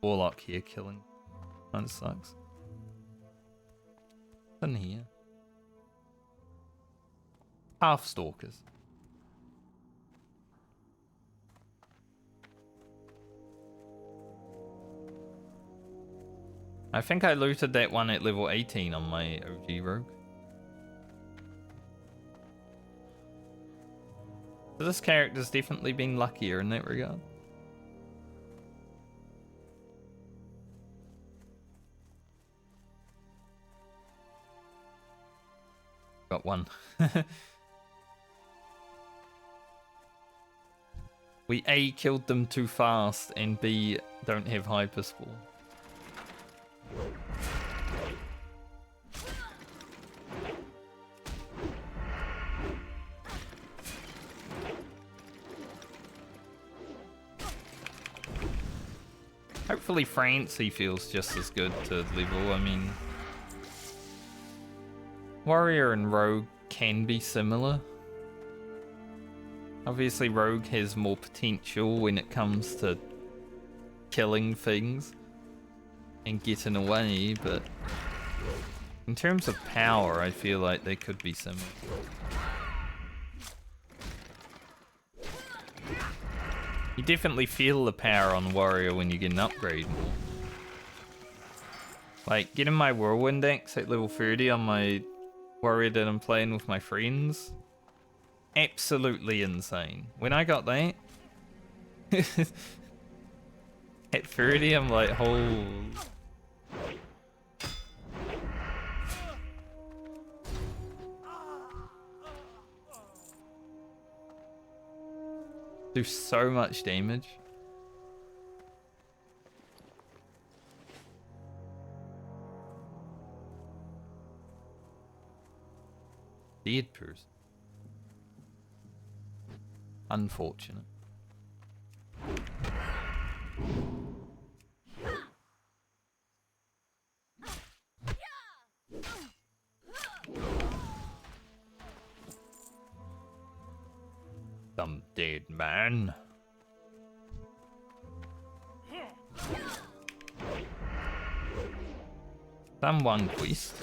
Warlock here killing. That sucks. What's in here? Half stalkers. I think I looted that one at level 18 on my OG rogue. So this character's definitely been luckier in that regard. Got one. We A, killed them too fast, and B, don't have hyperspawn. Hopefully Francie feels just as good to level. I mean, Warrior and Rogue can be similar. Obviously Rogue has more potential when it comes to killing things and getting away, but in terms of power, I feel like they could be similar. You definitely feel the power on Warrior when you get an upgrade more. Like, getting my Whirlwind Axe at level 30 on my Warrior that I'm playing with my friends, absolutely insane. When I got that, at 30, I'm like, oh. Do so much damage. Dead person. Unfortunate. dead man. Done one quest.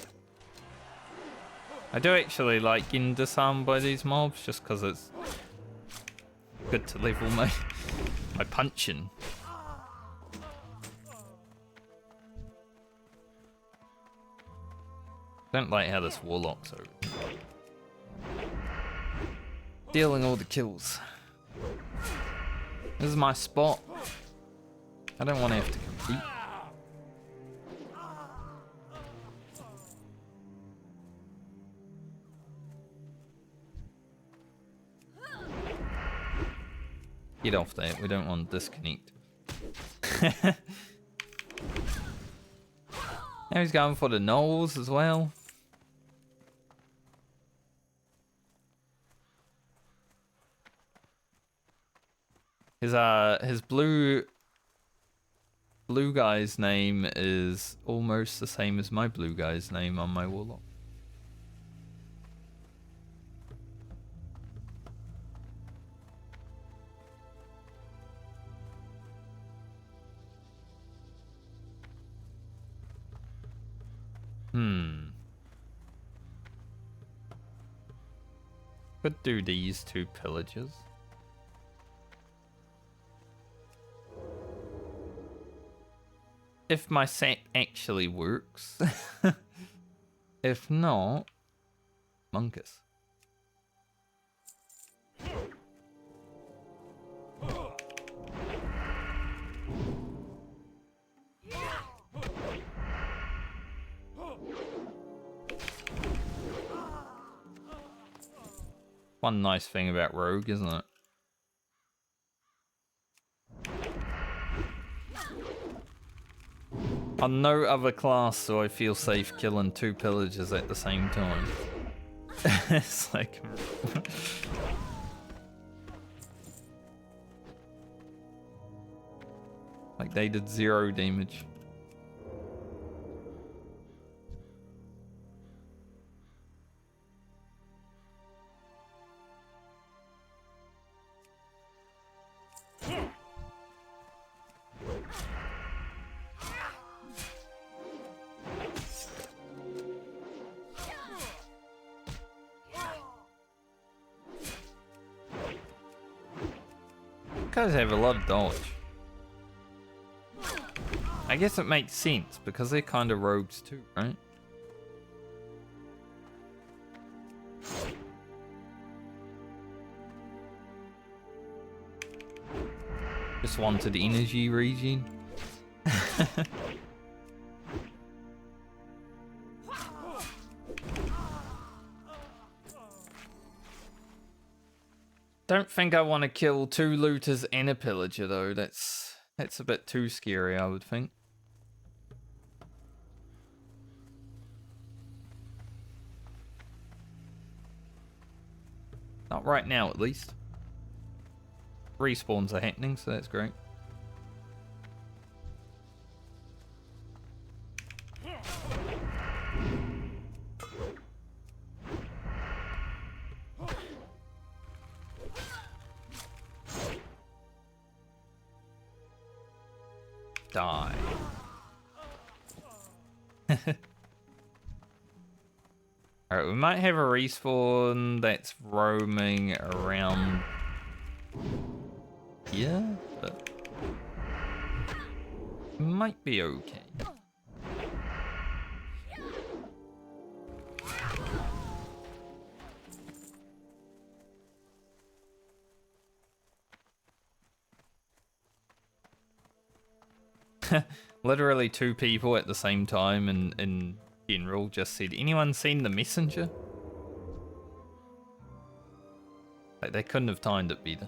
I do actually like getting disarmed by these mobs just because it's good to level my punching. Don't like how this warlock's over. Dealing all the kills. This is my spot. I don't want to have to compete. Get off that, we don't want to disconnect. Now he's going for the knolls as well. His blue guy's name is almost the same as my blue guy's name on my warlock. Could do these two pillages. If my set actually works. If not, Monkus. One nice thing about Rogue, isn't it? On no other class do I feel safe killing two pillagers at the same time. It's like... like they did 0 damage. Guys have a lot of dodge. I guess it makes sense because they're kind of rogues too, right? Just wanted energy regen. Don't think I want to kill 2 looters and a pillager though. That's a bit too scary, I would think. Not right now, at least. Respawns are happening, so that's great. Die. Alright, we might have a respawn that's roaming around here, but might be okay. Literally 2 people at the same time in general just said, anyone seen the messenger? Like, they couldn't have timed it better.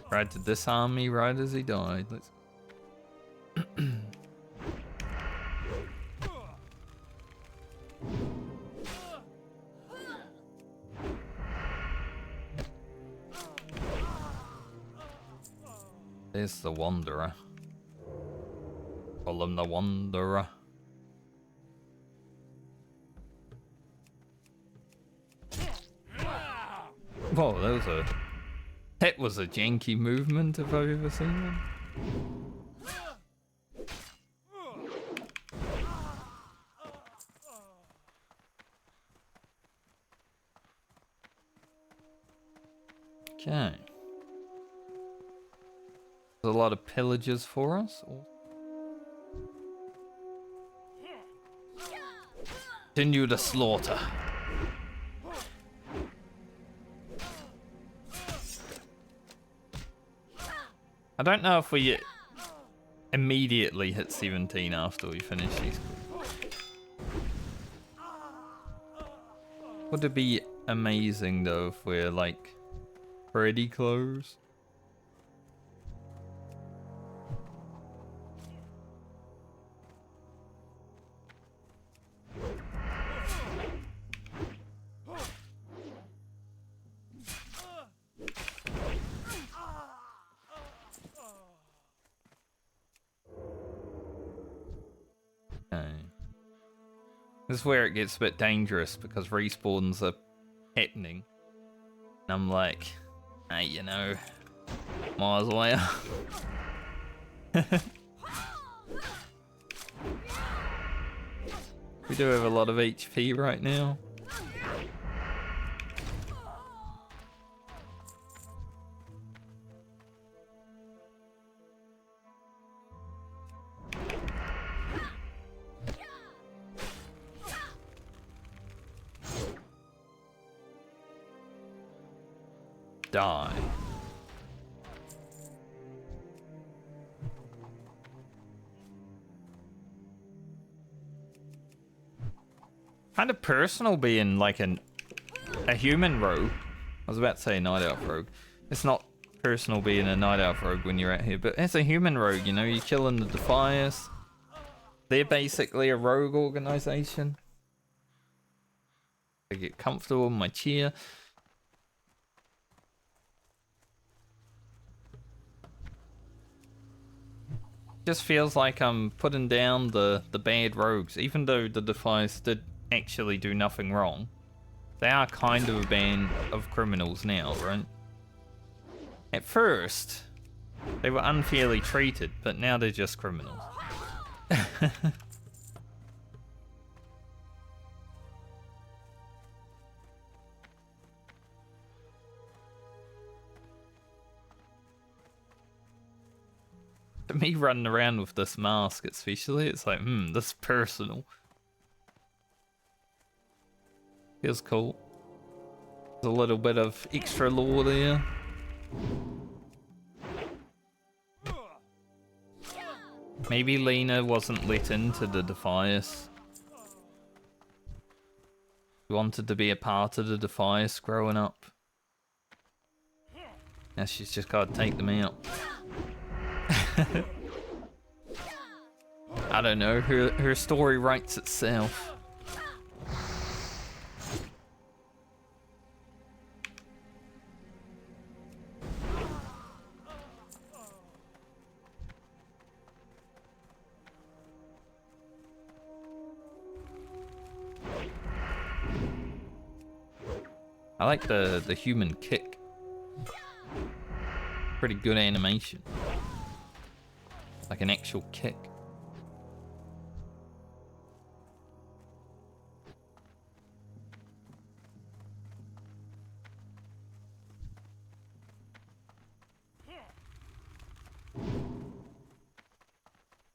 Tried to disarm me right as he died. Let's There's the Wanderer. Call him the Wanderer. Whoa, that was a janky movement if I've ever seen one. Okay. There's a lot of pillages for us. Continue the slaughter. I don't know if we immediately hit 17 after we finish these. Would it be amazing though if we're like pretty close? This is where it gets a bit dangerous because respawns are happening. And I'm like, hey, you know, might as well. We do have a lot of HP right now. Die. Kind of personal being like a human rogue. I was about to say night elf rogue. It's not personal being a night elf rogue when you're out here, but as a human rogue, you know, you're killing the Defiers. They're basically a rogue organization. I get comfortable in my chair. Just feels like I'm putting down the bad rogues, even though the Defiers did actually do nothing wrong. They are kind of a band of criminals now, right? At first, they were unfairly treated, but now they're just criminals. Me running around with this mask especially, it's like, this is personal. Feels cool. There's a little bit of extra lore there. Maybe Lena wasn't let into the Defias. She wanted to be a part of the Defias growing up. Now she's just got to take them out. I don't know, her story writes itself. I like the human kick. Pretty good animation. Like an actual kick.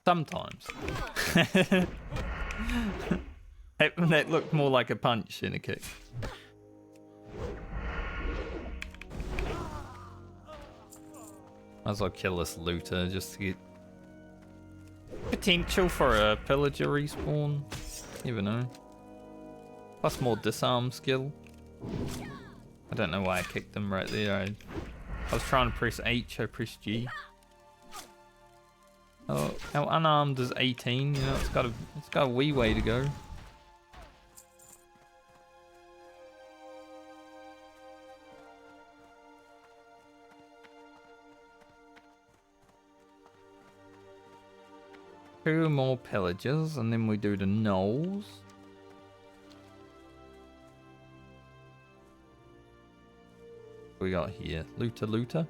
Sometimes. That looked more like a punch than a kick. Might as well kill this looter just to get potential for a pillager respawn. You never know. Plus more disarm skill. I don't know why I kicked them right there. I was trying to press H, I pressed G. Oh, how unarmed is 18? You know, it's got a wee way to go. 2 more pillagers, and then we do the gnolls. What we got here? Looter.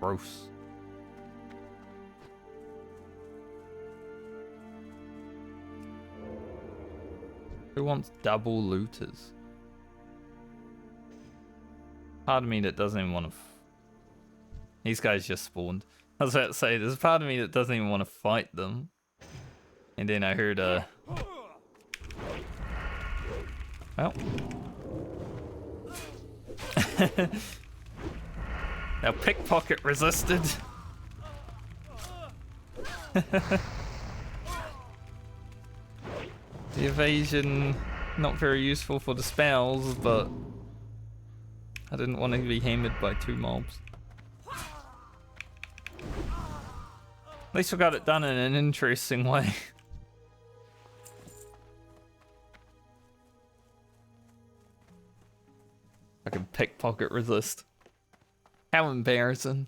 Gross. Who wants double looters? Part of me that doesn't even want to... These guys just spawned. I was about to say, there's a part of me that doesn't even want to fight them. And then I heard a... Well. Now pickpocket resisted. The evasion, not very useful for the spells, but I didn't want to be hammered by 2 mobs. At least we got it done in an interesting way. I can pickpocket resist. How embarrassing.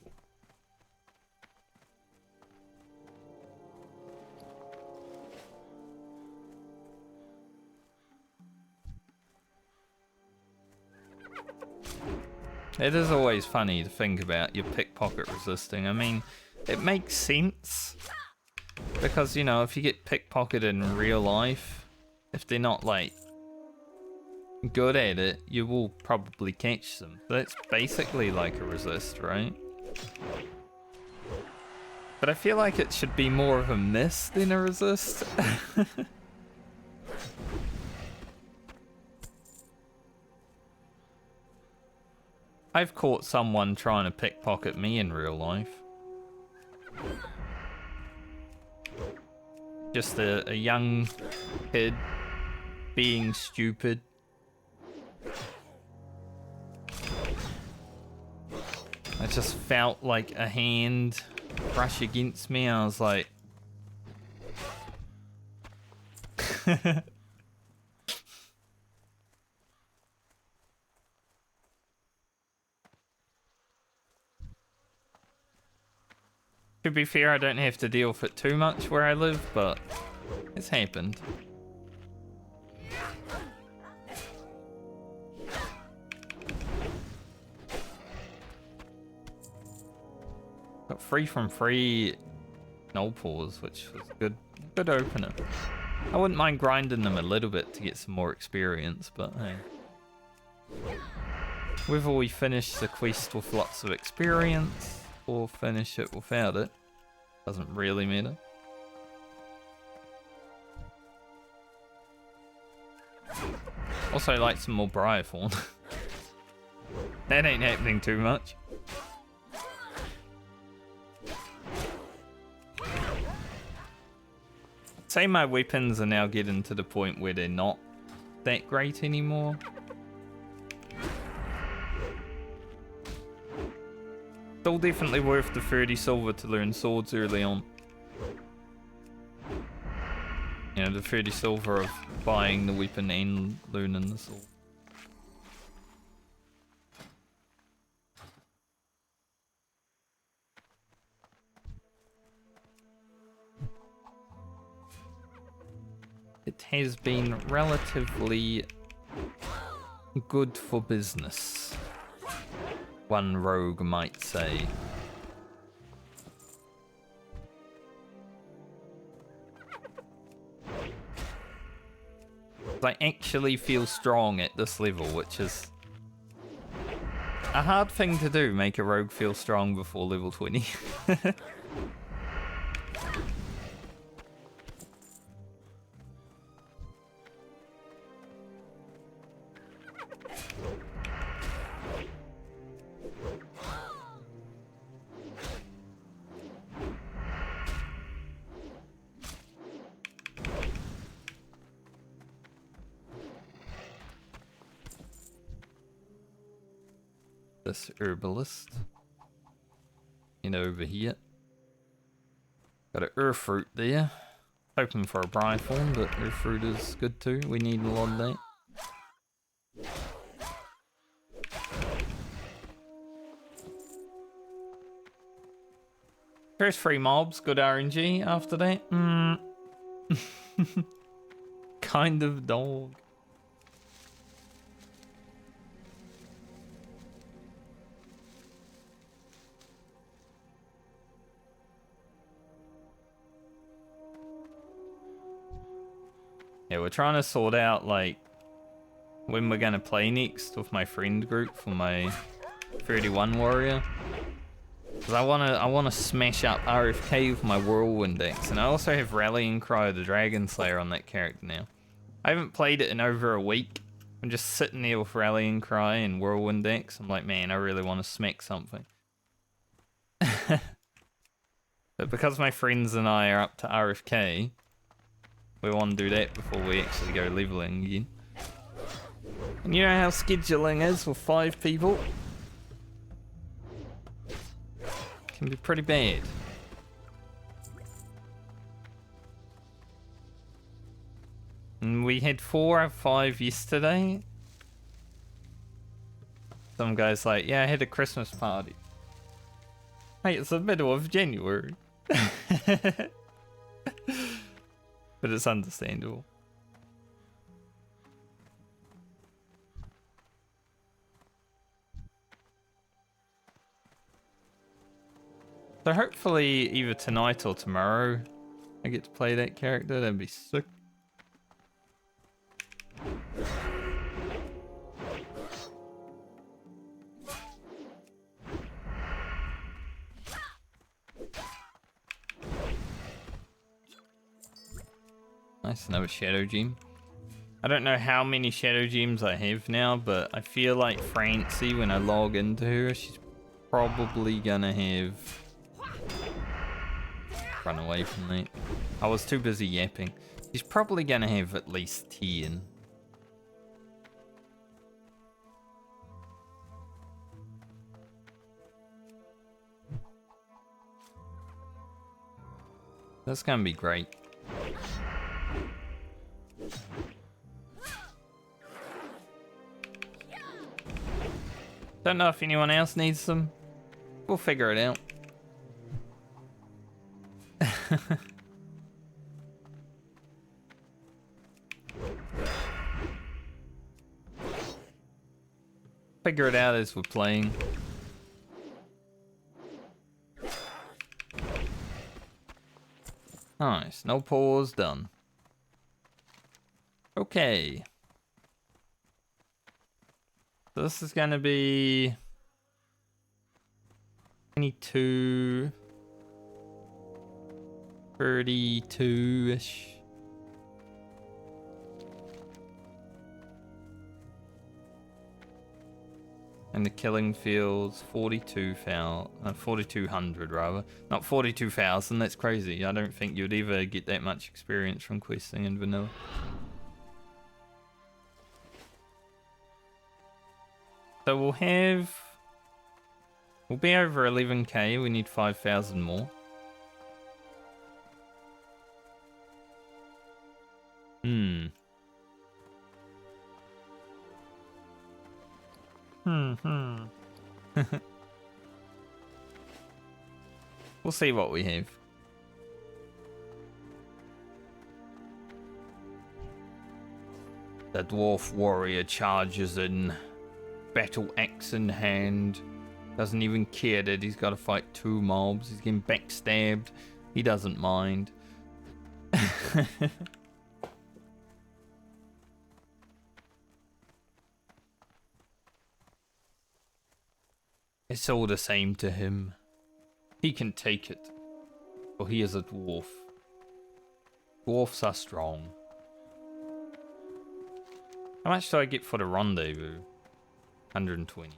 It is always funny to think about your pickpocket resisting. I mean, it makes sense. Because, you know, if you get pickpocketed in real life, if they're not, like, good at it, you will probably catch them. That's basically like a resist, right? But I feel like it should be more of a miss than a resist. I've caught someone trying to pickpocket me in real life. Just a young kid being stupid. I just felt like a hand brush against me. I was like... To be fair, I don't have to deal with it too much where I live, but it's happened. Got 3 from 3 null pause, which was a good opener. I wouldn't mind grinding them a little bit to get some more experience, but hey. Whether we finish the quest with lots of experience or finish it without it doesn't really matter. Also, like some more Briarthorn. That ain't happening too much. Say my weapons are now getting to the point where they're not that great anymore. Still definitely worth the 30 silver to learn swords early on. You know, the 30 silver of buying the weapon and learning the sword. It has been relatively good for business, one rogue might say. I actually feel strong at this level, which is a hard thing to do, make a rogue feel strong before level 20. This herbalist. And over here. Got an earth fruit there. Hoping for a Briarthorn, but earth fruit is good too. We need a lot of that. First 3 mobs, good RNG. After that, kind of dog. Yeah, we're trying to sort out like when we're gonna play next with my friend group for my 31 warrior. Cause I wanna smash up RFK with my whirlwind decks, and I also have Rallying Cry the Dragon Slayer on that character now. I haven't played it in over a week. I'm just sitting there with Rallying Cry and whirlwind decks. I'm like, man, I really want to smack something. But because my friends and I are up to RFK, we want to do that before we actually go leveling again. And you know how scheduling is with 5 people? Can be pretty bad. And we had 4 out of 5 yesterday. Some guy's like, yeah, I had a Christmas party. Hey, it's the middle of January. But it's understandable. So hopefully either tonight or tomorrow I get to play that character. That'd be sick. Nice, another Shadow Gem. I don't know how many Shadow Gems I have now, but I feel like Francie, when I log into her, she's probably gonna have... Run away from that. I was too busy yapping. She's probably gonna have at least 10. That's gonna be great. Don't know if anyone else needs them. We'll figure it out. Figure it out as we're playing. Nice, no pause, done. Okay. So this is gonna be 22, 32-ish. And the killing fields 4,200 rather, not 42,000. That's crazy. I don't think you'd ever get that much experience from questing in vanilla. So we'll be over 11k. We need 5,000 more. We'll see what we have. The dwarf warrior charges in, battle axe in hand. Doesn't even care that he's got to fight 2 mobs. He's getting backstabbed. He doesn't mind. It's all the same to him. He can take it, for he is a dwarf. Dwarfs are strong. How much do I get for the rendezvous? 120.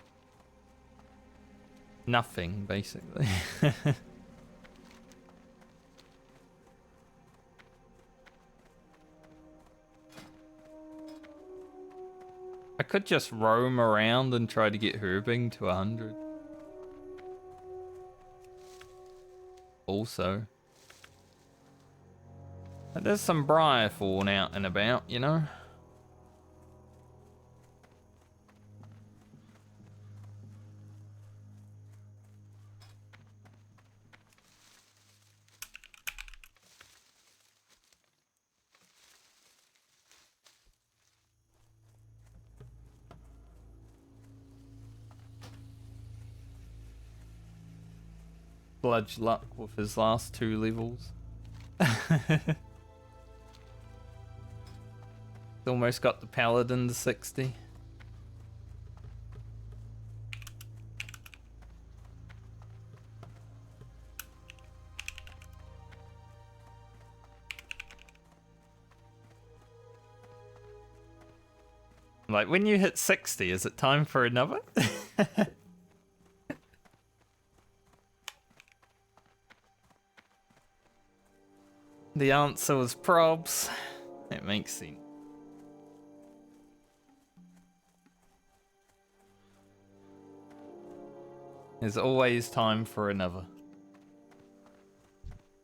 Nothing, basically. I could just roam around and try to get herbing to 100. Also, but there's some briar thorn out and about, you know. bludge luck with his last 2 levels. Almost got the paladin to 60. Like, when you hit 60, is it time for another? The answer was probs. It makes sense. There's always time for another.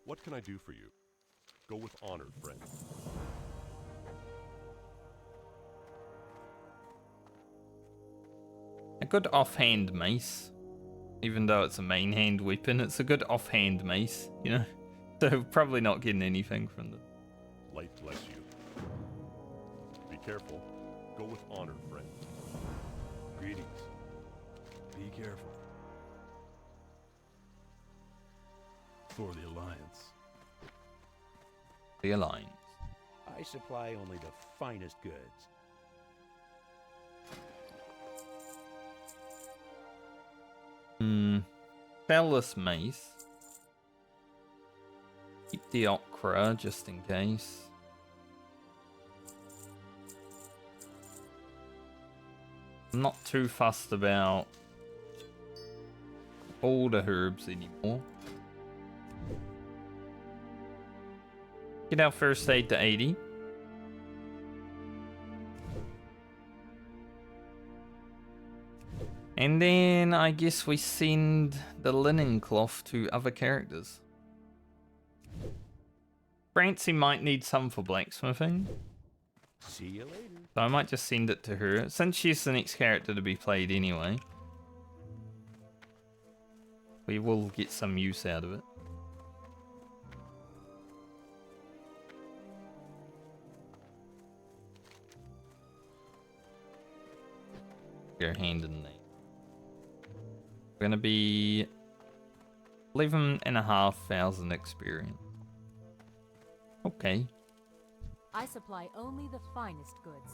What can I do for you? Go with honor, friend. A good offhand mace. Even though it's a main hand weapon, it's a good offhand mace, you know? So probably not getting anything from them. Light bless you. Be careful. Go with honor, friend. Greetings. Be careful. For the Alliance. The Alliance. I supply only the finest goods. Bellus mace. Keep the Okra just in case. I'm not too fussed about all the herbs anymore. Get our first aid to 80. And then I guess we send the linen cloth to other characters. Francie might need some for blacksmithing. See you later. So I might just send it to her, since she's the next character to be played anyway. We will get some use out of it. Your hand in there. We're gonna be 11,500 experience. Okay. I supply only the finest goods.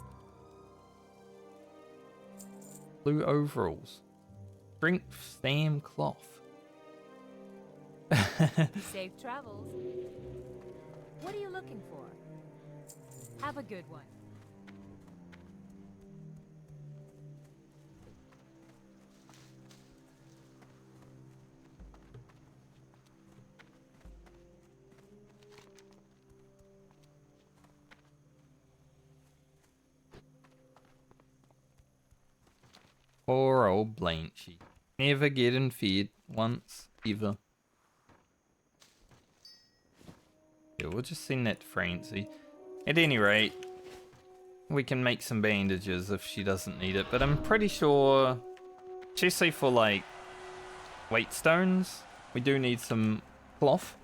Blue overalls. Strength Sam cloth. Safe travels. What are you looking for? Have a good one. Poor old Blanchy. Never getting fed once, ever. Yeah, we'll just send that to Francie. At any rate, we can make some bandages if she doesn't need it, but I'm pretty sure, especially for like weight stones, we do need some cloth.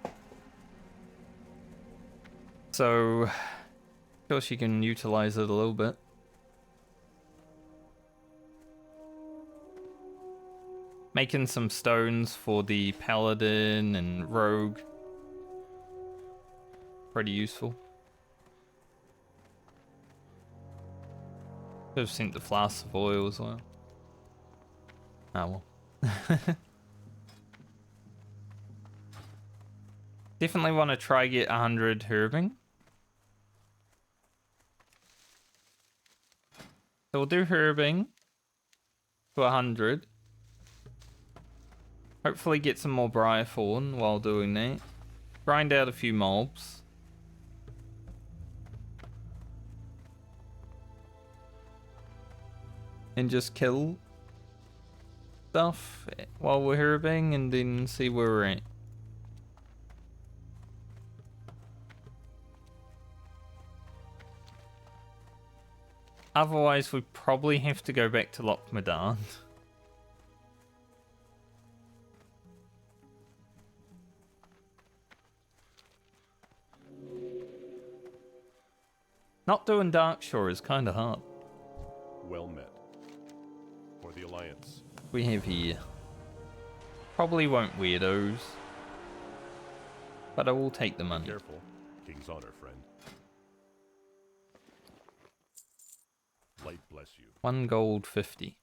So, sure she can utilize it a little bit. Making some stones for the paladin and rogue. Pretty useful. Could have sent the flasks of oil as well. Oh well. Definitely want to try get 100 herbing. So we'll do herbing to 100. Hopefully get some more Briarthorn while doing that. Grind out a few mobs. And just kill stuff while we're herbing and then see where we're at. Otherwise we probably have to go back to Lochmadan. Not doing Darkshore is kind of hard. Well met. For the Alliance. We have here. Probably won't weirdos. but I will take the money. Careful. King's honor, friend. Light bless you. 1 gold 50.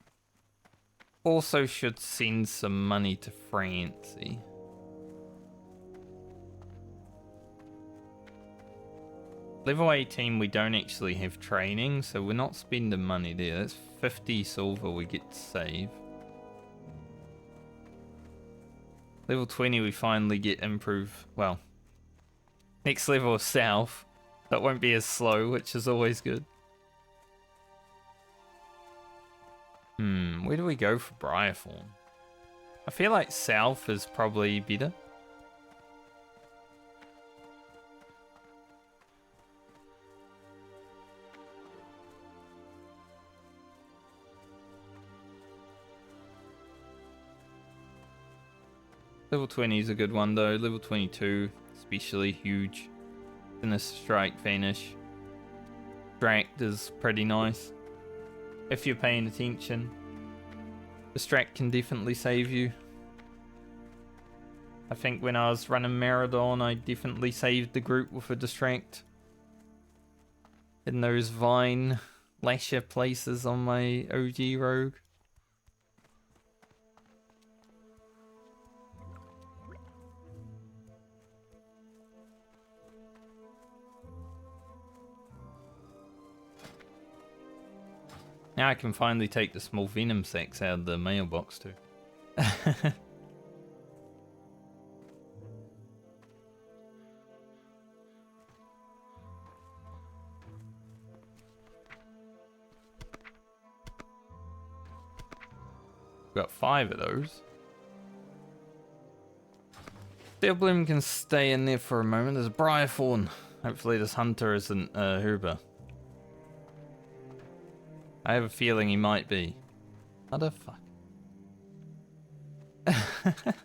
Also should send some money to Francie. Level 18 we don't actually have training, so we're not spending money there. That's 50 silver we get to save. Level 20 we finally get improve, well, next level of south. That won't be as slow, which is always good. Where do we go for Briarthorn? I feel like south is probably better. Level 20 is a good one though. Level 22, especially huge. Sinister Strike, Vanish. Distract is pretty nice. If you're paying attention. Distract can definitely save you. I think when I was running Maradon, I definitely saved the group with a Distract. In those Vine Lasher places on my OG rogue. Now I can finally take the small venom sacs out of the mailbox too. Got 5 of those. Steel Bloom can stay in there for a moment. There's a Briarthorn. Hopefully this hunter isn't Herber. I have a feeling he might be. What the fuck? If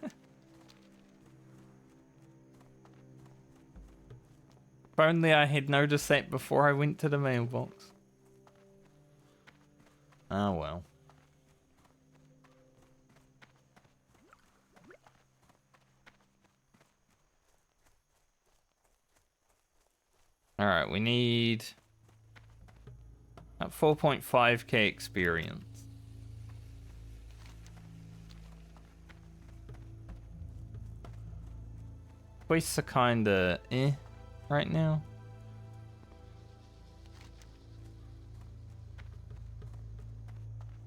only I had noticed that before I went to the mailbox. Oh well. Alright, we need 4.5k experience. Quests are kinda right now.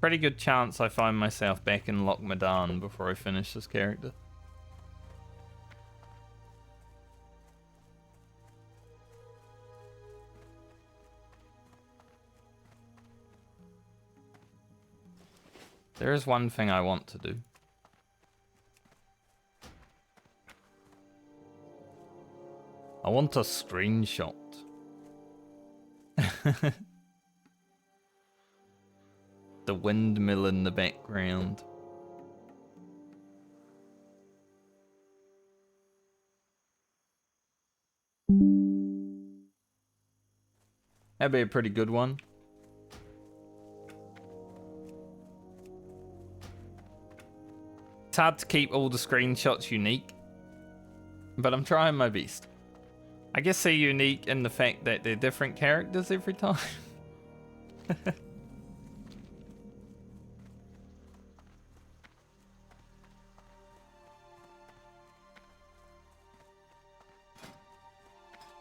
Pretty good chance I find myself back in Lochmadan before I finish this character. There is one thing I want to do. I want a screenshot. The windmill in the background. That'd be a pretty good one. It's hard to keep all the screenshots unique, but I'm trying my best. I guess they're unique in the fact that they're different characters every time.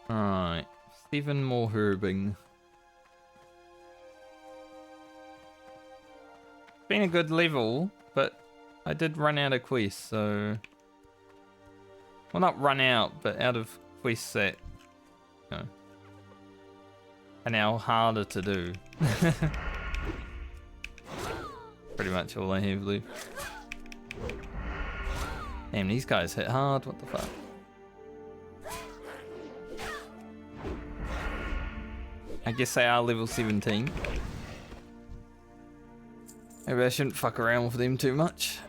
Alright, 7 more herbing. Been a good level, but I did run out of quests, so... Well, not run out, but out of quests that, you know, are now harder to do. Pretty much all I have left. Damn, these guys hit hard, what the fuck? I guess they are level 17. Maybe I shouldn't fuck around with them too much.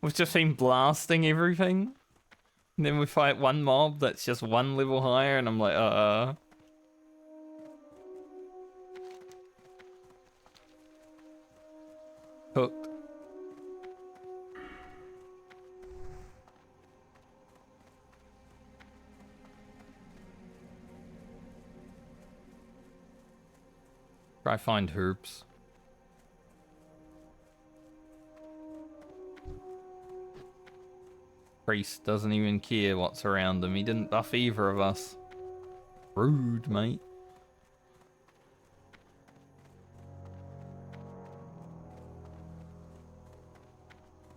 We've just been blasting everything. And then we fight one mob that's just 1 level higher and I'm like, Hooked. Try find herbs. Priest doesn't even care what's around him. He didn't buff either of us. Rude, mate.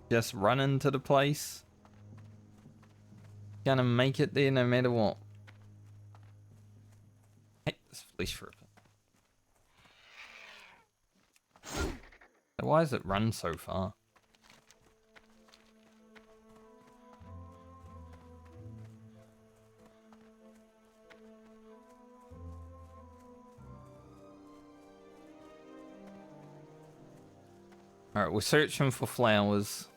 Just run into the place. Gonna make it there no matter what. Hey, this flesh ripper. Why does it run so far? Alright, we're searching for flowers.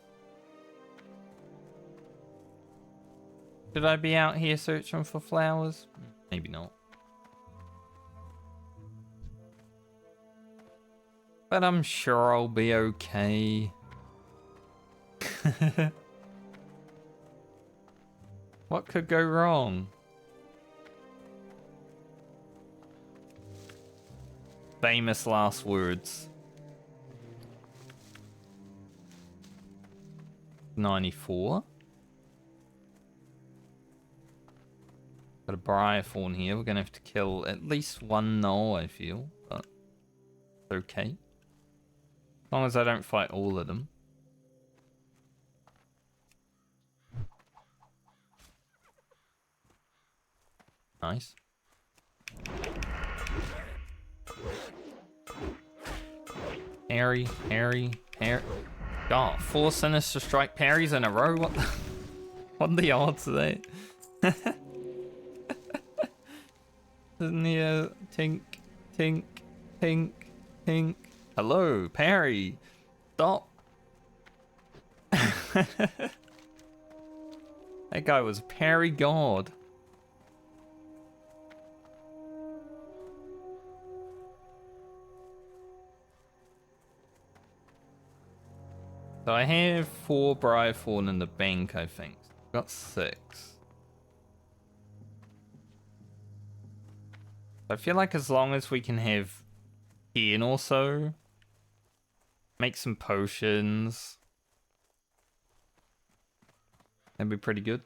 Should I be out here searching for flowers? Maybe not. But I'm sure I'll be okay. What could go wrong? Famous last words. 94. Got a briar fawn here. We're gonna have to kill at least one gnoll, I feel, but it's okay. As long as I don't fight all of them. Nice. Parry, parry, parry. Oh, 4 Sinister Strike parries in a row? What the, what are the odds of that? Isn't he a tink, tink, tink, tink? Hello, parry. Stop. That guy was parry god. So I have 4 briar fawn in the bank, I think. Got 6. I feel like as long as we can have 10 or so, make some potions, that'd be pretty good.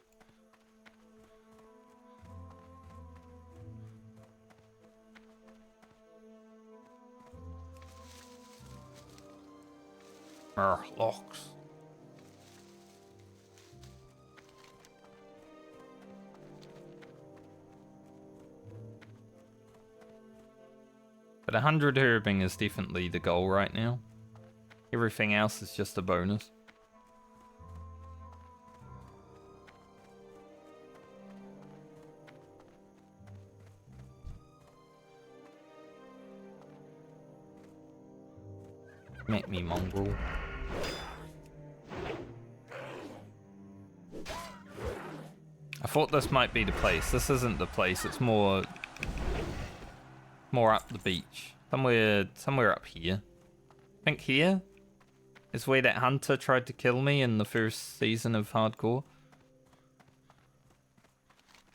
Locks. But 100 herbing is definitely the goal right now. Everything else is just a bonus. Make me mongrel. I thought this might be the place. This isn't the place. It's more up the beach. Somewhere up here. I think here is where that hunter tried to kill me in the first season of Hardcore.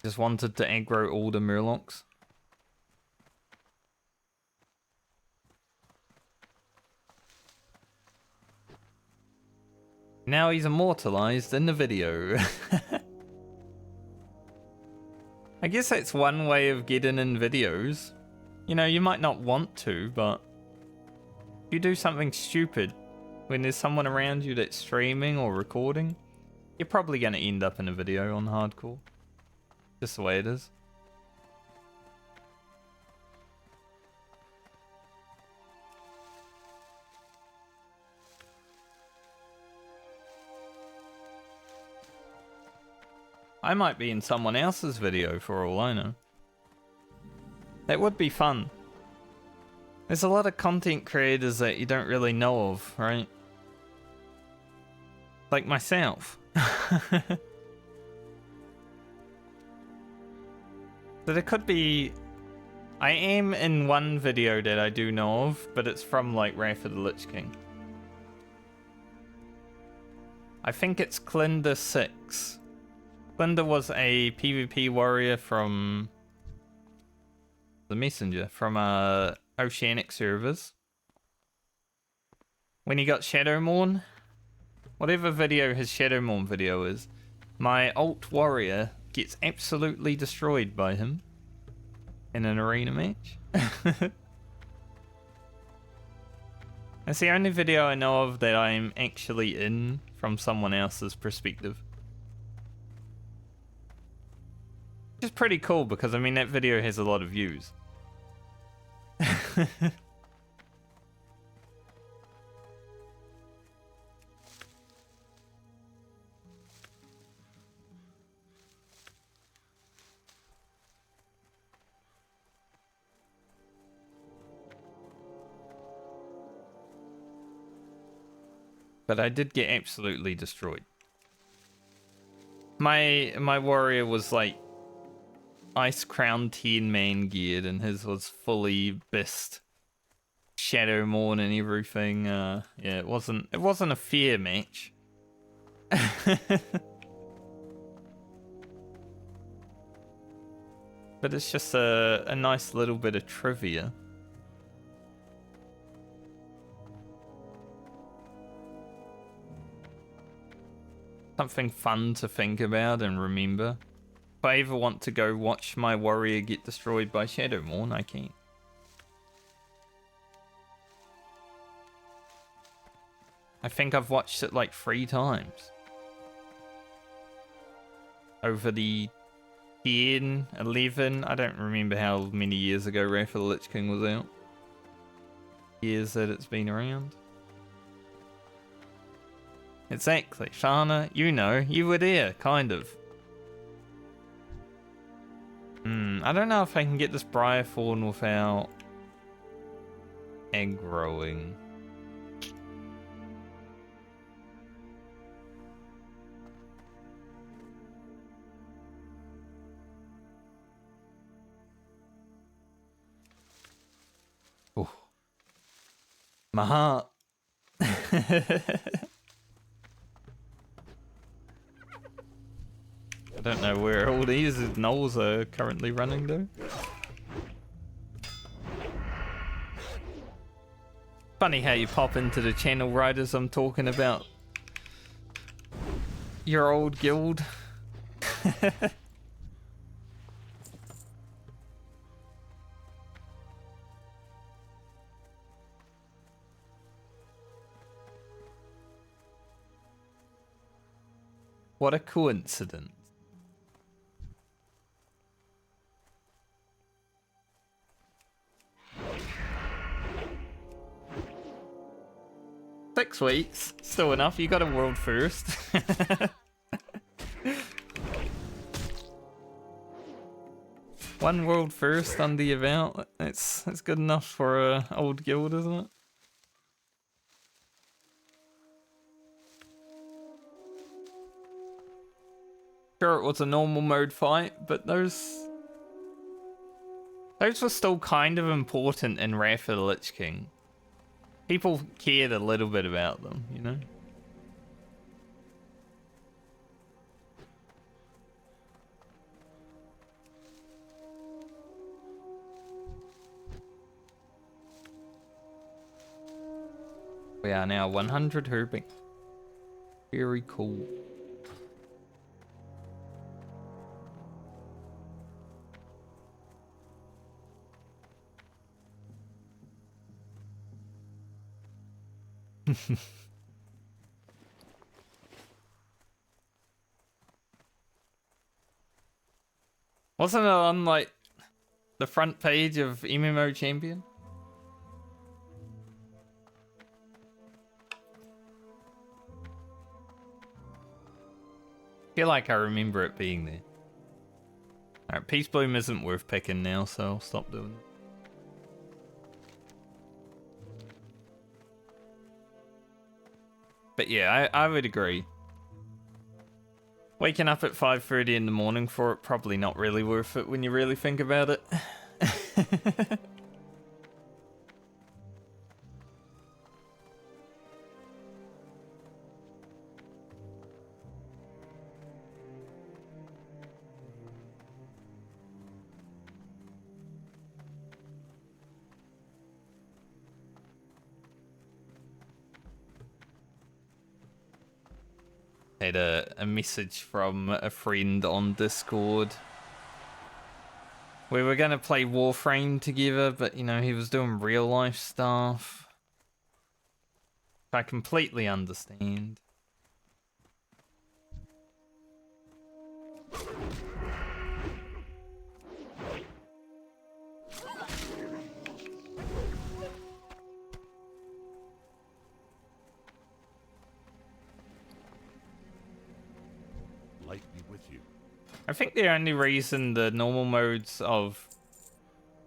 Just wanted to aggro all the murlocs. Now he's immortalized in the video. I guess that's one way of getting in videos. You know, you might not want to, but if you do something stupid when there's someone around you that's streaming or recording, you're probably going to end up in a video on Hardcore. Just the way it is. I might be in someone else's video for all I know. That would be fun. There's a lot of content creators that you don't really know of, right? Like myself. So there could be... I am in one video that I do know of, but it's from like Wrath of the Lich King. I think it's Clinda 6. Clinda was a PvP warrior from the Messenger, from Oceanic servers. When he got Shadowmourn, whatever video his Shadowmourn video is, my alt warrior gets absolutely destroyed by him in an arena match. That's the only video I know of that I'm actually in from someone else's perspective. Which is pretty cool because, I mean, that video has a lot of views. But I did get absolutely destroyed. My warrior was like Ice Crown 10 man geared, and his was fully Bist, Shadowmourn and everything. Yeah, it wasn't a fair match. But it's just a nice little bit of trivia. Something fun to think about and remember. If I ever want to go watch my warrior get destroyed by Shadowmourn, I can. I think I've watched it like 3 times. Over the 10, 11, I don't remember how many years ago Wrath of the Lich King was out. Years that it's been around. Exactly, Shana, you know, you were there, kind of. I don't know if I can get this Briarthorn without aggroing. Oh, my heart. I don't know where all these gnolls are currently running though. Funny how you pop into the channel right as I'm talking about your old guild. What a coincidence. Six weeks, still enough. You got a world first. One world first on the event. That's good enough for a old guild, isn't it? Sure, it was a normal mode fight, but those were still kind of important in Wrath of the Lich King. People cared a little bit about them, you know? We are now 100 herping. Very cool. Wasn't it on like the front page of MMO Champion? I feel like I remember it being there. Alright, Peace Bloom isn't worth picking now, so I'll stop doing it. But yeah, I would agree. Waking up at 5:30 in the morning for it, probably not really worth it when you really think about it. had a message from a friend on Discord. We were going to play Warframe together, but, you know, he was doing real life stuff. I completely understand. Light be with you. I think the only reason the normal modes of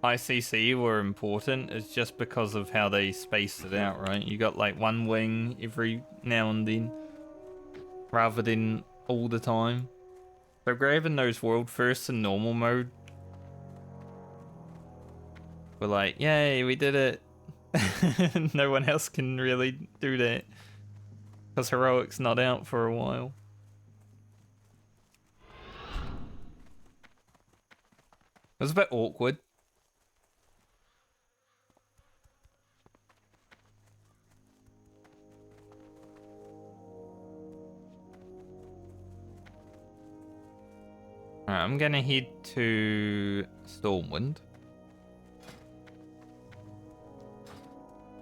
ICC were important is just because of how they spaced it out, right? You got like one wing every now and then, rather than all the time. So grabbing those world firsts in normal mode, we're like, yay, we did it. No one else can really do that, because Heroic's not out for a while. It was a bit awkward. Alright, I'm gonna head to Stormwind.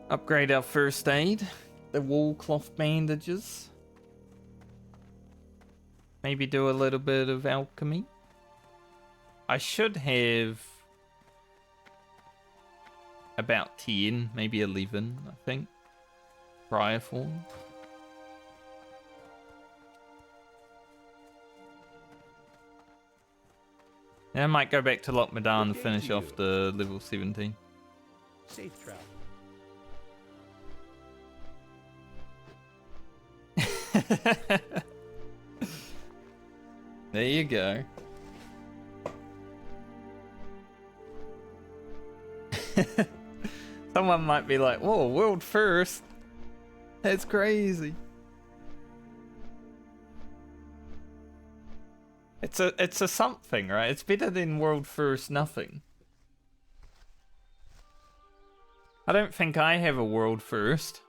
Upgrade our first aid. The wool cloth bandages. Maybe do a little bit of alchemy. I should have about 10, maybe 11, I think. Prior form. Yeah, I might go back to Lochmadan and finish off the level 17. Safe travel. There you go. Someone might be like, whoa, world first. That's crazy. It's a something, right? It's better than world first nothing. I don't think I have a world first.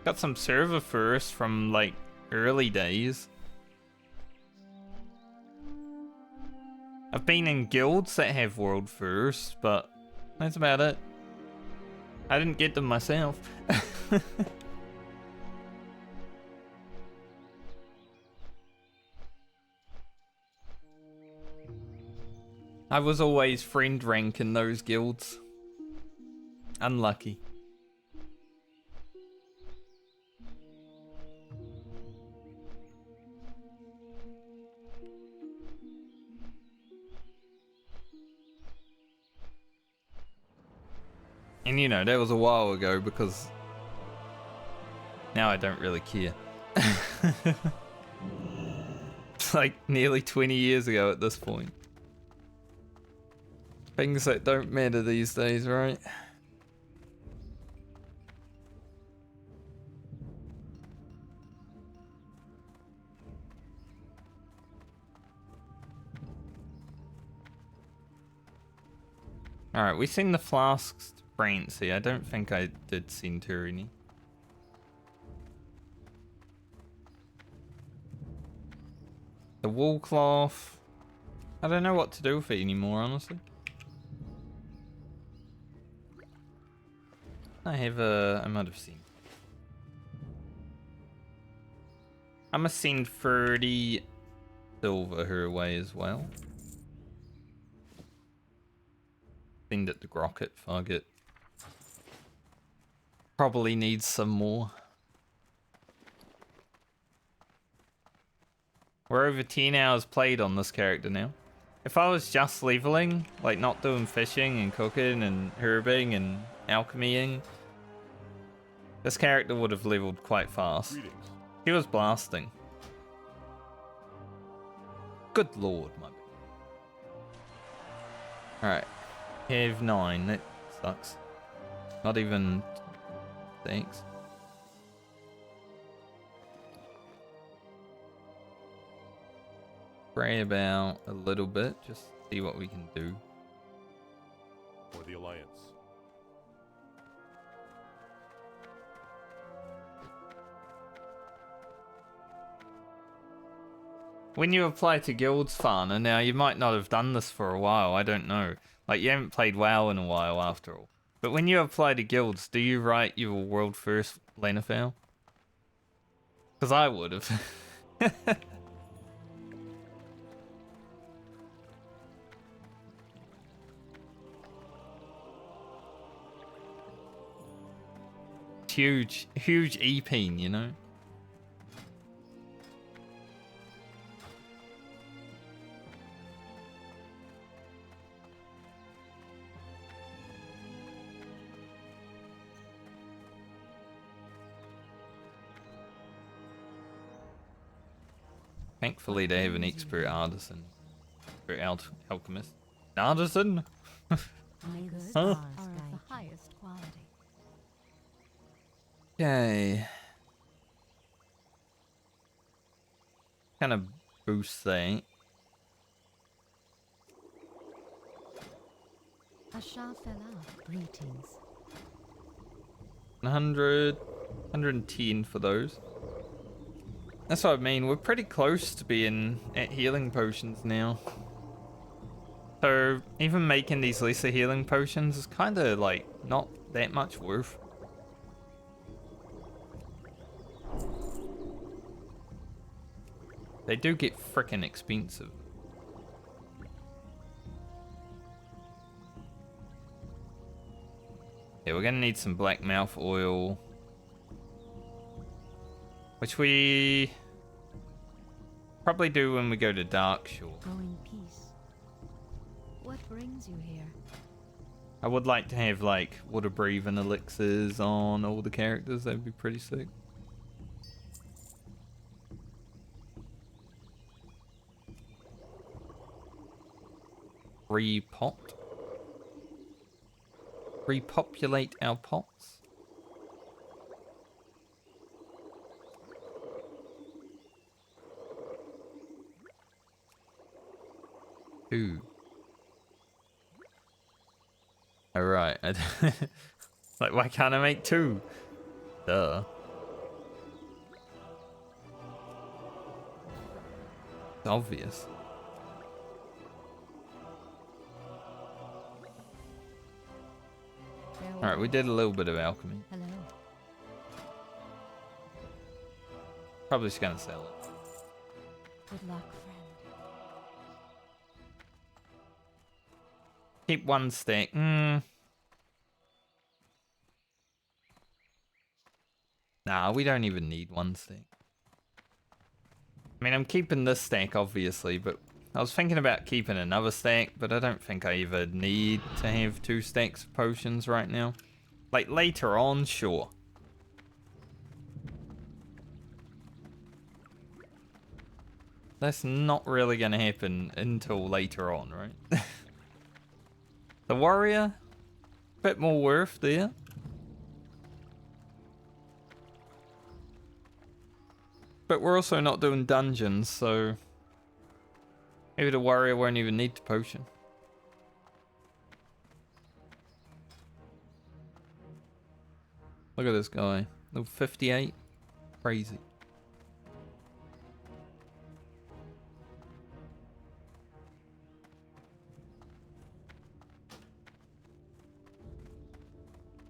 Got some server first from like early days. I've been in guilds that have world first, but that's about it. I didn't get them myself. I was always friend rank in those guilds. Unlucky. And you know, that was a while ago because now I don't really care. It's like nearly 20 years ago at this point. Things that don't matter these days, right? Alright, we seen the flasks to Brancy. I don't think I did Centurini. The wool cloth. I don't know what to do with it anymore, honestly. I might have seen. I'm gonna send 30 silver her way as well. Send it to Grocket, fuck it. Probably needs some more. We're over 10 hours played on this character now. If I was just leveling, like not doing fishing and cooking and herbing and alchemying, this character would have leveled quite fast. Greetings. He was blasting. Good lord, my bad. Alright. Have 9, that sucks. Not even... Thanks. Pray about a little bit, just see what we can do. For the Alliance. when you apply to guilds, Fana, now you might not have done this for a while, I don't know. Like, you haven't played WoW in a while after all. But when you apply to guilds, do you write your world first Lanafel? Because I would have. Huge E-peen, you know? Thankfully, they have an expert artisan. Expert alchemist. Artisan? My goods Huh? are of the highest quality. Okay. Kind of boost that. Ashafela, greetings. 100, 110 for those. That's what I mean. We're pretty close to being at healing potions now. So even making these lesser healing potions is kind of like not that much worth. They do get frickin' expensive. Yeah, we're gonna need some black mouth oil. Which we probably do when we go to Darkshore. Go in peace. What brings you here? I would like to have like water breathing elixirs on all the characters, that'd be pretty sick. Repot. Repopulate our pots. Two. Alright. Like, why can't I make two? Duh. It's obvious. Alright, we did a little bit of alchemy. Hello. Probably just gonna sell it. Good luck, friend. Keep one stack. Nah, we don't even need one stack. I mean, I'm keeping this stack, obviously, but I was thinking about keeping another stack, but I don't think I even need to have 2 stacks of potions right now. Like, later on, sure. That's not really going to happen until later on, right? The warrior, bit more worth there. But we're also not doing dungeons, so maybe the warrior won't even need the potion. Look at this guy. Level 58. Crazy.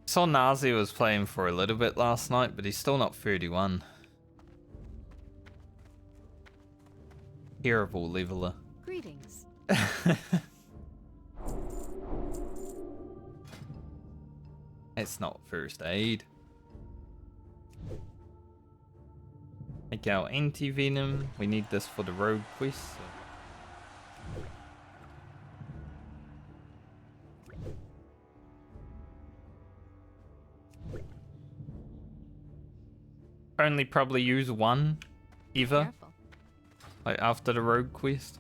Saw Nazi was playing for a little bit last night, but he's still not 31. Terrible leveler. Greetings. It's not first aid. Take out anti-venom. We need this for the rogue quest. So. Only probably use one, ever. Careful. Like after the rogue quest.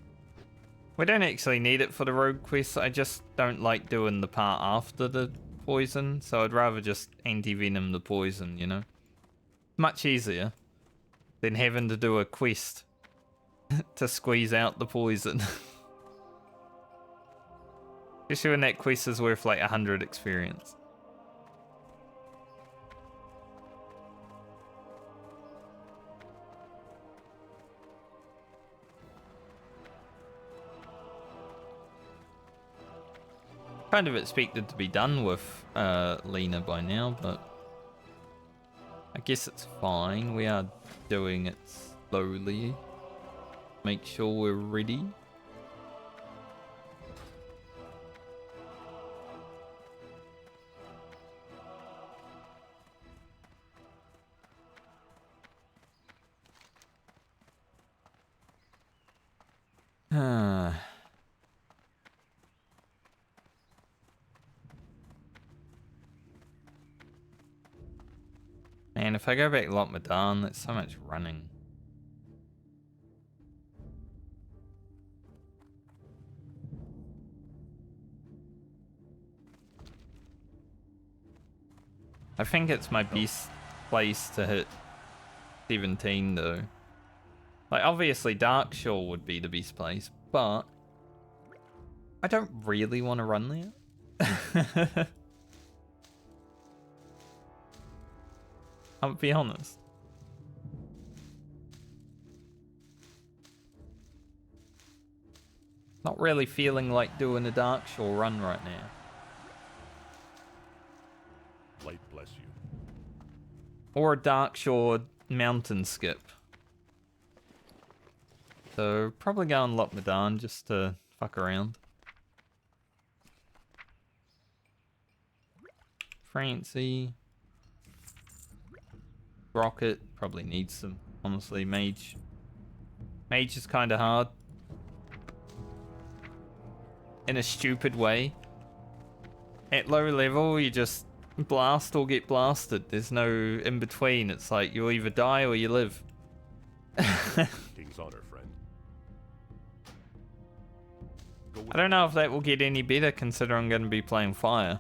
We don't actually need it for the rogue quest. I just don't like doing the part after the poison, so I'd rather just anti-venom the poison, you know? Much easier than having to do a quest to squeeze out the poison. Especially when that quest is worth like 100 experience. Kind of expected to be done with Lena by now, but I guess it's fine. We are doing it slowly. Make sure we're ready. Man, if I go back to Loch Madan, that's so much running. I think it's my best place to hit 17 though. Like obviously Darkshore would be the best place, but I don't really want to run there. I'll be honest. Not really feeling like doing a Darkshore run right now. Light bless you. Or a Darkshore mountain skip. So probably go on Loch Madan just to fuck around. Francie. Rocket probably needs some. Honestly, Mage. Mage is kind of hard. In a stupid way. At low level, you just blast or get blasted. There's no in between. It's like you either die or you live. King's honor, friend. I don't know if that will get any better considering I'm going to be playing fire.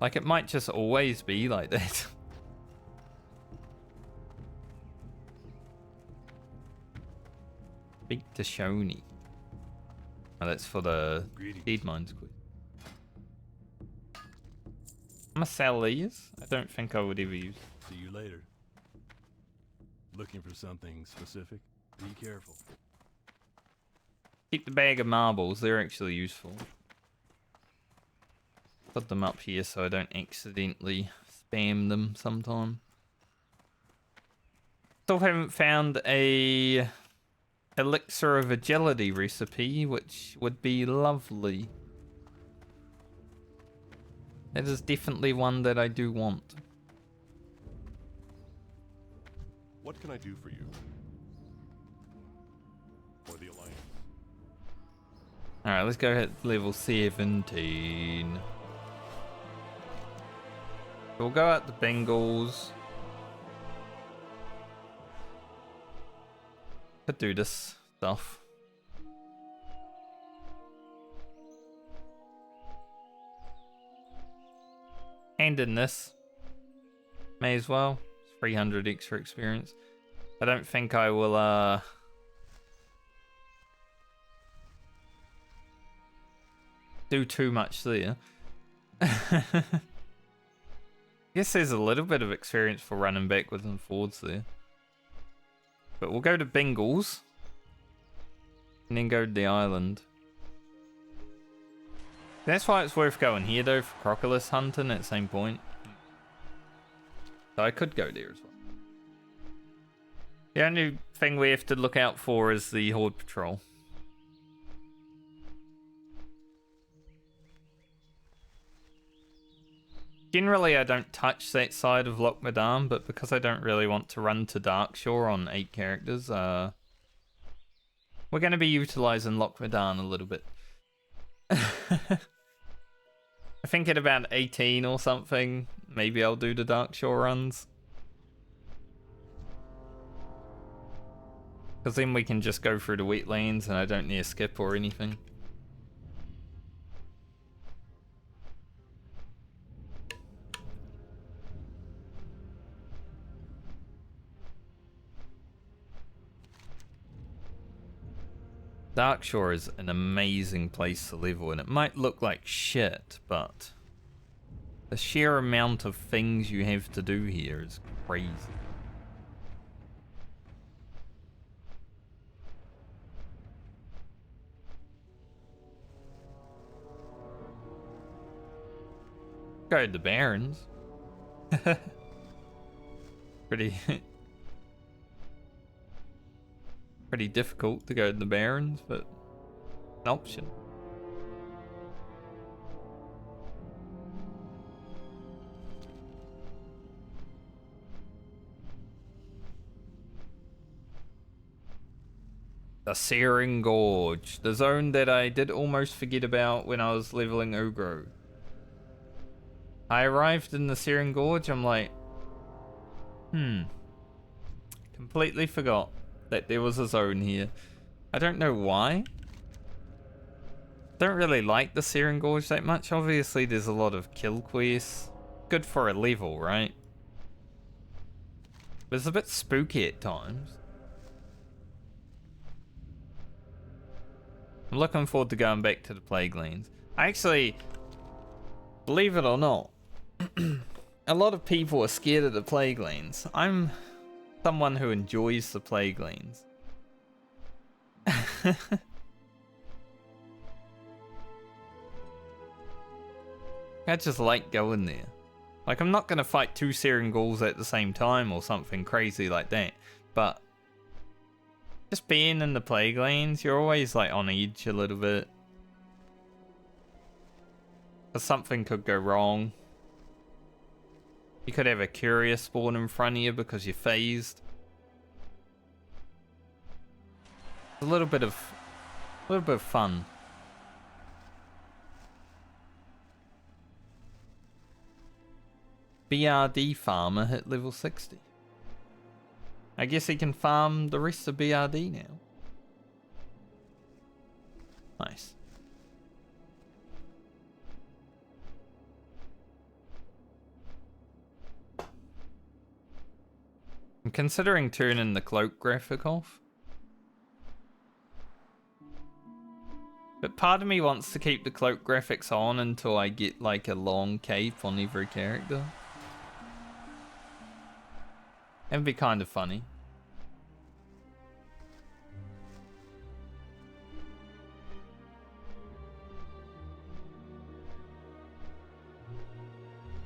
Like it might just always be like that. Big Tashoni. Oh, that's for the Dead Mines quiz. I'm gonna sell these. I don't think I would ever use. See you later. Looking for something specific? Be careful. Keep the bag of marbles. They're actually useful. Put them up here so I don't accidentally spam them sometime. Still haven't found a elixir of agility recipe, which would be lovely. That is definitely one that I do want. What can I do for you? For the Alliance. Alright, let's go hit level 17. We'll go out the Bengals. Could do this stuff. And in this. May as well. 300 extra experience. I don't think I will do too much there. Guess there's a little bit of experience for running backwards and forwards there. But we'll go to Bengals. And then go to the island. That's why it's worth going here though for Crocodile hunting at the same point. So I could go there as well. The only thing we have to look out for is the Horde Patrol. Generally, I don't touch that side of Loch Madan, but because I don't really want to run to Darkshore on 8 characters, we're going to be utilizing Loch Madan a little bit. I think at about 18 or something, maybe I'll do the Darkshore runs. Because then we can just go through the wetlands and I don't need a skip or anything. Darkshore is an amazing place to level, and it might look like shit, but the sheer amount of things you have to do here is crazy. go to the Barrens. Pretty pretty difficult to go to the Barrens, but an option. The Searing Gorge, the zone that I did almost forget about when I was leveling Ugro. I arrived in the Searing Gorge, I'm like, completely forgot that there was a zone here. I don't know why. Don't really like the Searing Gorge that much. Obviously, there's a lot of kill quests. Good for a level, right? But it's a bit spooky at times. I'm looking forward to going back to the Plague Lands. I actually, believe it or not, a lot of people are scared of the Plague Lands. I'm someone who enjoys the Plague Lands. I just like going there. Like, I'm not gonna fight 2 Searing Ghouls at the same time or something crazy like that, but just being in the Plague Lands, you're always like on edge a little bit. 'Cause something could go wrong. You could have a Curious spawn in front of you because you're phased. A little bit of fun. BRD farmer hit level 60. I guess he can farm the rest of BRD now. Nice. I'm considering turning the cloak graphic off. But part of me wants to keep the cloak graphics on until I get like a long cape on every character. It'd be kind of funny.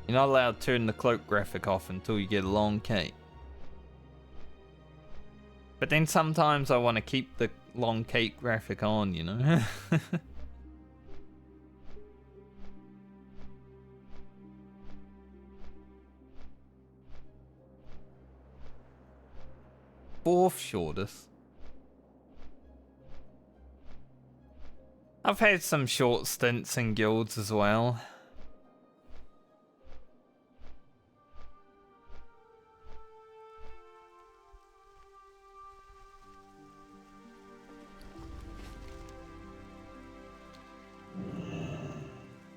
You're not allowed to turn the cloak graphic off until you get a long cape. But then sometimes I want to keep the long cape graphic on, you know? Fourth shortest. I've had some short stints in guilds as well.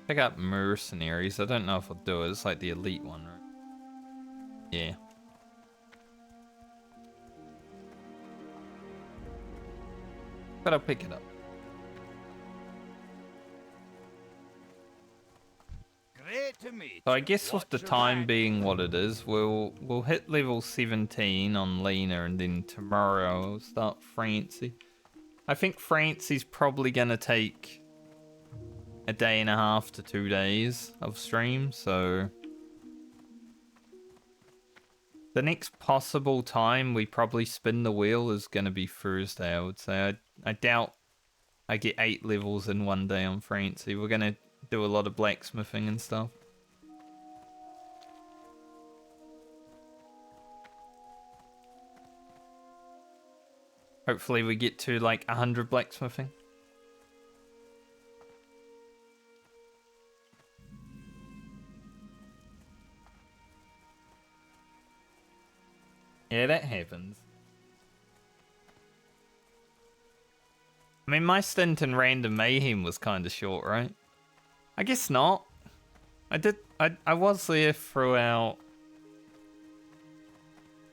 Pick up mercenaries. I don't know if I'll do it. It's like the elite one, right? Yeah. But I'll pick it up. Great to meet So I you. guess with the What's your time rank? being what it is, we'll hit level 17 on Lena, and then tomorrow I'll start Francie. I think Francie's probably gonna take a day and a half to 2 days of stream, so the next possible time we probably spin the wheel is gonna be Thursday, I would say. I doubt I get 8 levels in one day on Francie. We're gonna do a lot of blacksmithing and stuff. Hopefully we get to like 100 blacksmithing. Yeah, that happens. I mean, my stint in Random Mayhem was kind of short, right? I guess not. I was there throughout,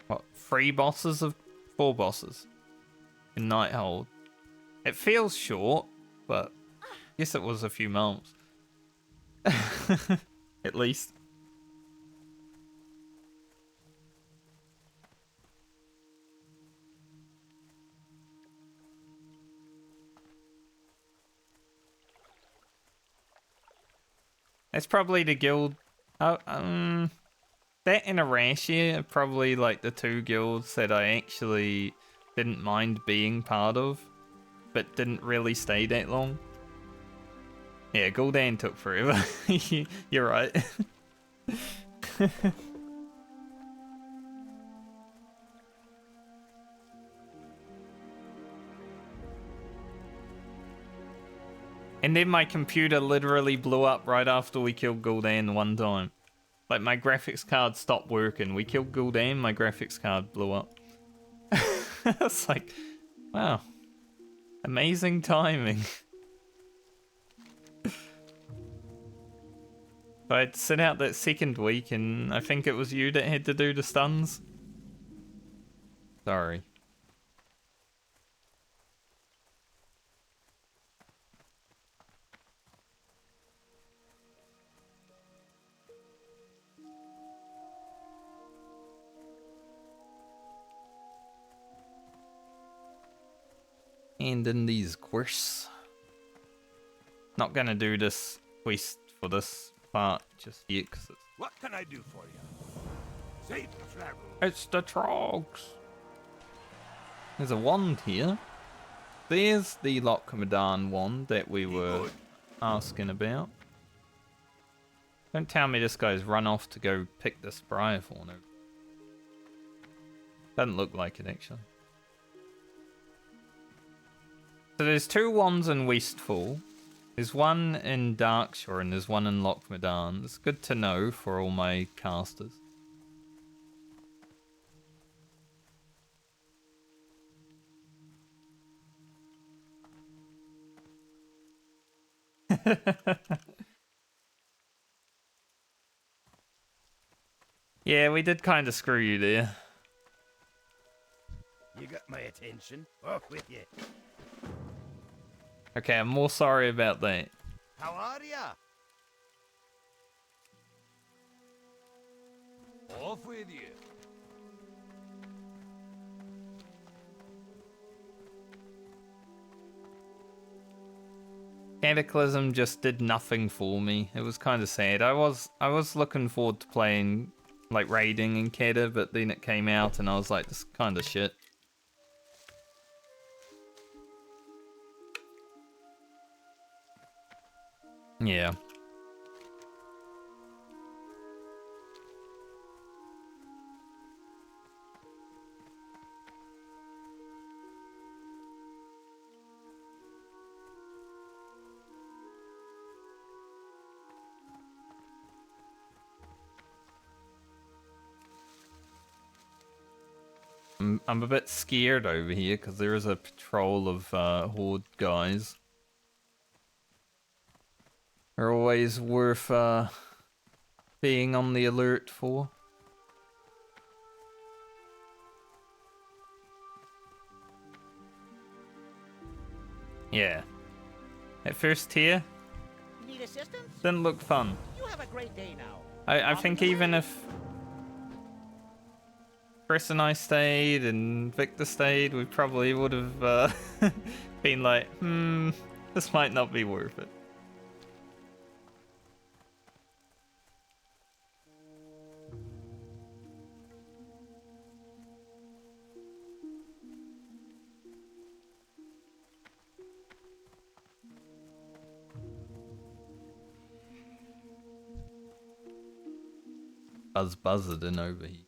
what, 4 bosses in Nighthold. It feels short, but I guess it was a few months. At least. That's probably the guild That and Arashia are probably like the two guilds that I actually didn't mind being part of, but didn't really stay that long. Yeah, Gul'dan took forever. You're right. And then my computer literally blew up right after we killed Gul'dan one time. Like, my graphics card stopped working. We killed Gul'dan, my graphics card blew up. It's like, wow. Amazing timing. I'd sit out that second week, and I think it was you that had to do the stuns. Sorry. And in these quests. Not gonna do this quest for this part just yet, because What can I do for you? Safe travel. it's the trogs. There's a wand here. There's the Lochmadan wand that we were asking about. Don't tell me this guy's run off to go pick the Spire for no. Doesn't look like it, actually. So there's two wands in Westfall. There's one in Darkshire and there's one in Lochmadan. It's good to know for all my casters. Yeah, we did kind of screw you there. You got my attention. Off with you. Okay, I'm more sorry about that. How are ya? Off with you. Cataclysm just did nothing for me. It was kind of sad. I was looking forward to playing, like, raiding in Cata, but then it came out and I was like, this is kind of shit. Yeah. I'm a bit scared over here because there is a patrol of horde guys. They're always worth being on the alert for. Yeah. At first tier, Need assistance? didn't look fun. You have a great day now. I think even if Chris and I stayed and Victor stayed, we probably would have been like, this might not be worth it. Buzzard and overheat.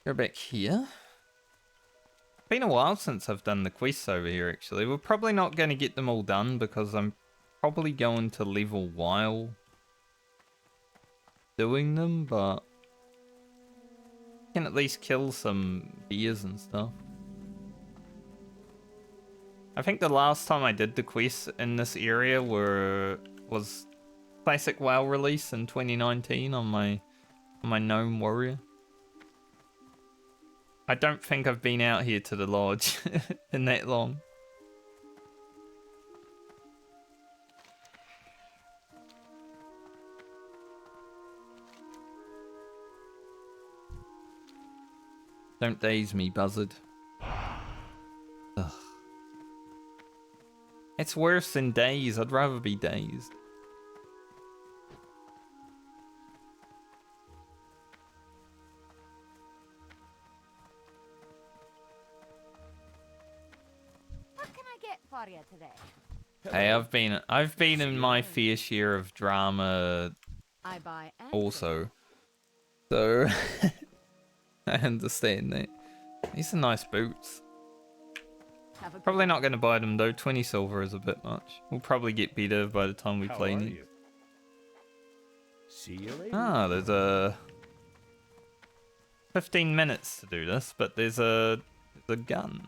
Go back here. Been a while since I've done the quests over here, actually. We're probably not going to get them all done because I'm probably going to level while doing them, but can at least kill some bears and stuff. I think the last time I did the quests in this area was Classic WoW release in 2019 on my Gnome Warrior. I don't think I've been out here to the lodge in that long. Don't daze me, Buzzard. It's worse than Days. I'd rather be Dazed. What can I get for you today? Hey, I've been in my fair share of drama I buy and also. So I understand that. These are nice boots. have a good Probably not going to buy them though. 20 silver is a bit much. We'll probably get better by the time we How play are next. you? See you later. Ah, there's a 15 minutes to do this, but there's a gun.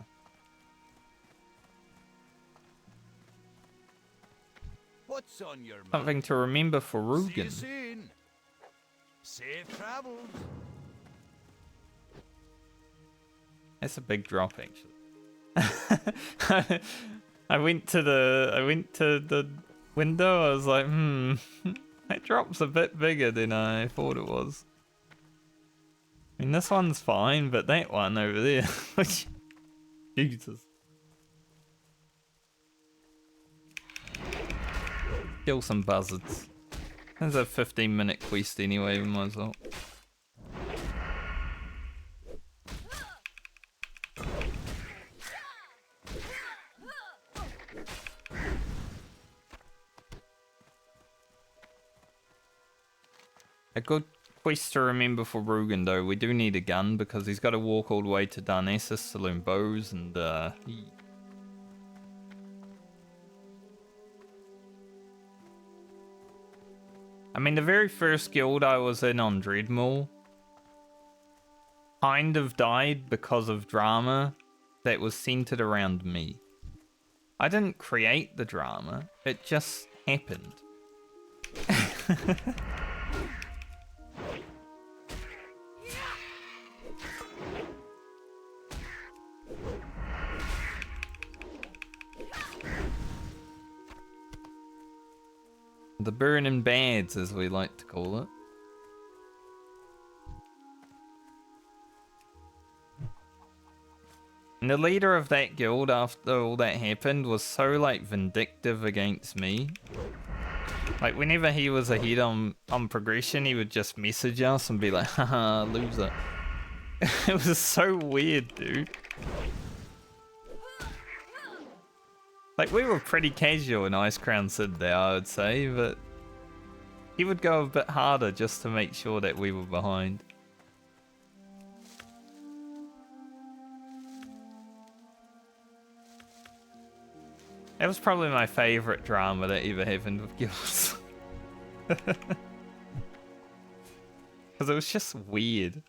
What's on your mind? Something to remember for See you Rugen. soon. Safe travels. That's a big drop, actually. I went to the window. I was like, that drop's a bit bigger than I thought it was. I mean, this one's fine, but that one over there, Jesus. Kill some buzzards. There's a 15-minute quest anyway, we might as well. A good quest to remember for Rugen though, we do need a gun because he's got to walk all the way to Darnassus to learn bows and I mean, the very first guild I was in on Dreadmaul kind of died because of drama that was centered around me. I didn't create the drama, it just happened. The burning bads, as we like to call it. And the leader of that guild, after all that happened, was so, like, vindictive against me. Like, whenever he was ahead on progression, he would just message us and be like, haha, loser. It was so weird, dude. Like, we were pretty casual in Ice Crown Sid there, I would say, but he would go a bit harder just to make sure that we were behind. That was probably my favourite drama that ever happened with guilds. Because it was just weird.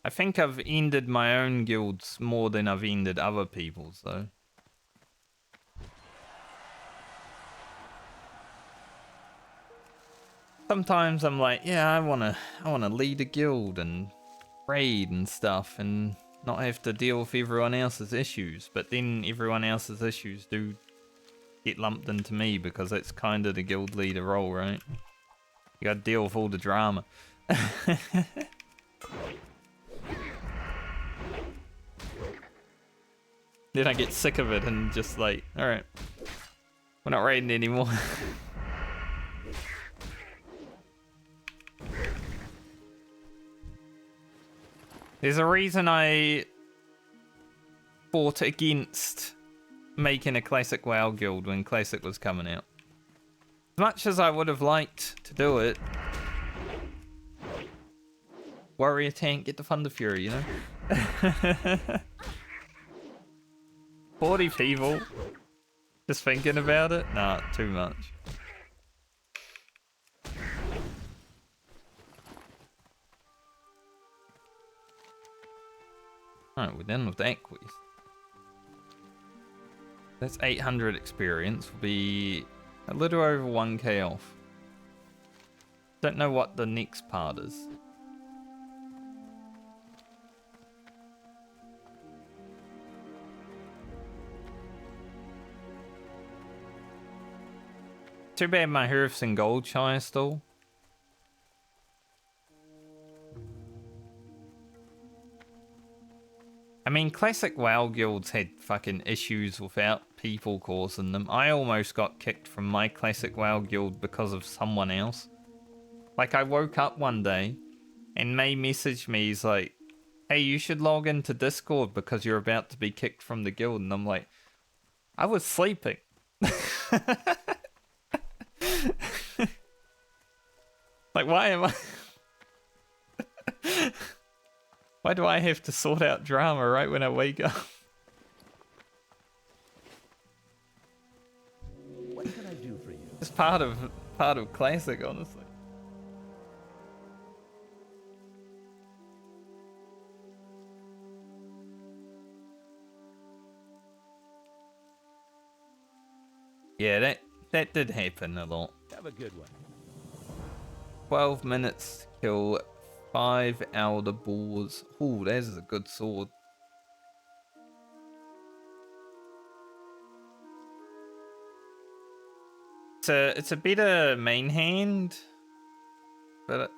I think I've ended my own guilds more than I've ended other people's, though. Sometimes I'm like, yeah, I wanna lead a guild and raid and stuff and not have to deal with everyone else's issues. But then everyone else's issues do get lumped into me because it's kind of the guild leader role, right? You gotta deal with all the drama. Then I get sick of it and just like, alright, we're not raiding anymore. There's a reason I fought against making a classic WoW guild when Classic was coming out. As much as I would have liked to do it, warrior tank, get the Thunder Fury, you know? 40 people just thinking about it? Nah, too much. Alright, we're done with that quest. That's 800 experience. We'll be a little over 1k off. Don't know what the next part is. too bad my Hearths in gold shy still. I mean, classic WoW guilds had fucking issues without people causing them. I almost got kicked from my classic WoW guild because of someone else. Like, I woke up one day and May messaged me, he's like, hey, you should log into Discord because you're about to be kicked from the guild. And I'm like, I was sleeping. Like, why am I... Why do I have to sort out drama right when I wake up? What can I do for you? It's part of classic, honestly. Yeah, that did happen a lot. Have a good one. 12 minutes to kill 5 elder boars. Ooh, that is a good sword. It's a better main hand, but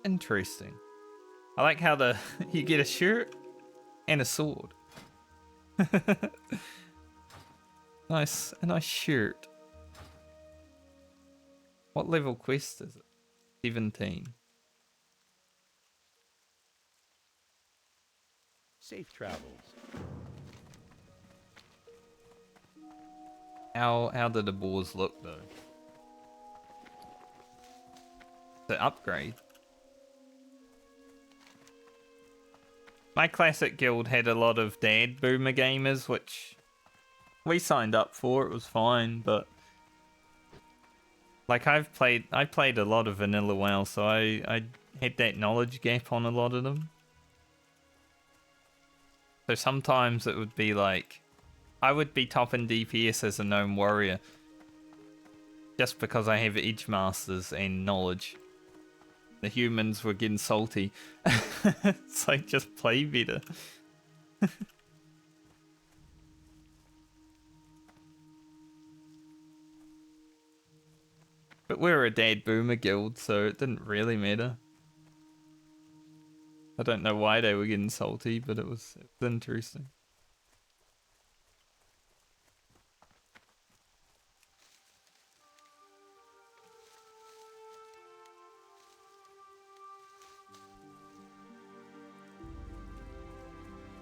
interesting. I like how you get a shirt and a sword. Nice, a nice shirt. What level quest is it? 17. Safe travels. How do the boars look though? The upgrade. My classic guild had a lot of dad boomer gamers, which we signed up for. It was fine, but like I played a lot of vanilla WoW, so I had that knowledge gap on a lot of them. So sometimes it would be like I would be top in DPS as a gnome warrior just because I have edge masters and knowledge. The humans were getting salty. It's like, just play better. But we were a dad boomer guild, so it didn't really matter. I don't know why they were getting salty, but it was interesting.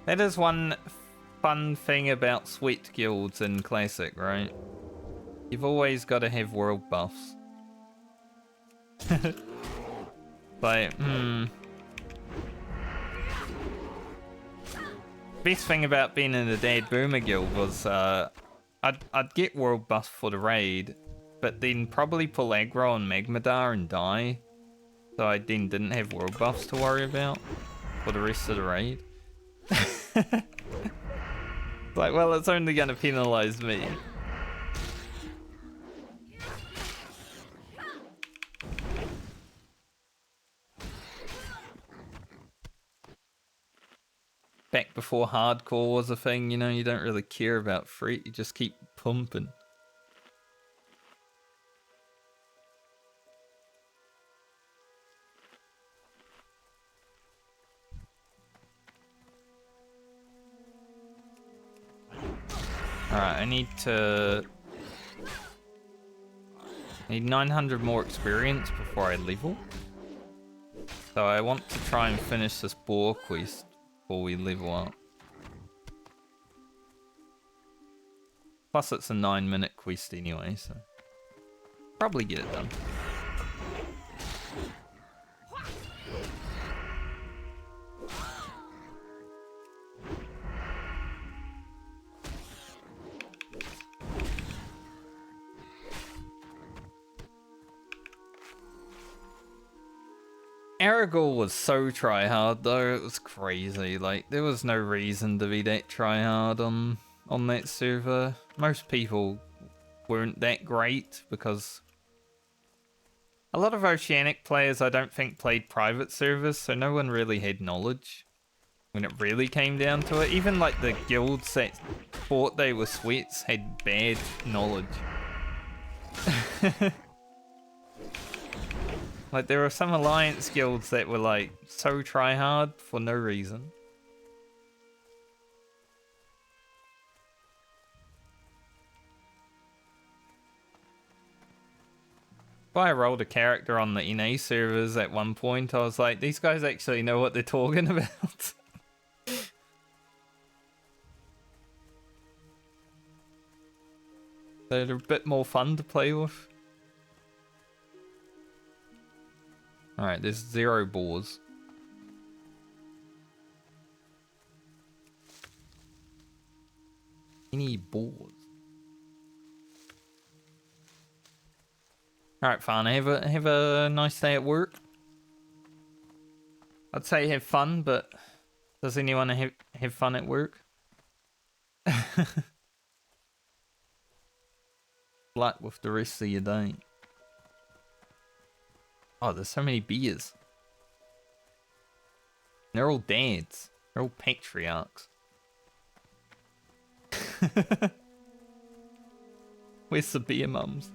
That is one fun thing about sweat guilds in Classic, right? You've always got to have world buffs. Like, Best thing about being in the Dad Boomer guild was I'd get world buffs for the raid, but then probably pull aggro on Magmadar and die. So I then didn't have world buffs to worry about for the rest of the raid. Like, well, it's only gonna penalize me. Back before hardcore was a thing, you know, you don't really care about free, you just keep pumping. Alright, I need 900 more experience before I level. So I want to try and finish this boar quest before we level up. Plus it's a 9-minute quest anyway, so probably get it done. Aragorn was so tryhard though, it was crazy. Like, there was no reason to be that tryhard on that server. Most people weren't that great because a lot of Oceanic players I don't think played private servers, so no one really had knowledge. when it really came down to it. Even like the guilds that thought they were sweats had bad knowledge. Like there were some alliance guilds that were like so try hard for no reason. If I rolled a character on the NA servers at one point, I was like, these guys actually know what they're talking about. They're a bit more fun to play with. Alright, there's 0 boars. Any boars? Alright, fine. Have a nice day at work. I'd say have fun, but does anyone have fun at work? Luck with the rest of your day. Oh, there's so many beers. They're all dads. They're all patriarchs. Where's the beer mums?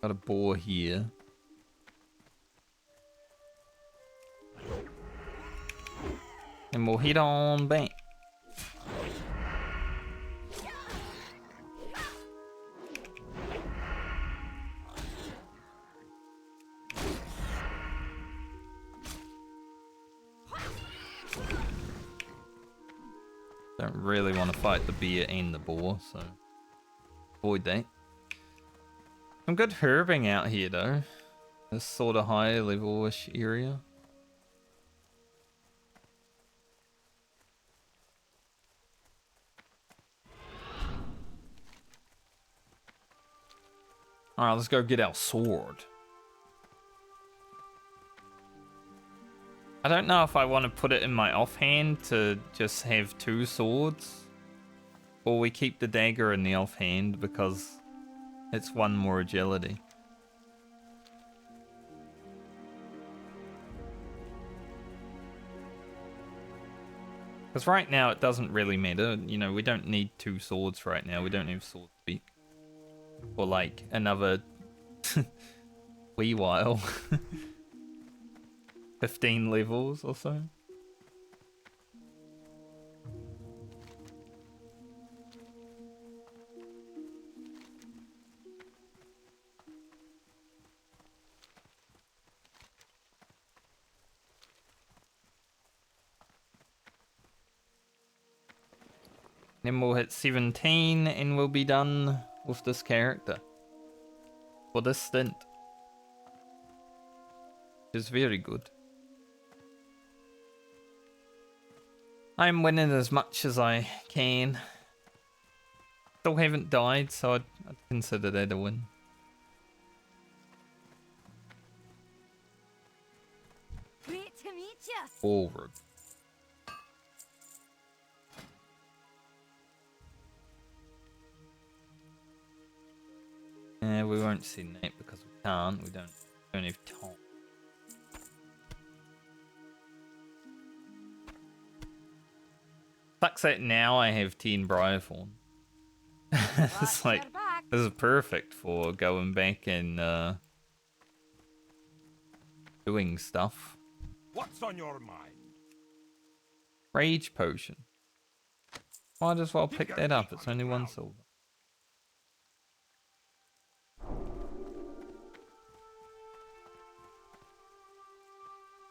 Got a boar here. And we'll head on back. Don't really want to fight the bear and the boar, so avoid that. Some good herbing out here though. This sort of higher level-ish area. Alright, let's go get our sword. I don't know if I want to put it in my offhand to just have 2 swords. Or we keep the dagger in the offhand because it's 1 more agility. Because right now it doesn't really matter. You know, we don't need 2 swords right now. We don't have sword speak. For like another wee while. 15 levels or so. Then we'll hit 17 and we'll be done with this character. For this stint. Which is very good. I'm winning as much as I can. Still haven't died, so I'd consider that a win. Great to meet you. Forward. We won't see that because we can't. We don't have time. Sucks that now I have 10 Briarthorn. It's like, this is perfect for going back and doing stuff. What's on your mind? Rage potion. Might as well pick that up. It's only 1 silver.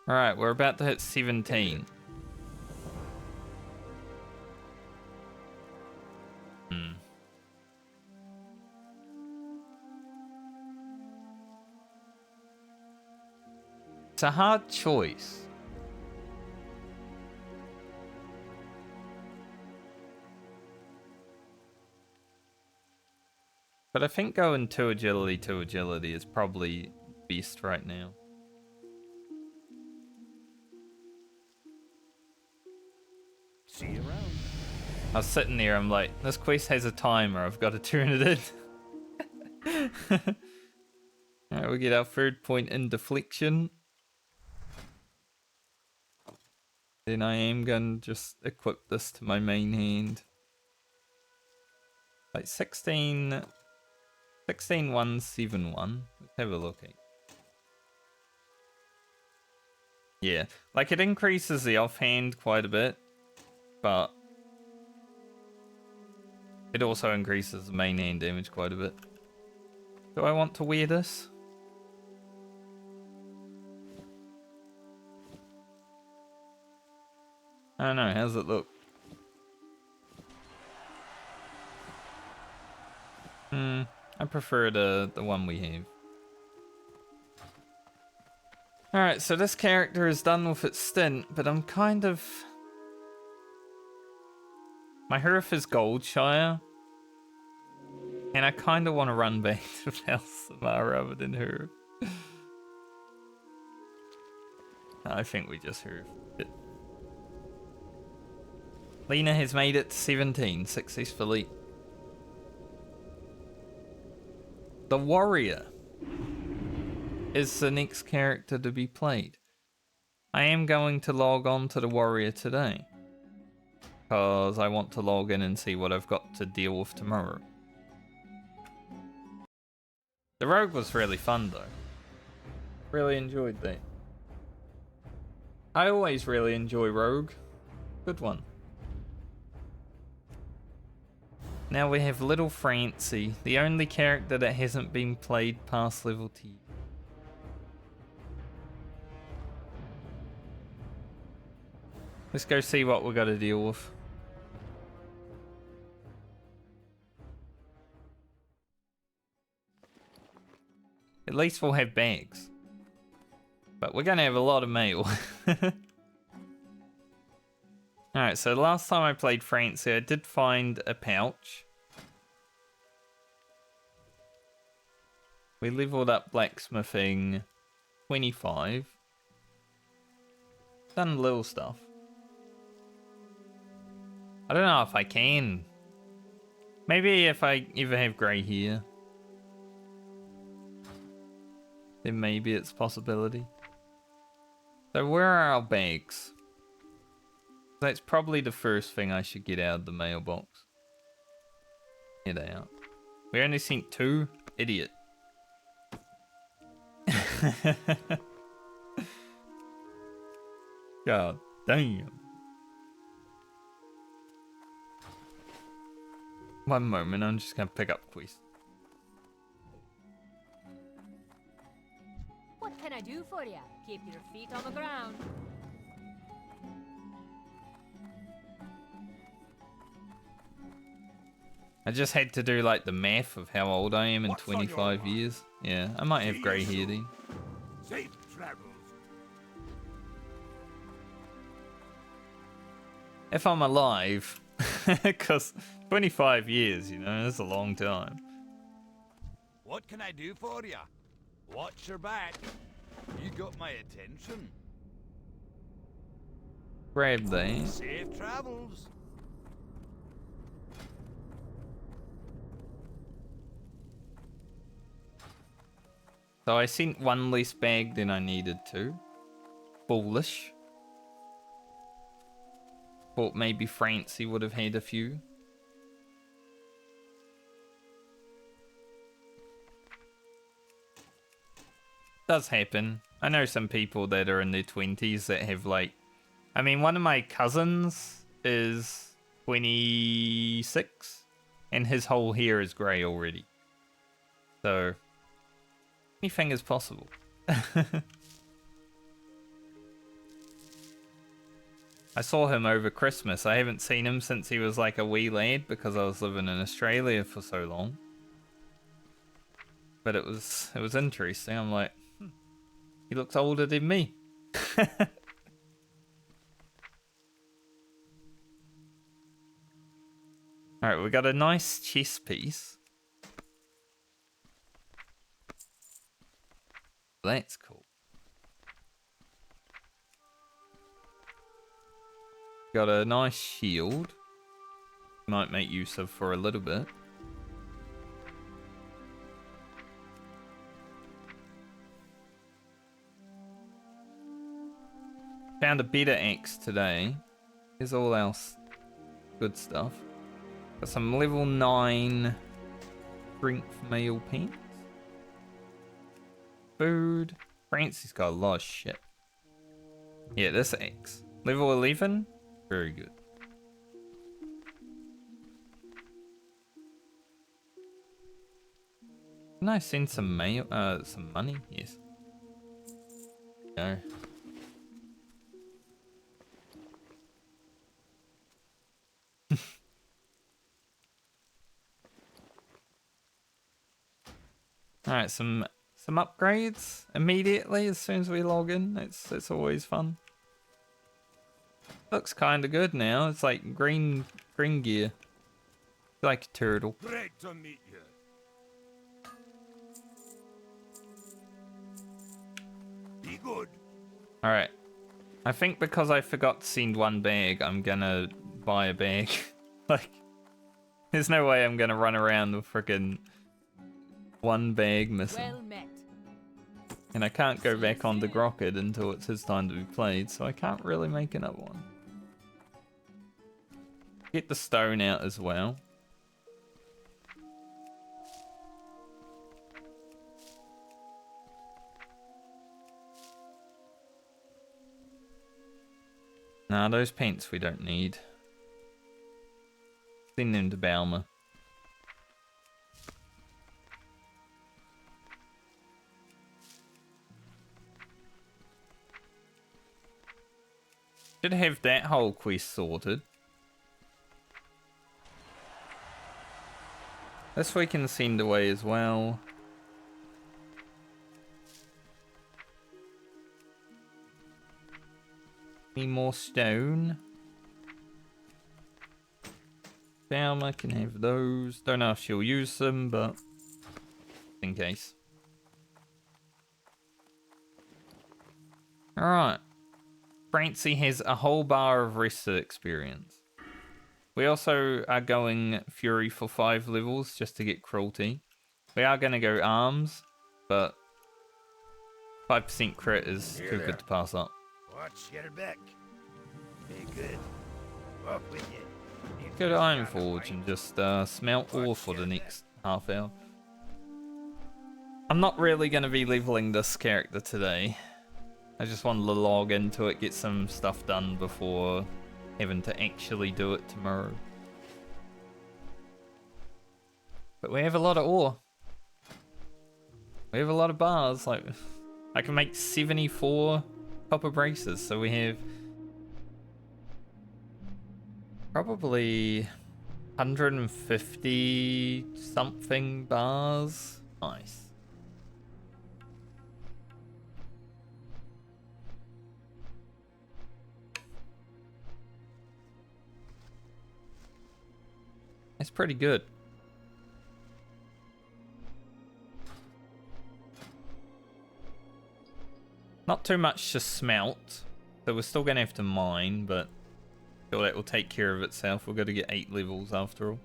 Alright, we're about to hit 17. It's a hard choice. But I think going 2 agility is probably best right now. See you around. I was sitting there, I'm like, this quest has a timer, I've got to turn it in. Alright, we get our third point in deflection. Then I am going to just equip this to my main hand. Like 16171. Let's have a look at. Yeah, like it increases the offhand quite a bit, but it also increases the main hand damage quite a bit. Do I want to wear this? I don't know, how's it look? I prefer the one we have. Alright, so this character is done with its stint, but I'm kind of... My Hurf is Goldshire, and I kind of want to run back to Valsamar rather than Hurf. I think we just Hurf it. Lena has made it to 17 successfully. The Warrior is the next character to be played. I am going to log on to the Warrior today, because I want to log in and see what I've got to deal with tomorrow. The Rogue was really fun though. Really enjoyed that. I always really enjoy Rogue. Good one. Now we have Little Francie, the only character that hasn't been played past level 10. Let's go see what we got to deal with. At least we'll have bags. But we're going to have a lot of mail. Alright, so the last time I played Francie, I did find a pouch. We leveled up blacksmithing 25. Done little stuff. I don't know if I can. Maybe if I ever have grey hair, then maybe it's a possibility. So where are our bags? That's probably the first thing I should get out of the mailbox. Here they are. We only sent 2? Idiot. God damn. One moment, I'm just gonna pick up quest. What can I do for you? Keep your feet on the ground. I just had to do like the math of how old I am in What's on your 25 mind? years. Yeah, I might have grey hair then. Safe travels. If I'm alive. Because 25 years, you know, that's a long time. What can I do for you? Watch your back. You got my attention. Grab these. Safe travels. So I sent one less bag than I needed to. Foolish. Thought maybe Francie would have had a few. Does happen. I know some people that are in their 20s that have like... I mean, one of my cousins is 26 and his whole hair is grey already. So... anything is possible. I saw him over Christmas. I haven't seen him since he was like a wee lad because I was living in Australia for so long. But it was interesting. I'm like, he looks older than me. Alright, we got a nice chess piece. That's cool. Got a nice shield. might make use of for a little bit. Found a better axe today. Here's all else good stuff. Got some level 9 strength meal pants. Food. Francie's got a lot of shit. Yeah, this axe. Level 11. Very good. Can I send some mail? Some money? Yes. Go. All right, some upgrades immediately as soon as we log in. It's always fun. Looks kind of good now. It's like green gear. Like a turtle. Great to meet you. Be good. All right. I think because I forgot to send one bag, I'm gonna buy a bag. Like, there's no way I'm gonna run around with freaking one bag missing. Well met. And I can't go back on the Grocket until it's his time to be played, so I can't really make another one. Get the stone out as well. Nah, those paints we don't need. Send them to Balmer. Should have that whole quest sorted. This we can send away as well. Need more stone. Balmer can have those. Don't know if she'll use them, but in case. Alright. Francie has a whole bar of rested experience. We also are going Fury for 5 levels just to get Cruelty. We are going to go Arms, but 5% crit is too good to pass up. Watch your back. Be good. Off with you. Go to Ironforge and just smelt ore for the next half hour. I'm not really going to be leveling this character today. I just wanted to log into it, get some stuff done before having to actually do it tomorrow. But we have a lot of ore. We have a lot of bars. Like, I can make 74 copper braces, so we have probably 150 something bars. Nice. It's pretty good. Not too much to smelt, so we're still going to have to mine, but I feel that will take care of itself. We've got to get 8 levels after all.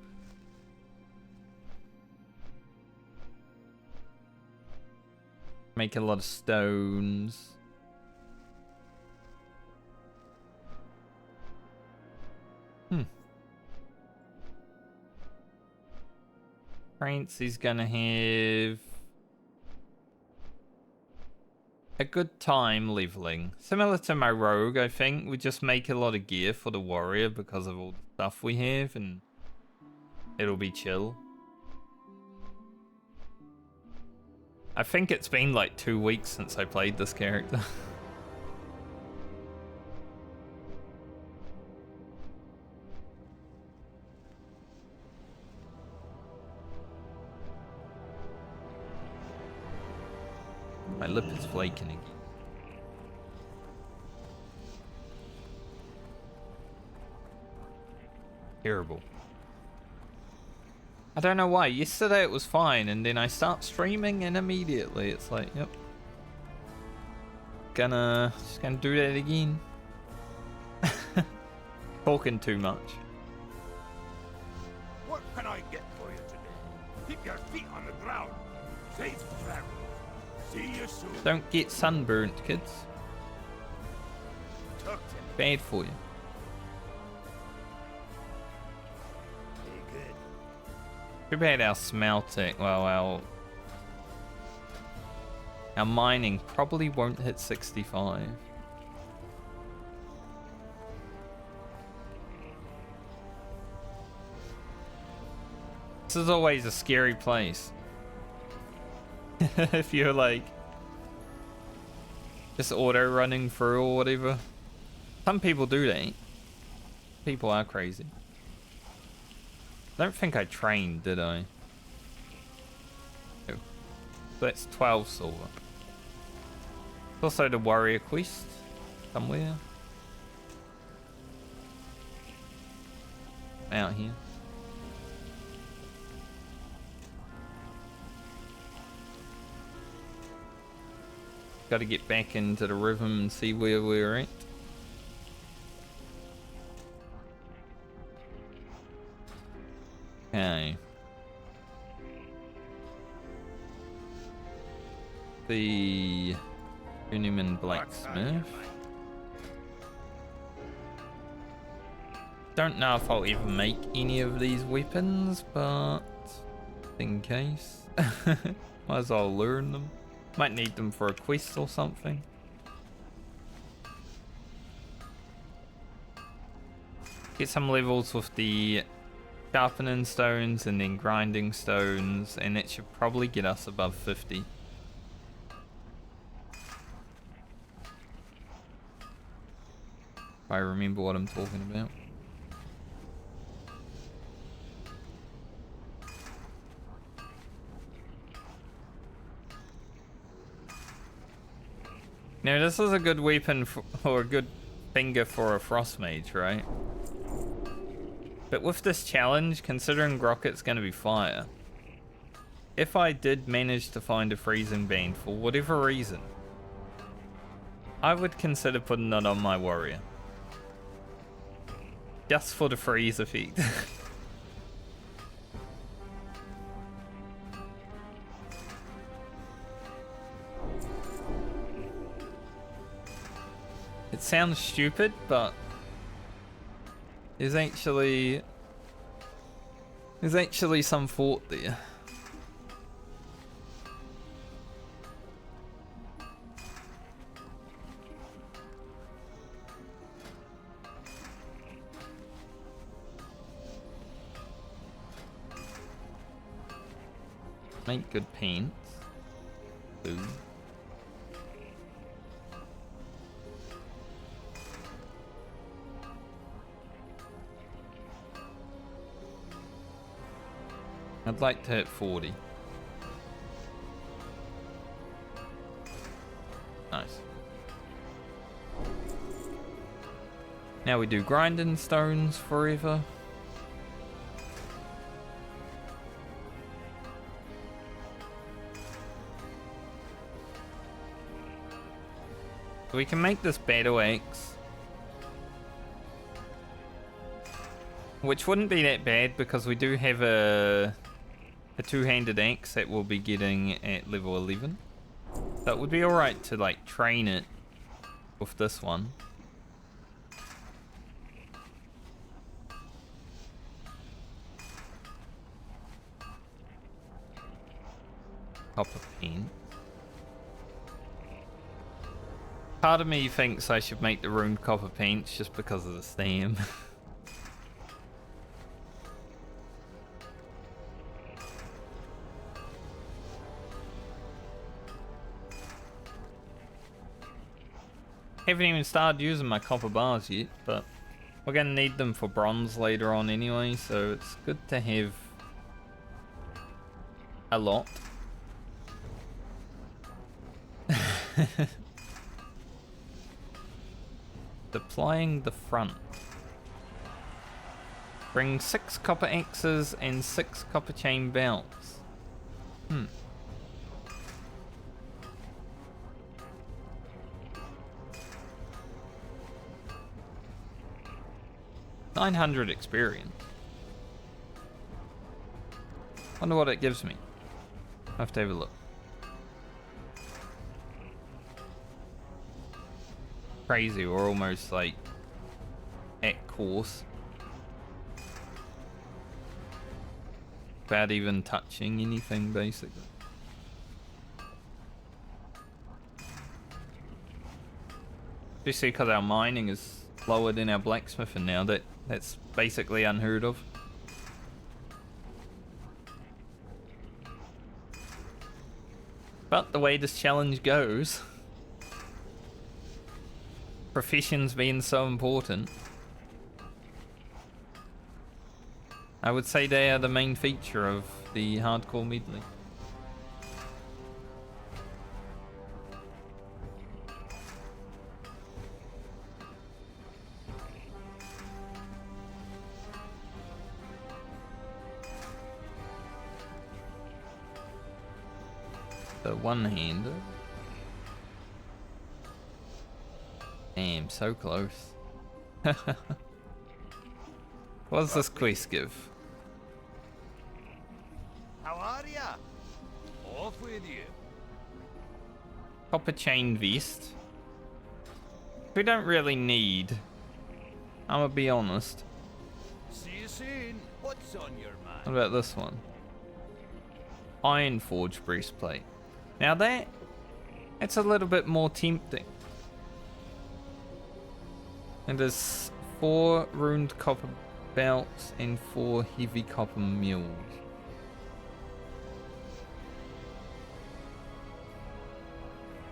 Make a lot of stones. Francie's gonna have a good time leveling. Similar to my rogue, I think. We just make a lot of gear for the warrior because of all the stuff we have, and it'll be chill. I think it's been like 2 weeks since I played this character. My lip is flaking again. Terrible. I don't know why. Yesterday it was fine, and then I start streaming, and immediately it's like, yep. Just gonna do that again. Talking too much. Keep your feet on the ground. Safe travel. See you soon. Don't get sunburnt, kids. Talk to me. Bad for you. Be good. Too bad our smelting, well, our mining probably won't hit 65. This is always a scary place. If you're like just auto running through or whatever. Some people do that. People are crazy. I don't think I trained, did I? Oh. That's 12 silver. There's also the warrior quest somewhere. Out here. Got to get back into the rhythm and see where we're at. Okay. The journeyman blacksmith. Don't know if I'll ever make any of these weapons, but in case, might as well learn them. Might need them for a quest or something. Get some levels with the sharpening stones and then grinding stones, and that should probably get us above 50. If I remember what I'm talking about. Now this is a good weapon for, or a good finger for a frost mage, right? But with this challenge, considering Grocket's going to be fire, if I did manage to find a freezing band for whatever reason, I would consider putting it on my warrior. Just for the freeze effect. It sounds stupid, but there's actually some thought there. Make good paints. Ooh. I'd like to hit 40. Nice. Now we do grinding stones forever. We can make this battle axe, which wouldn't be that bad because we do have a two-handed axe that we'll be getting at level 11. That would be alright to like train it with this one. Copper pen. Part of me thinks I should make the ruined copper paints just because of the stem. Haven't even started using my copper bars yet, but we're gonna need them for bronze later on anyway, so it's good to have a lot. Deploying the front. Bring 6 copper axes and 6 copper chain belts. 900 experience. Wonder what it gives me. I have to have a look. Crazy, we're almost like at course. Without even touching anything, basically. Especially because our mining is lower than our blacksmithing now. That's basically unheard of. But the way this challenge goes, professions being so important, I would say they are the main feature of the hardcore medley. The one-hander. Damn, so close. What does this quest give? How are ya? Off with you. Copper chain vest. We don't really need. I'm gonna be honest. See you soon. What's on your mind? What about this one? Iron Forge breastplate. Now it's a little bit more tempting. And there's 4 ruined copper belts and 4 heavy copper mules.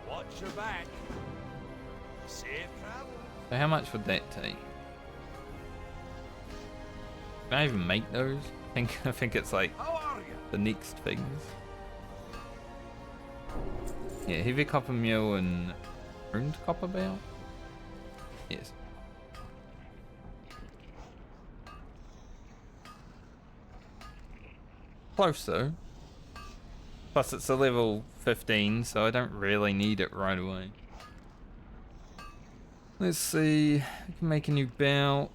Watch your back. Safe travel. So how much would that take? Can I even make those? I think it's like How are you? the next things. Yeah, heavy copper mule and ruined copper belt. Yes. Close though. Plus it's a level 15, so I don't really need it right away. Let's see. I can make a new belt.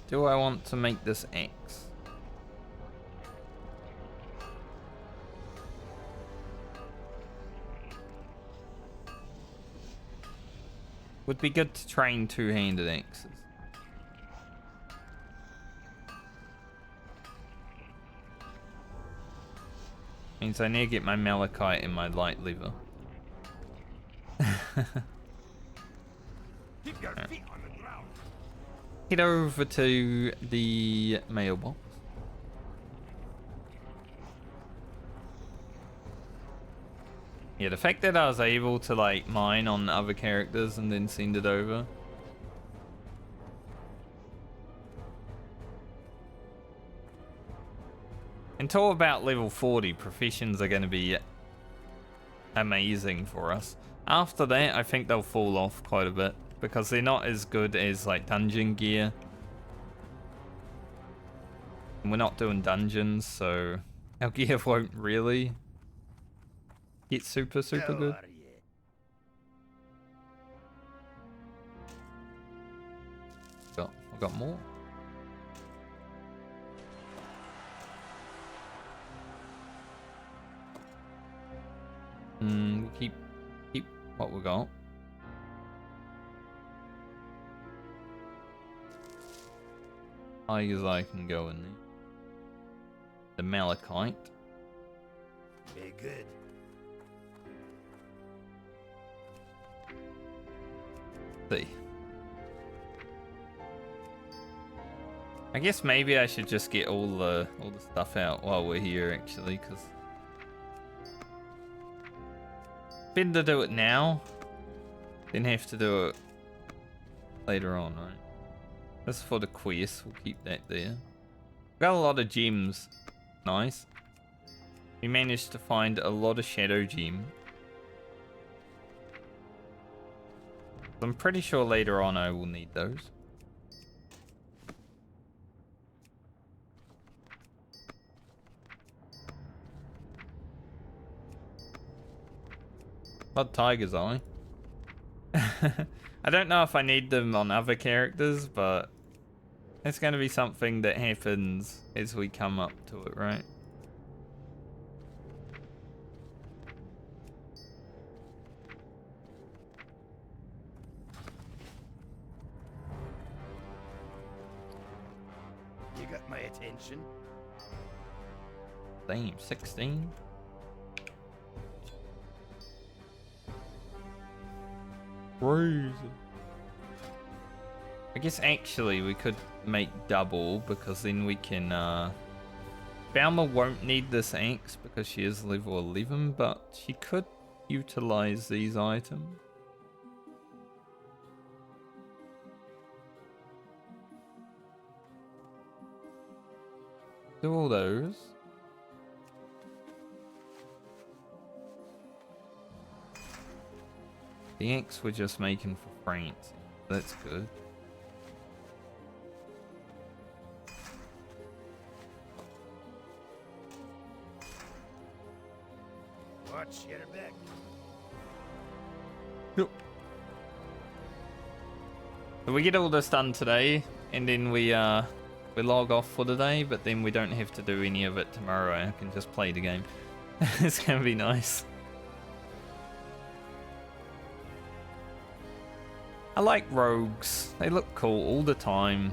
Do I want to make this axe? Would be good to train two-handed axes. Means I need to get my malachite and my light lever. Keep your feet on the ground. Head over to the mailbox. Yeah, the fact that I was able to like mine on other characters and then send it over. Until about level 40, professions are going to be amazing for us. After that, I think they'll fall off quite a bit because they're not as good as like dungeon gear. And we're not doing dungeons, so our gear won't really get super good. I've got more. We'll keep what we got. High as I can go in there. The malachite. Very good. See. I guess maybe I should just get all the stuff out while we're here, actually, because better to do it now than have to do it later on, right? This is for the quest. We'll keep that there. Got a lot of gems. Nice. We managed to find a lot of shadow gem. I'm pretty sure later on I will need those. Blood Tiger's Eye. I don't know if I need them on other characters, but it's going to be something that happens as we come up to it, right? You got my attention. Damn, 16? Crazy. I guess actually we could make double because then we can Balmer won't need this axe because she is level 11, but she could utilize these items. Do all those. The axe we're just making for France. That's good. Watch your back. Yep. So we get all this done today, and then we log off for the day, but then we don't have to do any of it tomorrow. I can just play the game. It's gonna be nice. I like rogues. They look cool all the time.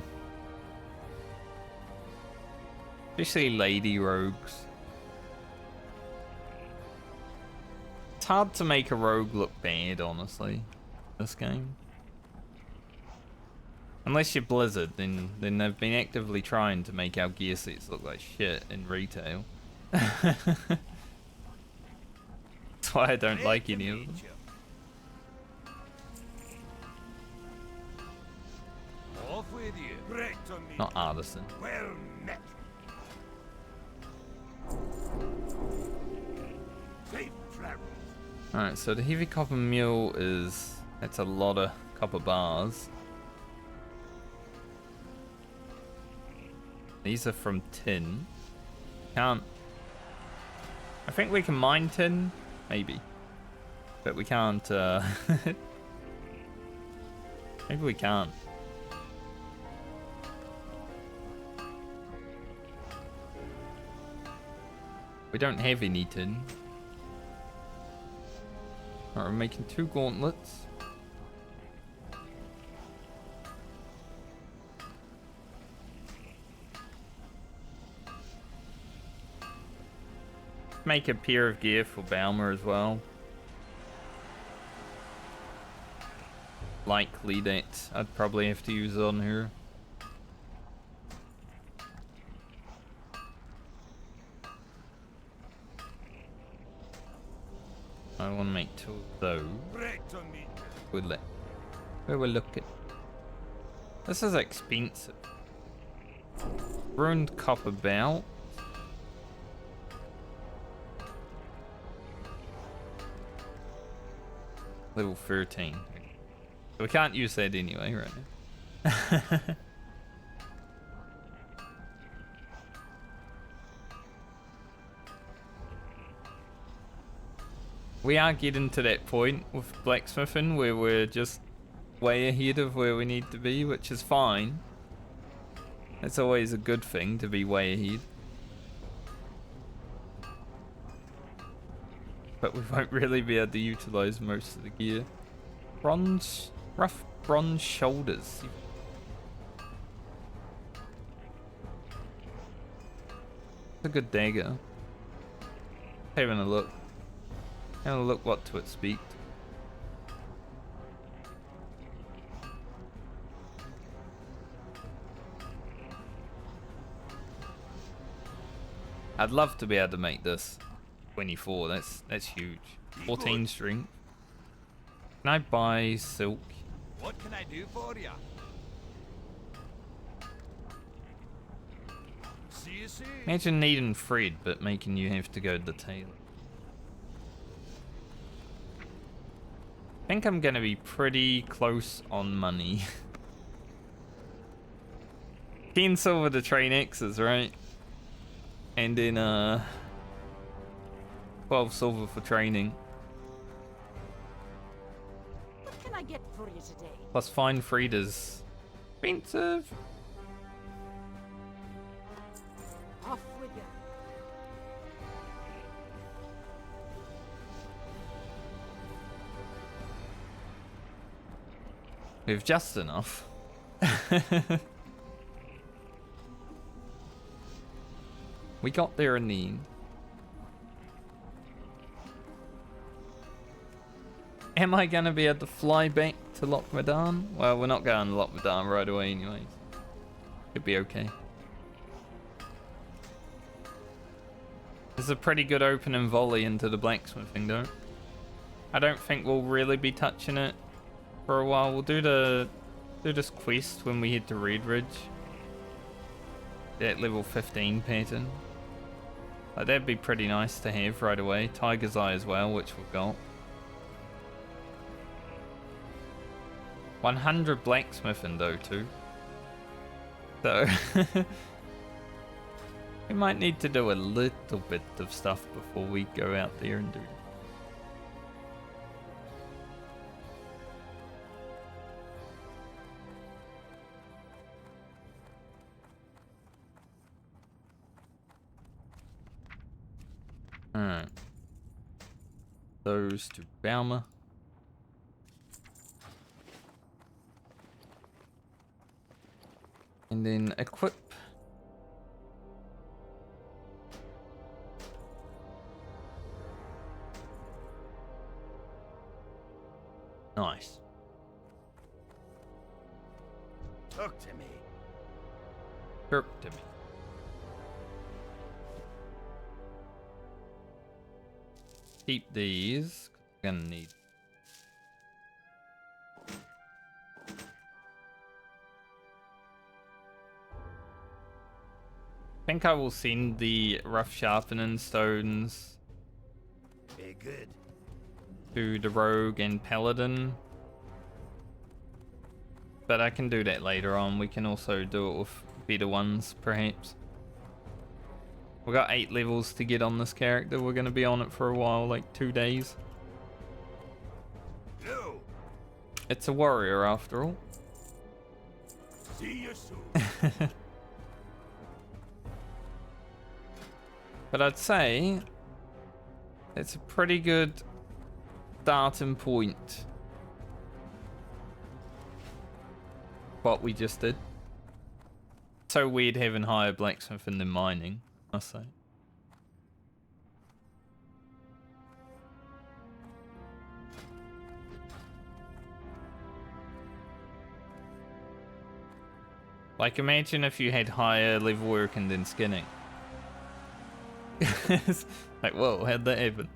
Especially lady rogues. It's hard to make a rogue look bad, honestly, this game. Unless you're Blizzard, then they've been actively trying to make our gear sets look like shit in retail. That's why I don't like any of them. Off with you. Not artisan. Well met. Safe travels. Alright, so the heavy copper mule that's a lot of copper bars. These are from tin. I think we can mine tin, maybe. But we can't, maybe we can't. We don't have any tin. Alright, we're making 2 gauntlets. Make a pair of gear for Balmer as well. Likely that I'd probably have to use it on her. I want to make 2 of those. Where we're looking. This is expensive. Ruined copper belt. Level 13. So we can't use that anyway right now. We are getting to that point with blacksmithing where we're just way ahead of where we need to be, which is fine. It's always a good thing to be way ahead. But we won't really be able to utilize most of the gear. Rough bronze shoulders. It's a good dagger. Having a look. Having a look what to expect. I'd love to be able to make this 24. That's huge. 14 strength. Can I buy silk? What can I do for you? See you soon. Imagine needing thread, but making you have to go to the tailor. I think I'm gonna be pretty close on money. 10 silver to train X's, right? And then 12 silver for training. for you today? Plus fine Frieda's expensive. Off with you. We've just enough. We got there in the end. Am I gonna be able to fly back to Lochmadan? Well, we're not going to Lochmadan right away anyways. Could be okay. There's a pretty good opening volley into the blacksmithing though. I don't think we'll really be touching it for a while. We'll do this quest when we head to Red Ridge. That level 15 pattern. Like, that'd be pretty nice to have right away. Tiger's Eye as well, which we've got. 100 blacksmithing though too. So we might need to do a little bit of stuff before we go out there and do it. Alright. Those to Balmer. And then equip. Nice. Talk to me. Talk to me. Keep these. Gonna need. I think I will send the rough sharpening stones Very good. to the rogue and paladin, but I can do that later on. We can also do it with better ones perhaps. We got 8 levels to get on this character. We're going to be on it for a while, like 2 days. No. It's a warrior after all. See you soon. But I'd say it's a pretty good starting point. What we just did. So weird having higher blacksmithing than mining, I say. Like, imagine if you had higher level working than skinning. Like, whoa, how'd that happen?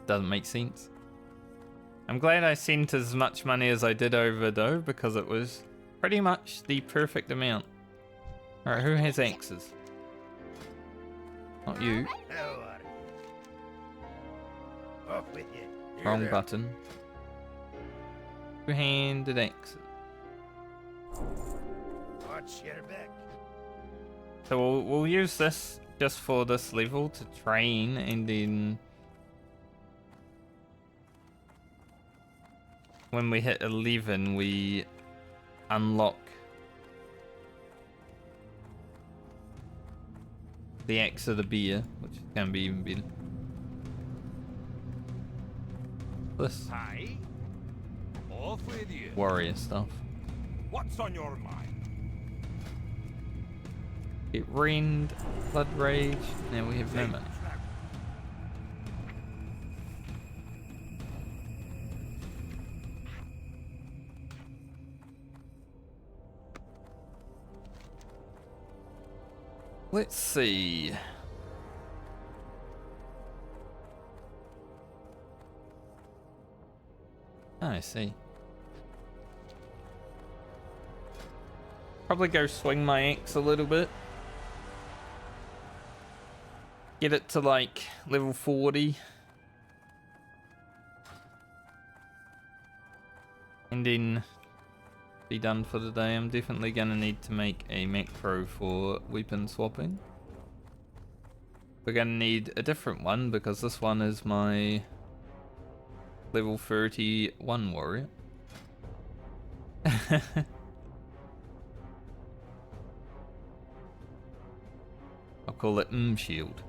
Doesn't make sense. I'm glad I sent as much money as I did over though, because it was pretty much the perfect amount. Alright, who has axes? Not you. How are you? Off with you. You're Wrong there. button. Two-handed axes. Watch your back. So we'll use this just for this level to train, and then when we hit 11 we unlock the axe of the bear, which can be even better. This Hi. Off with you. warrior stuff. What's on your mind? Get rend, blood rage, now we have no money. Let's see. Oh, I see. Probably go swing my axe a little bit. Get it to like level 40. And then be done for the day. I'm definitely gonna need to make a macro for weapon swapping. we're gonna need a different one because this one is my level 31 warrior. I'll call it Shield.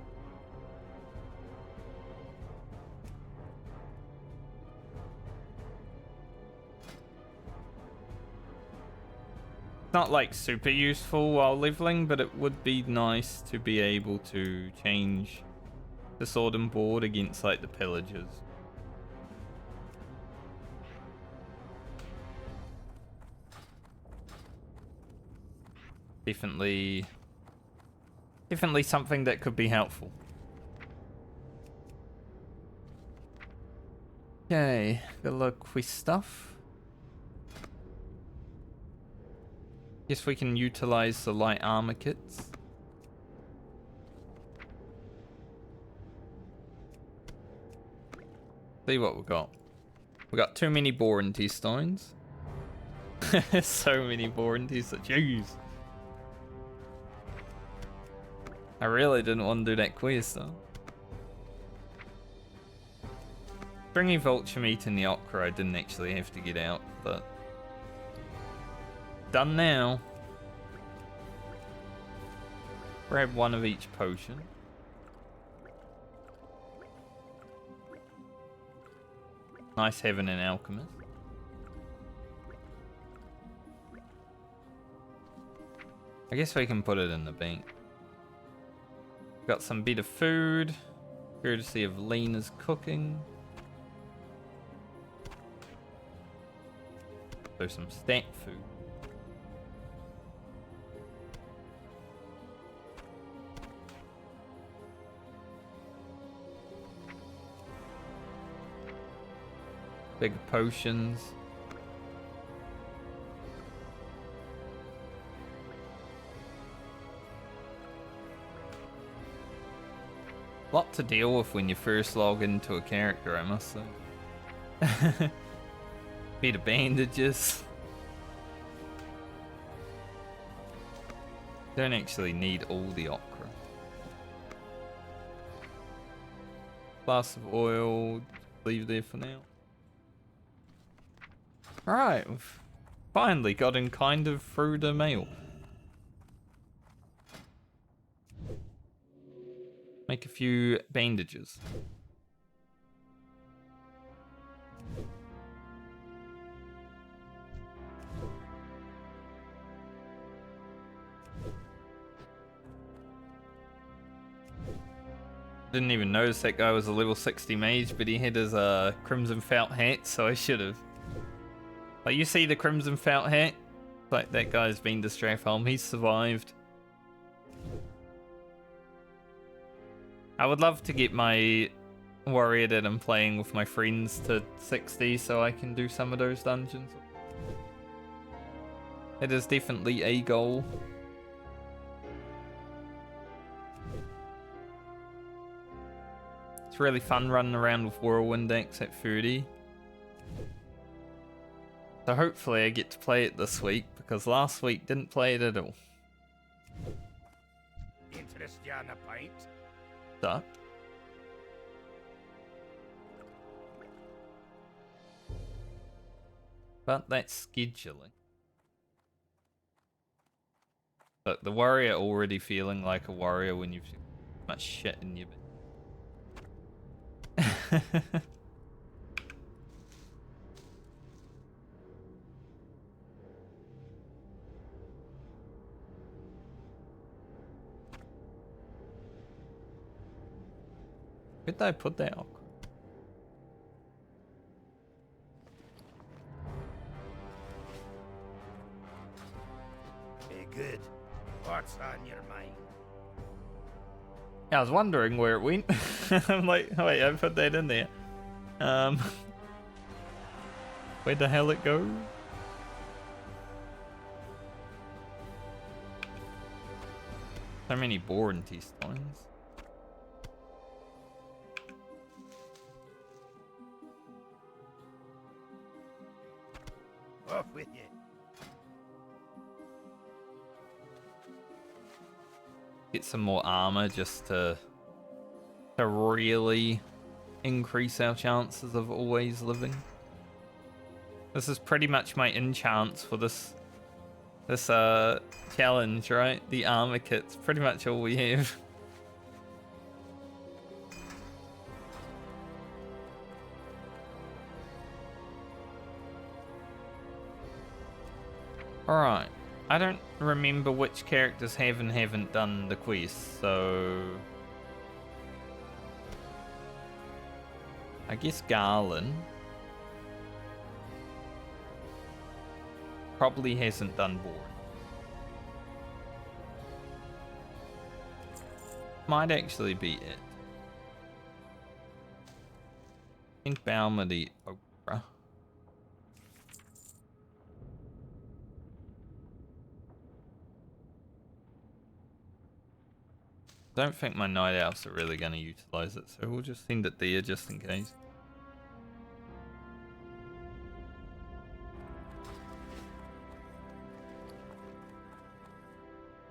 Not like super useful while leveling, but it would be nice to be able to change the sword and board against like the pillagers. Definitely something that could be helpful. Okay, got a lot of quest stuff. Guess we can utilize the light armor kits. See what we got. We got too many boar intestines. So many boar intestines. Jeez. I really didn't want to do that quest though. Stringy vulture meat and the ochre I didn't actually have to get out, but done now. Grab one of each potion. Nice having an alchemist. I guess we can put it in the bank. Got some bit of food, courtesy of Lena's cooking. So some stat food. Big potions. Lot to deal with when you first log into a character, I must say. Bit of bandages. Don't actually need all the ochre. Glass of oil, leave there for now. Alright, we've finally gotten kind of through the mail. Make a few bandages. Didn't even notice that guy was a level 60 mage, but he had his crimson felt hat, so I should have. Like, you see the crimson felt hat? Like, that guy's been to Stratholme, he's survived. I would love to get my warrior that I'm playing with my friends to 60 so I can do some of those dungeons. It is definitely a goal. It's really fun running around with Whirlwind Axe at 30. So hopefully I get to play it this week, because last week didn't play it at all. Interest you on a pint? Duh. But that's scheduling. Look, the warrior already feeling like a warrior when you've much shit in your bed. Where did I put that ochre? Hey, good. What's on your mind? Yeah, I was wondering where it went. I'm like, oh wait, I put that in there. Where the hell it go? So many boar intestines. Off with you. Get some more armor just to to really increase our chances of always living. This is pretty much my enchants for this challenge, right? The armor kit's pretty much all we have. Alright. I don't remember which characters have and haven't done the quest, so I guess Garland probably hasn't done board. Might actually be it. I think Balmer the Oprah. Don't think my night elves are really going to utilize it, so we'll just send it there just in case.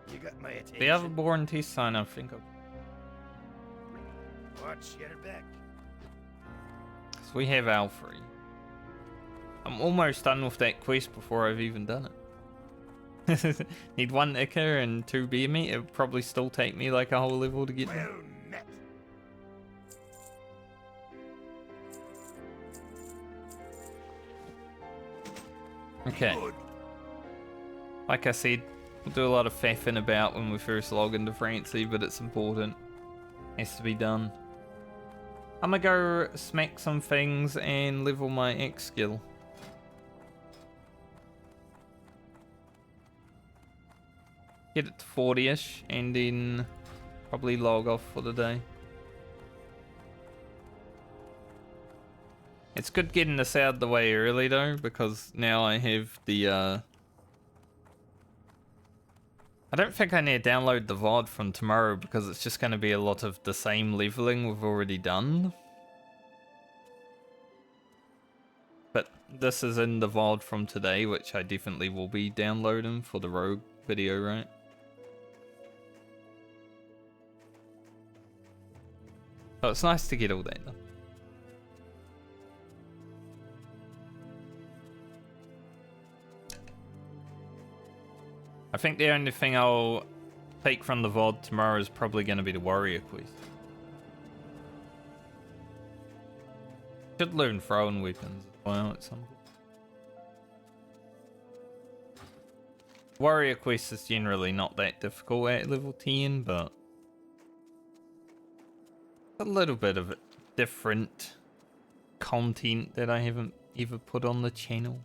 You got my attention. The other born test sign, I think. Watch your back. So we have Alfrey. I'm almost done with that quest before I've even done it. Need 1 Icker and 2 beer meat. It would probably still take me like a whole level to get there. Well met. Okay. Like I said, we'll do a lot of faffing about when we first log into Francie, but it's important. Has to be done. I'm gonna go smack some things and level my X skill. Get it to 40-ish and then probably log off for the day. It's good getting this out of the way early though, because now I have the I don't think I need to download the VOD from tomorrow because it's just going to be a lot of the same leveling we've already done. But this is in the VOD from today, which I definitely will be downloading for the Rogue video, right? So it's nice to get all that done. I think the only thing I'll take from the VOD tomorrow is probably going to be the warrior quest. Should learn throwing weapons as well at some point. Warrior quest is generally not that difficult at level 10, but a little bit of different content that I haven't ever put on the channel.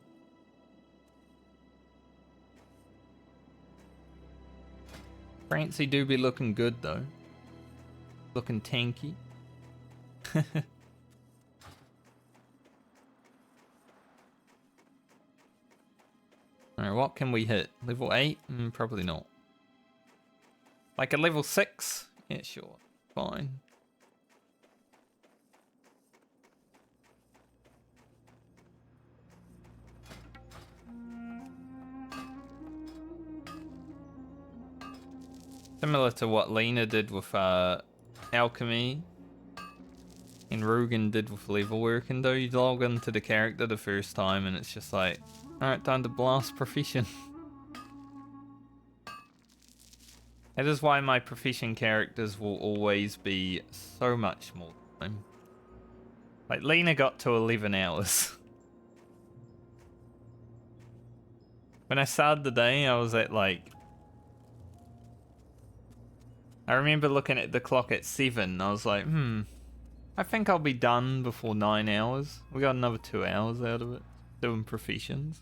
Francie do be looking good though. Looking tanky. Alright, what can we hit? Level 8? Probably not. Like a level 6? Yeah, sure. Fine. Similar to what Lena did with alchemy and Rugen did with level working though. You log into the character the first time and it's just like, alright, time to blast profession. That is why my profession characters will always be so much more time. Like Lena got to 11 hours. When I started the day I was at like, I remember looking at the clock at 7. I was like, I think I'll be done before 9 hours. We got another 2 hours out of it, doing professions.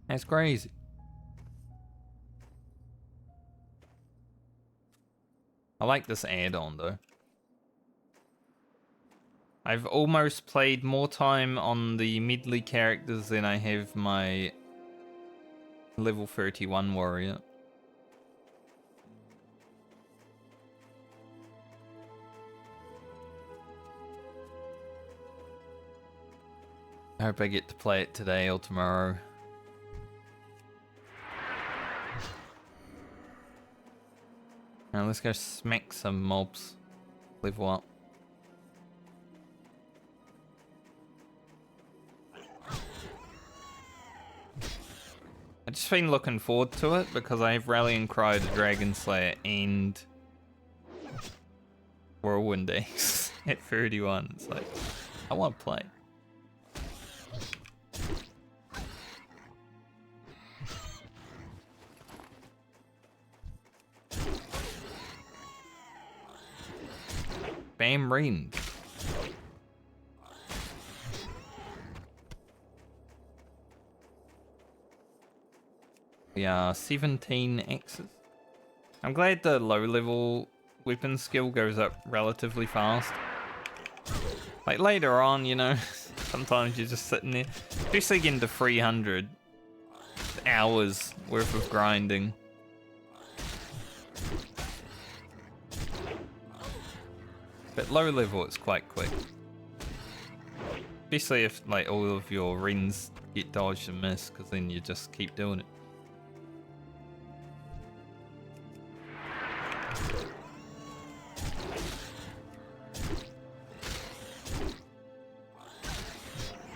That's crazy. I like this add-on though. I've almost played more time on the Medley characters than I have my level 31 warrior. I hope I get to play it today or tomorrow. Now let's go smack some mobs. Level up. I've just been looking forward to it because I have Rallying Cry to Dragon Slayer and Whirlwind Axe at 31. It's like, I want to play. Bam Rain. We are 17 X's. I'm glad the low level weapon skill goes up relatively fast. Like later on, you know, sometimes you're just sitting there, especially getting to 300 hours worth of grinding. But low level, it's quite quick. Especially if like all of your rings get dodged and missed, because then you just keep doing it.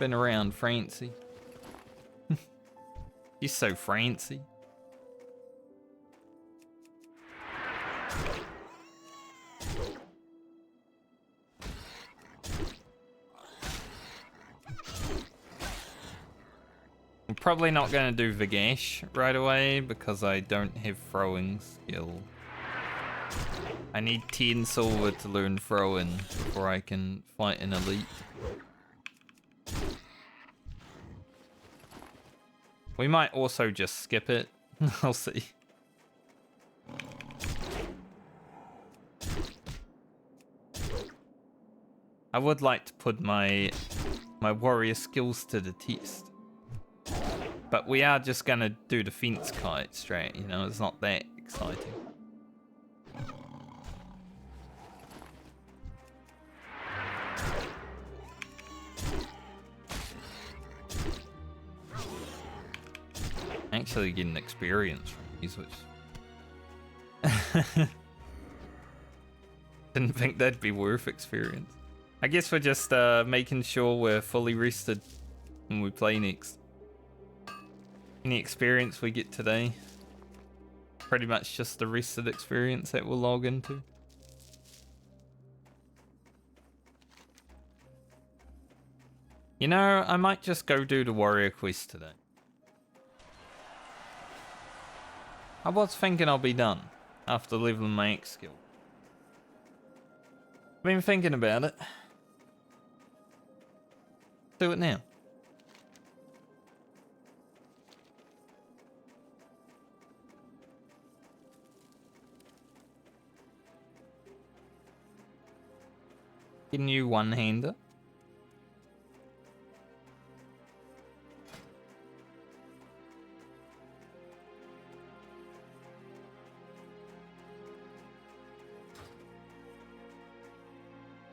Been around Francie. He's so Francie. I'm probably not going to do Vigash right away because I don't have throwing skill. I need 10 silver to learn throwing before I can fight an elite. We might also just skip it. I'll see. I would like to put my warrior skills to the test. But we are just gonna do the fence kite straight, you know, it's not that exciting. Actually getting experience from these, which didn't think that'd be worth experience. I guess we're just making sure we're fully rested when we play next. Any experience we get today, pretty much just the rested experience that we'll log into. You know, I might just go do the warrior quest today. I was thinking I'll be done after leveling my X skill. I've been thinking about it. Do it now. Get a new one-hander.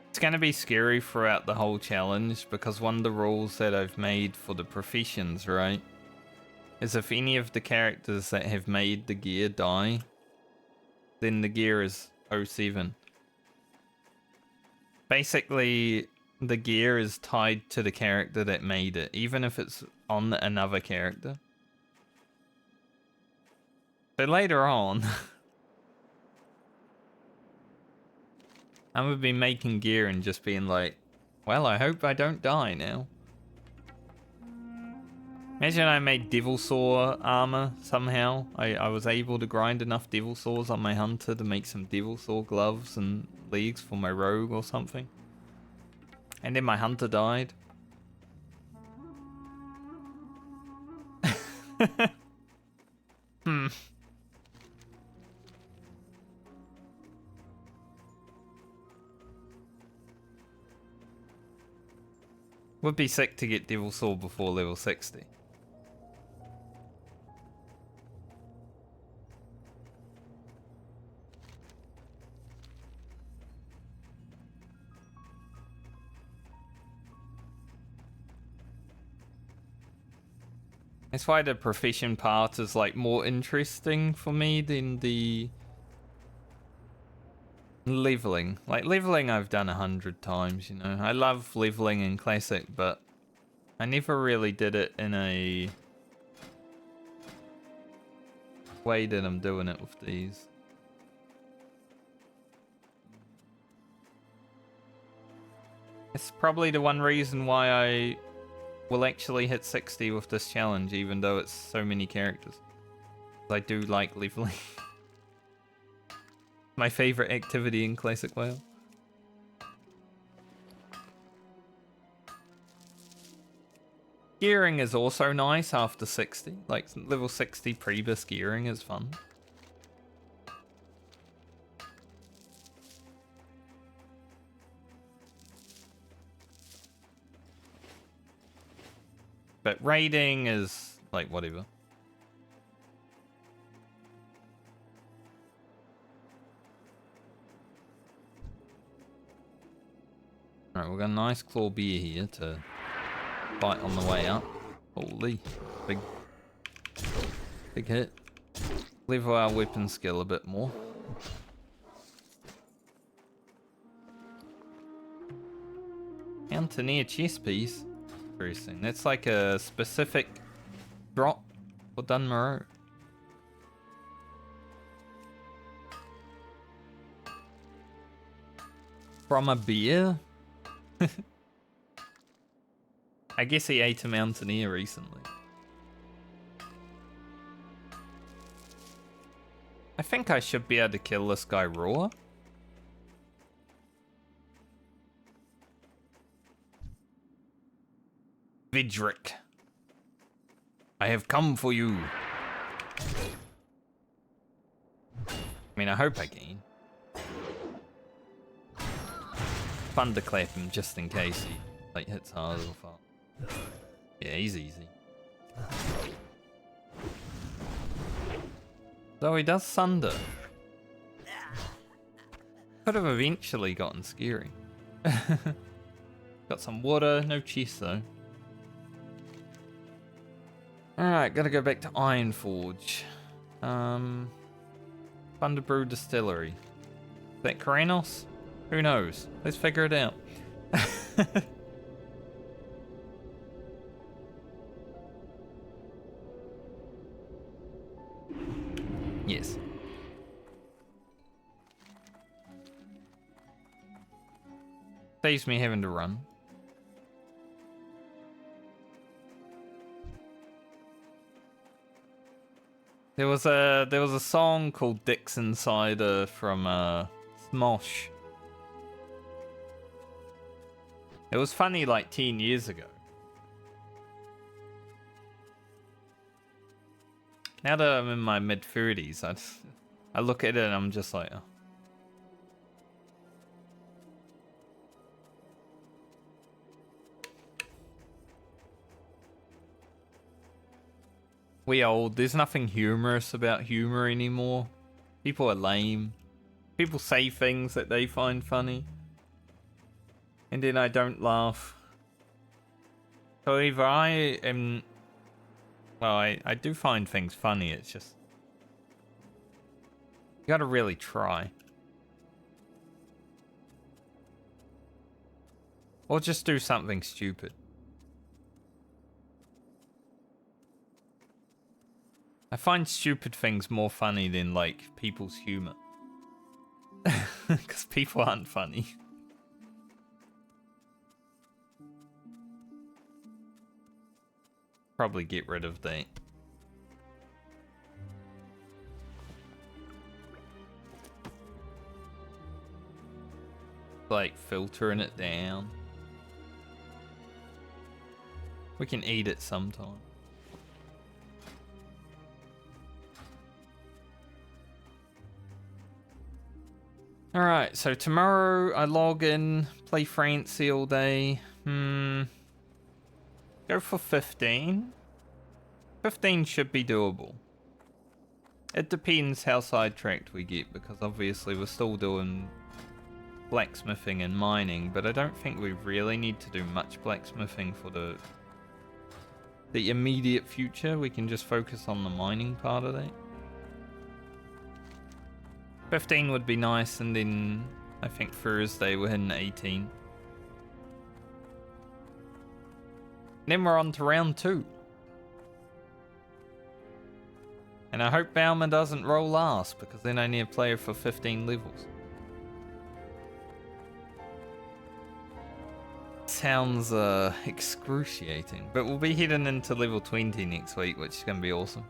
It's going to be scary throughout the whole challenge because one of the rules that I've made for the professions, right, is if any of the characters that have made the gear die, then the gear is 07. Basically, the gear is tied to the character that made it, even if it's on another character. But later on, I'm gonna be making gear and just being like, well, I hope I don't die now. Imagine I made Devil Saw armor somehow. I was able to grind enough Devil Saws on my Hunter to make some Devil Saw gloves and leagues for my Rogue or something. And then my Hunter died. Would be sick to get Devil Saw before level 60. That's why the profession part is like more interesting for me than the Leveling. Like, leveling I've done 100 times, you know. I love leveling in Classic, but I never really did it in a way that I'm doing it with these. It's probably the one reason why I will actually hit 60 with this challenge, even though it's so many characters. I do like leveling. My favorite activity in Classic WoW. Gearing is also nice after 60. Like, level 60 Priebus gearing is fun. But raiding is, like, whatever. Alright, we've got a nice claw beer here to fight on the way up. Holy, big hit. Level our weapon skill a bit more. Mountaineer chest piece. Interesting. That's like a specific drop for Dunmore. From a beer? I guess he ate a Mountaineer recently. I think I should be able to kill this guy raw. Vidric, I have come for you. I mean, I hope I can. Thunderclap him just in case he like hits hard or far. Yeah, he's easy. Though he does thunder. Could have eventually gotten scary. Got some water, no chest though. Alright, gotta go back to Ironforge. Thunderbrew Distillery. Is that Karanos? Who knows? Let's figure it out. Yes. Saves me having to run. There was a song called Dixon Cider from Smosh. It was funny like 10 years ago. Now that I'm in my mid-30s, I look at it and I'm just like, oh. We old. There's nothing humorous about humor anymore. People are lame. People say things that they find funny. And then I don't laugh. So either I am... Well, I do find things funny. It's just... You gotta really try. Or just do something stupid. I find stupid things more funny than, like, people's humor. Because people aren't funny. Probably get rid of that. Like, filtering it down. We can eat it sometime. Alright, so tomorrow I log in, play Francie all day. Go for 15. 15 should be doable. It depends how sidetracked we get, because obviously we're still doing blacksmithing and mining, but I don't think we really need to do much blacksmithing for the immediate future. We can just focus on the mining part of that. 15 would be nice, and then I think Thursday we're hitting 18. Then we're on to round 2. And I hope Bauman doesn't roll last, because then I need a player for 15 levels. Sounds excruciating, but we'll be heading into level 20 next week, which is going to be awesome.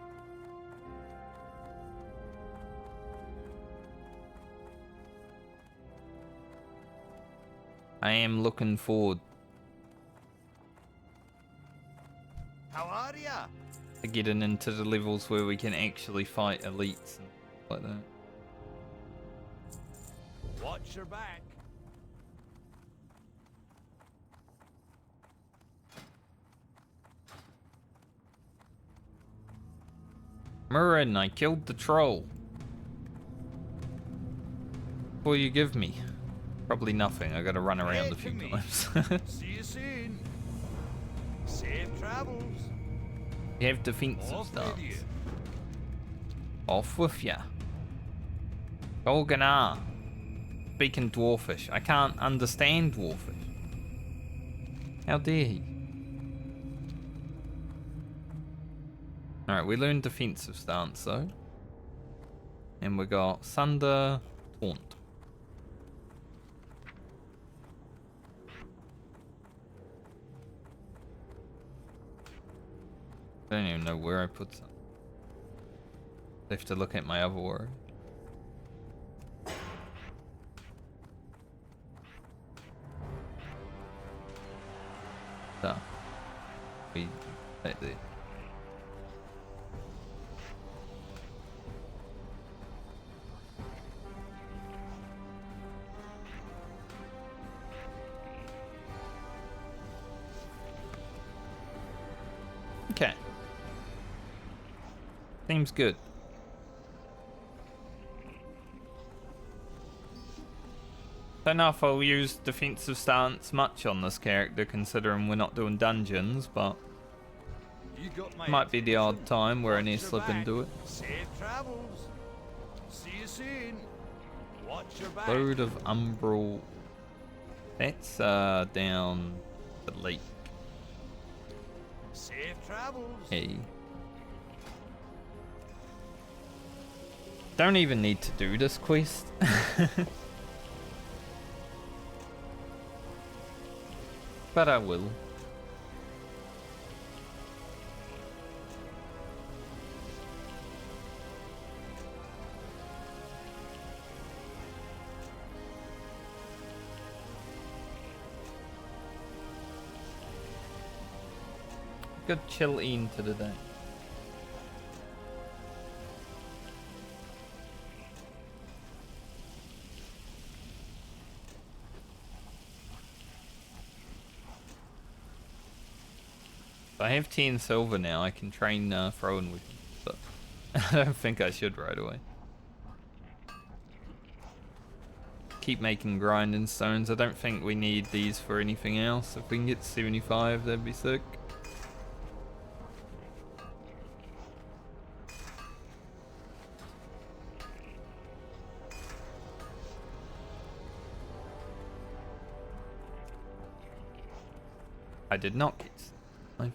I am looking forward How are ya? to getting into the levels where we can actually fight elites and stuff like that. Watch your back. Murin, I killed the troll. What will you give me? Probably nothing. I gotta run around a few times. See you soon. Safe travels. You have defensive Off stance. with you. Off with ya. Golganar. Speaking Dwarfish. I can't understand Dwarfish. How dare he? Alright, we learned defensive stance though. And we got Sunder, Taunt. I don't even know where I put some. I have to look at my other word. So, we take the. Okay. Seems good. Don't know if I'll use defensive stance much on this character, considering we're not doing dungeons, but You got my might be the odd attention. time where I need Watch to your slip back. into it. Safe travels. See you soon. Watch your back. Load of Umbral. That's down the lake. Safe travels. Hey. Don't even need to do this quest. But I will. Good chill into the day. I have 10 silver now. I can train throwing with him, but I don't think I should right away. Keep making grinding stones. I don't think we need these for anything else. If we can get 75, that'd be sick. I did not get 75.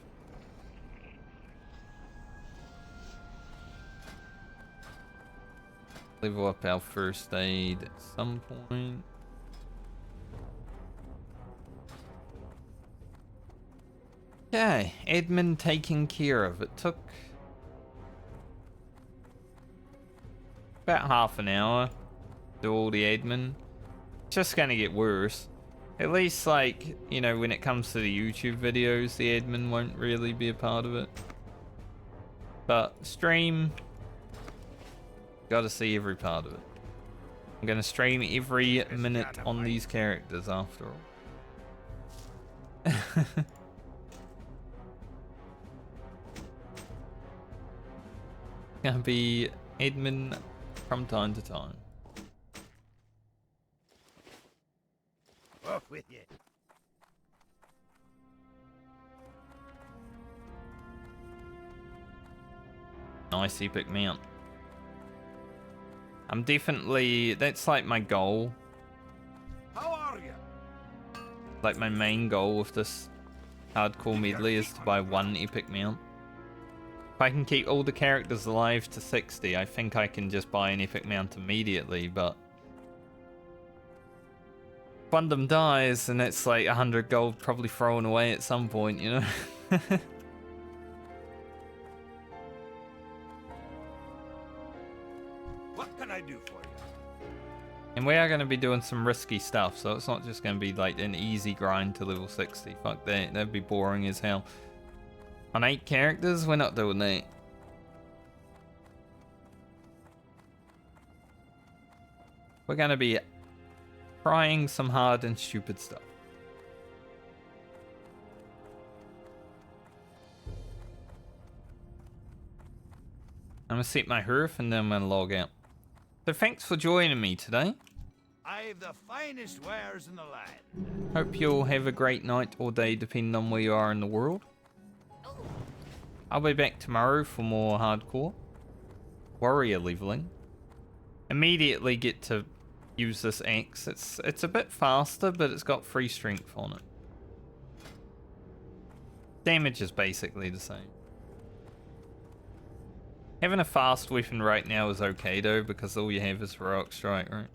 Level up our first aid at some point. Okay, admin taking care of. It took about half an hour to do all the admin. It's just gonna get worse. At least, like, you know, when it comes to the YouTube videos, the admin won't really be a part of it. But stream, gotta see every part of it. I'm gonna stream every minute on these characters after all. Gonna be admin from time to time. Off with you. Nice epic mount. I'm definitely, that's like my goal. How are you? Like my main goal with this hardcore medley is to buy one epic mount. If I can keep all the characters alive to 60, I think I can just buy an epic mount immediately, but if one of them dies, and it's like 100 gold probably thrown away at some point, you know? What can I do for you? And we are going to be doing some risky stuff, so it's not just going to be like an easy grind to level 60. Fuck that, that'd be boring as hell. On 8 characters, we're not doing that. We're going to be trying some hard and stupid stuff. I'm going to set my hearth and then I'm going to log out. So thanks for joining me today. I've the finest wares in the land. Hope you'll have a great night or day depending on where you are in the world. I'll be back tomorrow for more hardcore warrior leveling. Immediately get to use this axe. It's a bit faster, but it's got free strength on it. Damage is basically the same. Having a fast weapon right now is okay though, because all you have is heroic strike, right?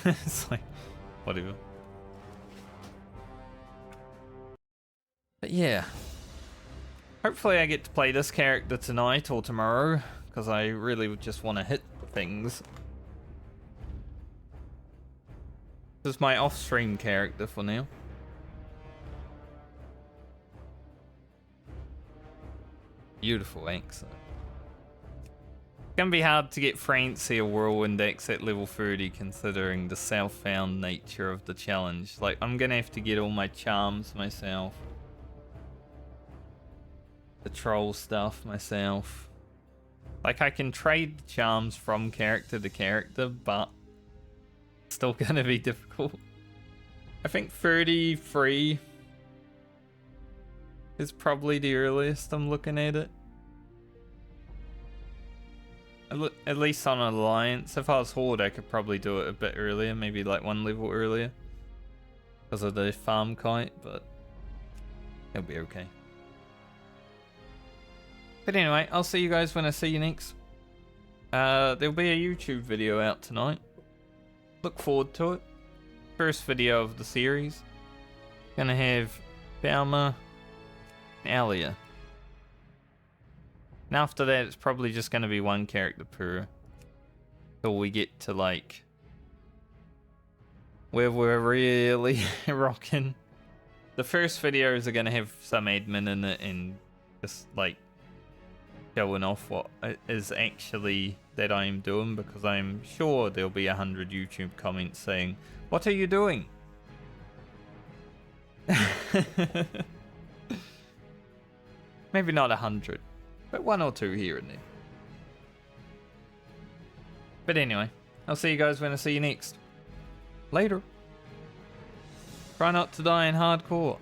It's like, whatever. But yeah. Hopefully I get to play this character tonight or tomorrow, because I really just want to hit things. This is my off-stream character for now. Beautiful axe. It's gonna be hard to get Francie or Whirlwind axe at level 30 considering the self-found nature of the challenge. Like, I'm gonna have to get all my charms myself. The troll stuff myself. Like, I can trade the charms from character to character, but it's still gonna be difficult. I think 33 is probably the earliest I'm looking at it. At least on Alliance. If I was Horde, I could probably do it a bit earlier, maybe like 1 level earlier. Because of the farm kite, but it'll be okay. But anyway, I'll see you guys when I see you next. There'll be a YouTube video out tonight. Look forward to it. First video of the series. Gonna have Bauma and Alia. And after that, it's probably just gonna be one character per. Till we get to like where we're really rocking. The first videos are gonna have some admin in it and just like showing off what is actually that I'm doing, because I'm sure there'll be 100 YouTube comments saying, "What are you doing?" Maybe not 100, but 1 or 2 here and there. But anyway, I'll see you guys when I see you next. Later. Try not to die in hardcore.